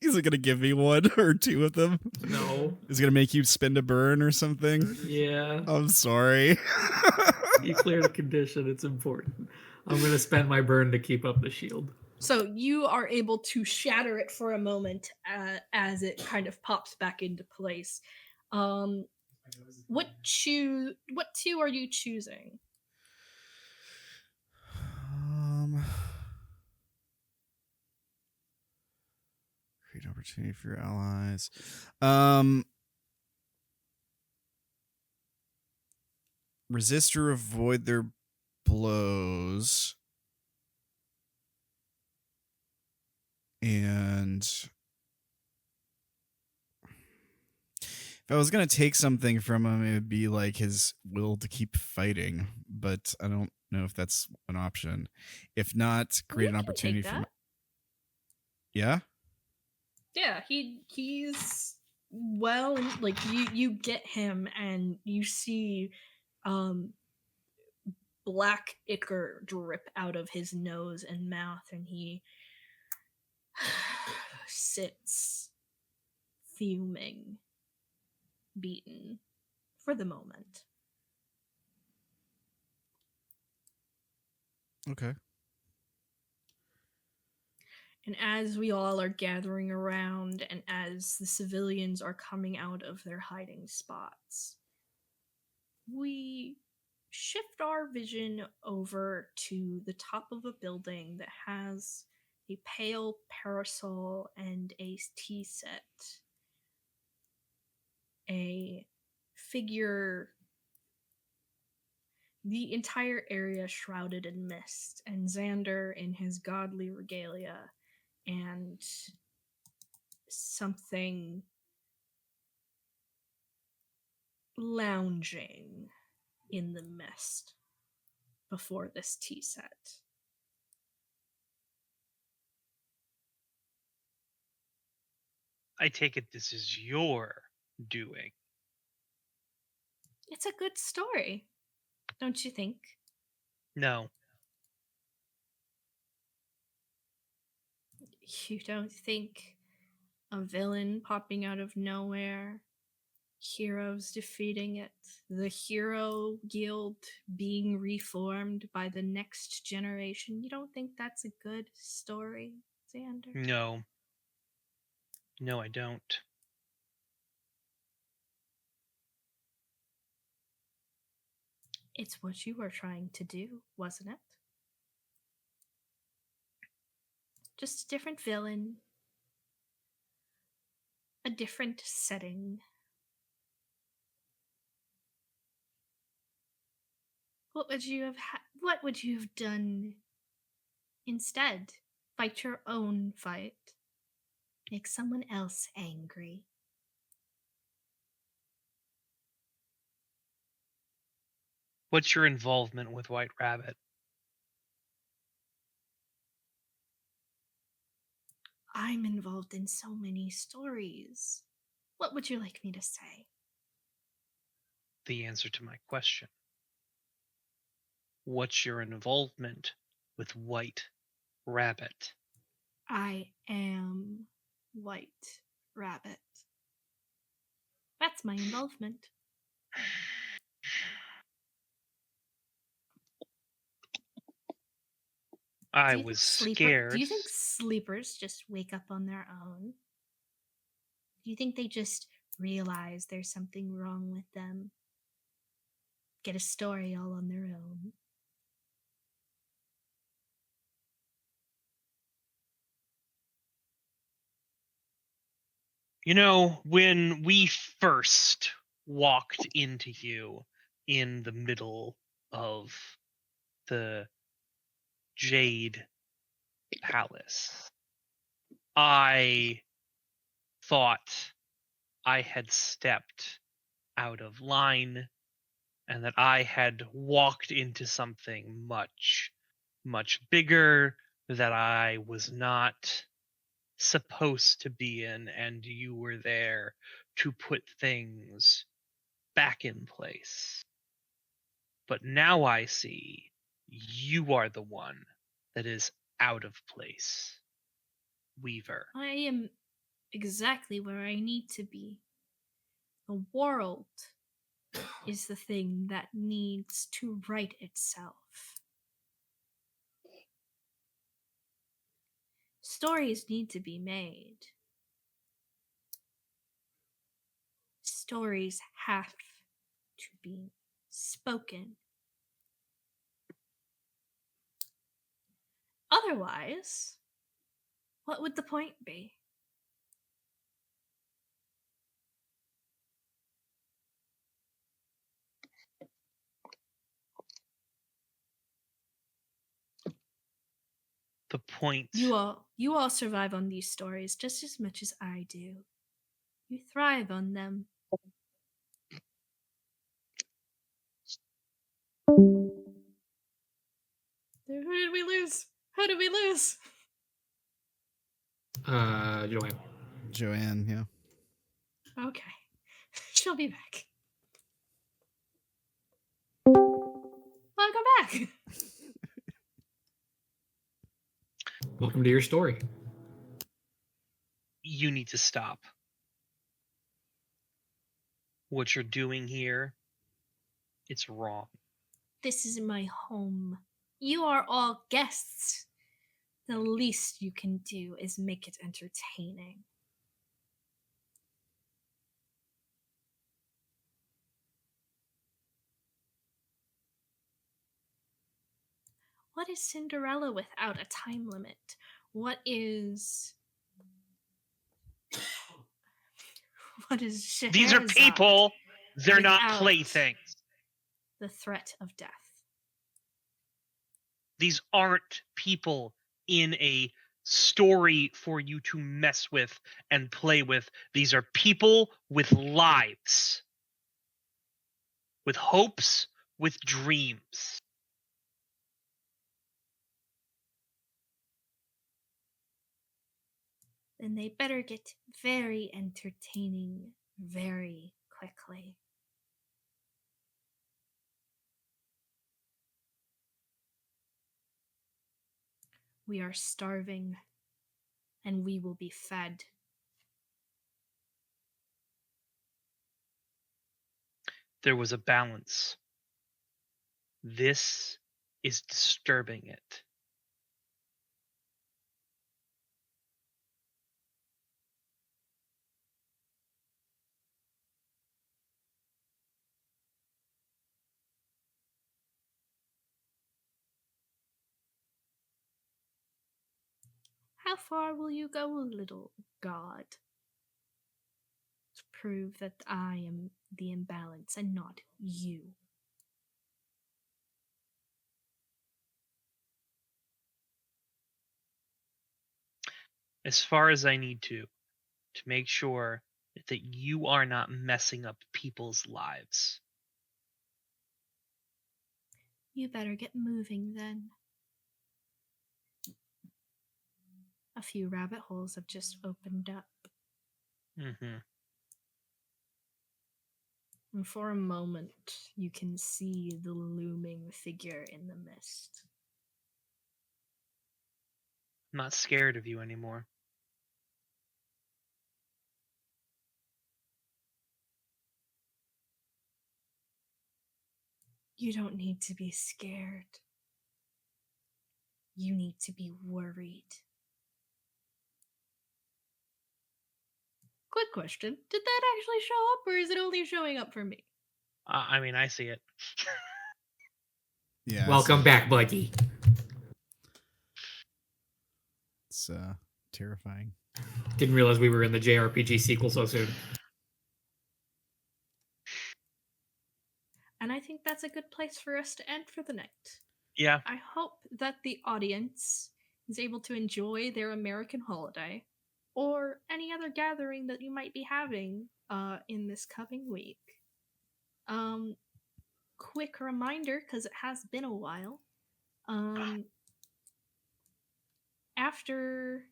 Is it going to give me one or two of them? No. Is it going to make you spend a burn or something? Yeah. I'm sorry. You cleared a condition. It's important. I'm going to spend my burn to keep up the shield. So you are able to shatter it for a moment as it kind of pops back into place. What two are you choosing? Create opportunity for your allies. Resist or avoid their blows. And if I was going to take something from him, it would be like his will to keep fighting. But I don't know if that's an option. If not, create an opportunity for... Yeah? Yeah, he's well, like you get him and you see black ichor drip out of his nose and mouth, and he sits fuming, beaten for the moment. Okay. And as we all are gathering around and as the civilians are coming out of their hiding spots, we shift our vision over to the top of a building that has a pale parasol and a tea set. A figure the entire area shrouded in mist, and Zander in his godly regalia, and something lounging in the mist before this tea set. I take it this is your doing. It's a good story, don't you think? No. You don't think a villain popping out of nowhere, heroes defeating it, the hero guild being reformed by the next generation? You don't think that's a good story, Zander? No. No, I don't. It's what you were trying to do, wasn't it? Just a different villain, a different setting. What would you have done instead? Fight your own fight. Make someone else angry. What's your involvement with White Rabbit? I'm involved in so many stories. What would you like me to say? The answer to my question. What's your involvement with White Rabbit? I am White Rabbit. That's my involvement. I was scared. Do you think sleepers just wake up on their own? Do you think they just realize there's something wrong with them? Get a story all on their own? You know, when we first walked into you in the middle of the Jade Palace, I thought I had stepped out of line and that I had walked into something much, much bigger that I was not supposed to be in, and you were there to put things back in place. But now I see you are the one that is out of place, Weaver. I am exactly where I need to be. The world is the thing that needs to right itself. Stories need to be made. Stories have to be spoken. Otherwise, what would the point be? The point. You all survive on these stories just as much as I do. You thrive on them. Who did we lose? Who did we lose? Joanne. Joanne, yeah. Okay. She'll be back. Welcome back. Welcome to your story. You need to stop. What you're doing here, it's wrong. This is my home. You are all guests. The least you can do is make it entertaining. What is Cinderella without a time limit? What is These are Scheherazade people. They're not without playthings. the threat of death? These aren't people in a story for you to mess with and play with. These are people with lives, with hopes, with dreams. Then they better get very entertaining very quickly. We are starving, and we will be fed. There was a balance. This is disturbing it. How far will you go, little god? To prove that I am the imbalance and not you. As far as I need to make sure that you are not messing up people's lives. You better get moving then. A few rabbit holes have just opened up. Mm-hmm. And for a moment, you can see the looming figure in the mist. I'm not scared of you anymore. You don't need to be scared. You need to be worried. Quick question. Did that actually show up, or is it only showing up for me? I mean, I see it. Yeah. Welcome back, buddy. It's terrifying. Didn't realize we were in the JRPG sequel so soon. And I think that's a good place for us to end for the night. Yeah. I hope that the audience is able to enjoy their American holiday or any other gathering that you might be having in this coming week. Quick reminder, because it has been a while. After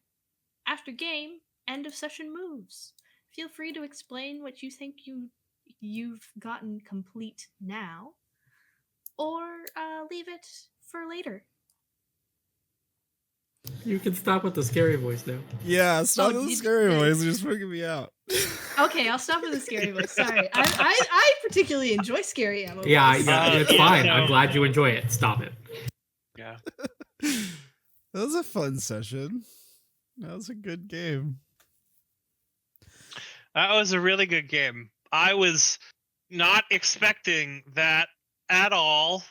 game, end of session moves. Feel free to explain what you think you've gotten complete now, or leave it for later. You can stop with the scary voice now. Yeah, stop with the scary voice. You're just freaking me out. Okay, I'll stop with the scary voice. Sorry, I particularly enjoy scary ammo. Yeah, voice. it's fine. I'm glad you enjoy it. Stop it. Yeah. That was a fun session. That was a good game. That was a really good game. I was not expecting that at all.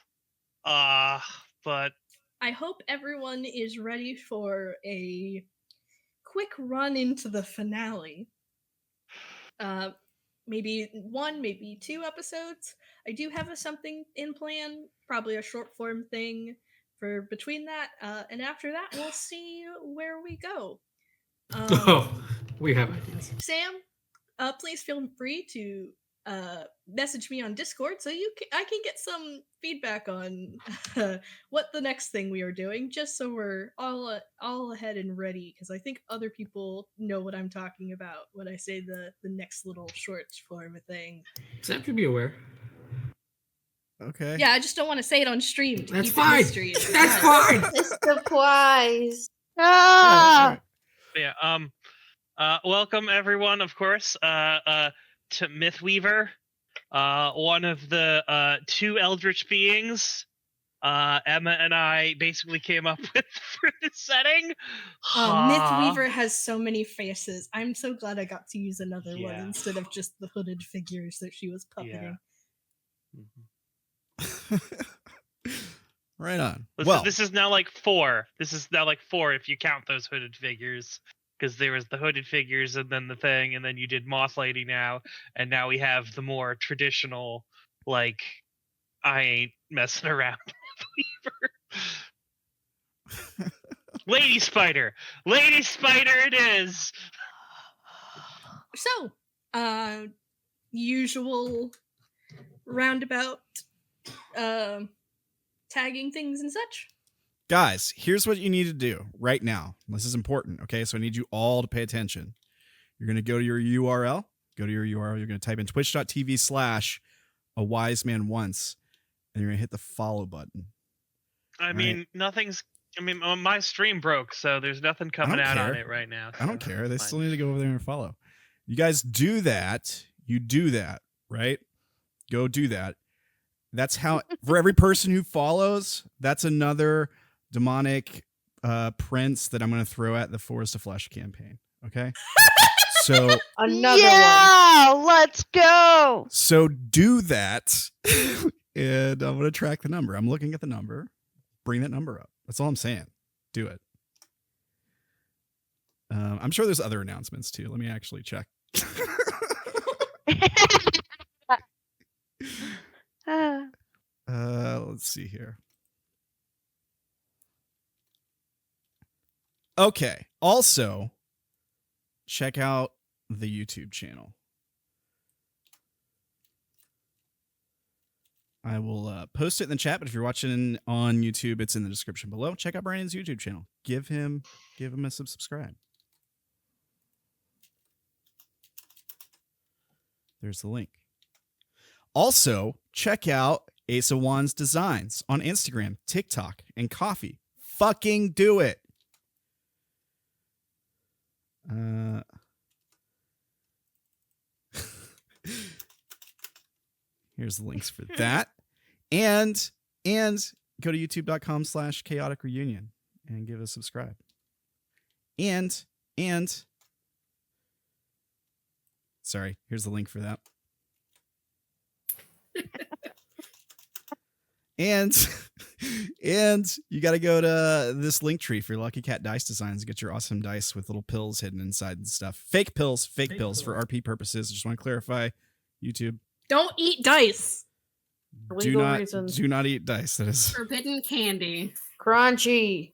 But I hope everyone is ready for a quick run into the finale. Maybe one, maybe 2 episodes. I do have something in plan, probably a short form thing for between that, and after that, we'll see where we go. We have ideas. Sam, please feel free to message me on Discord so I can get some feedback on what the next thing we are doing, just so we're all ahead and ready, because I think other people know what I'm talking about when I say the next little short form thing. Sam should be aware. Okay. Yeah, I just don't want to say it on stream. That's fine. That's fine. It's surprise. Ah! yeah, welcome everyone, of course, to Mythweaver, one of the 2 eldritch beings Emma and I basically came up with for this setting. Mythweaver has so many faces. I'm so glad I got to use another one Yeah. instead of just the hooded figures that she was puppeting. Yeah. Right on. This is now like 4. This is now like 4 if you count those hooded figures. Because there was the hooded figures and then the thing, and then you did Moth Lady now, and now we have the more traditional, like, I ain't messing around with Weaver. Lady Spider it is. So, usual roundabout tagging things and such. Guys, here's what you need to do right now. This is important, okay? So I need you all to pay attention. You're going to go to your URL. Go to your URL. You're going to type in twitch.tv/AWiseManOnce, and you're going to hit the follow button. I mean, my stream broke, so there's nothing coming out on it right now. I don't care. They still need to go over there and follow. You guys do that. You do that, right? Go do that. That's how, for every person who follows, that's another demonic prince that I'm going to throw at the Forest of Flesh campaign. Okay? So Another one. Let's go. So do that. And I'm going to track the number. I'm looking at the number. Bring that number up. That's all I'm saying. Do it. I'm sure there's other announcements too. Let me actually check. Let's see here. Okay. Also, check out the YouTube channel. I will post it in the chat, but if you're watching on YouTube, it's in the description below. Check out Brandon's YouTube channel. Give him a subscribe. There's the link. Also, check out AceofWandsDesigns on Instagram, TikTok, and Coffee. Fucking do it. Here's the links for that. And go to youtube.com/ChaoticReunion and give us a subscribe. And sorry, here's the link for that. And you got to go to this link tree for your Lucky Cat dice designs and get your awesome dice with little pills hidden inside and stuff. Fake pills for RP purposes. Just want to clarify, YouTube. Don't eat dice. Do not eat dice. That is forbidden candy. Crunchy.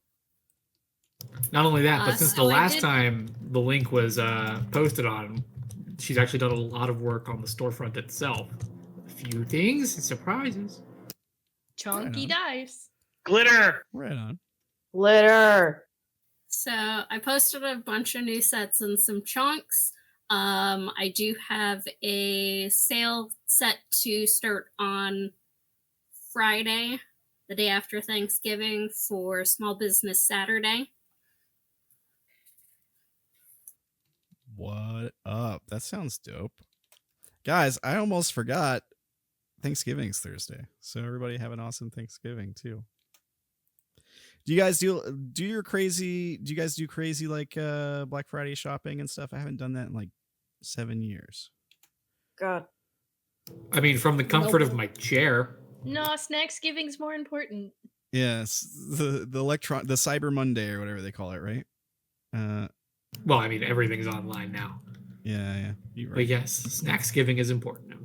Not only that, but since so the I last did- time the link was posted on, she's actually done a lot of work on the storefront itself. A few things, surprises. Chunky Right dice. Glitter. right on. Glitter. So I posted a bunch of new sets and some chunks. I do have a sale set to start on Friday, the day after Thanksgiving, for Small Business Saturday. What up? That sounds dope. Guys, I almost forgot Thanksgiving's Thursday. So everybody have an awesome Thanksgiving too. Do you guys do crazy like Black Friday shopping and stuff? I haven't done that in like 7 years. God. I mean, from the comfort of my chair. No, Snacksgiving's more important. Yes, the Cyber Monday or whatever they call it, right? Well, I mean, everything's online now. Yeah, you're right. But yes, Snacksgiving is important now.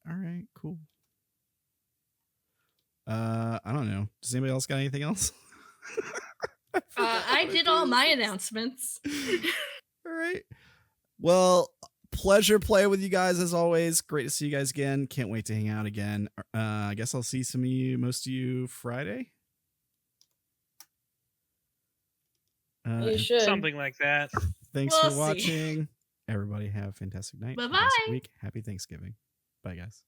All right, cool. I don't know. Does anybody else got anything else? I did all my announcements. All right. Well, pleasure playing with you guys as always. Great to see you guys again. Can't wait to hang out again. I guess I'll see most of you Friday. You should. Something like that. Thanks We'll for see. watching. Everybody have a fantastic night. Bye-bye. Fantastic week. Happy Thanksgiving. Bye, guys.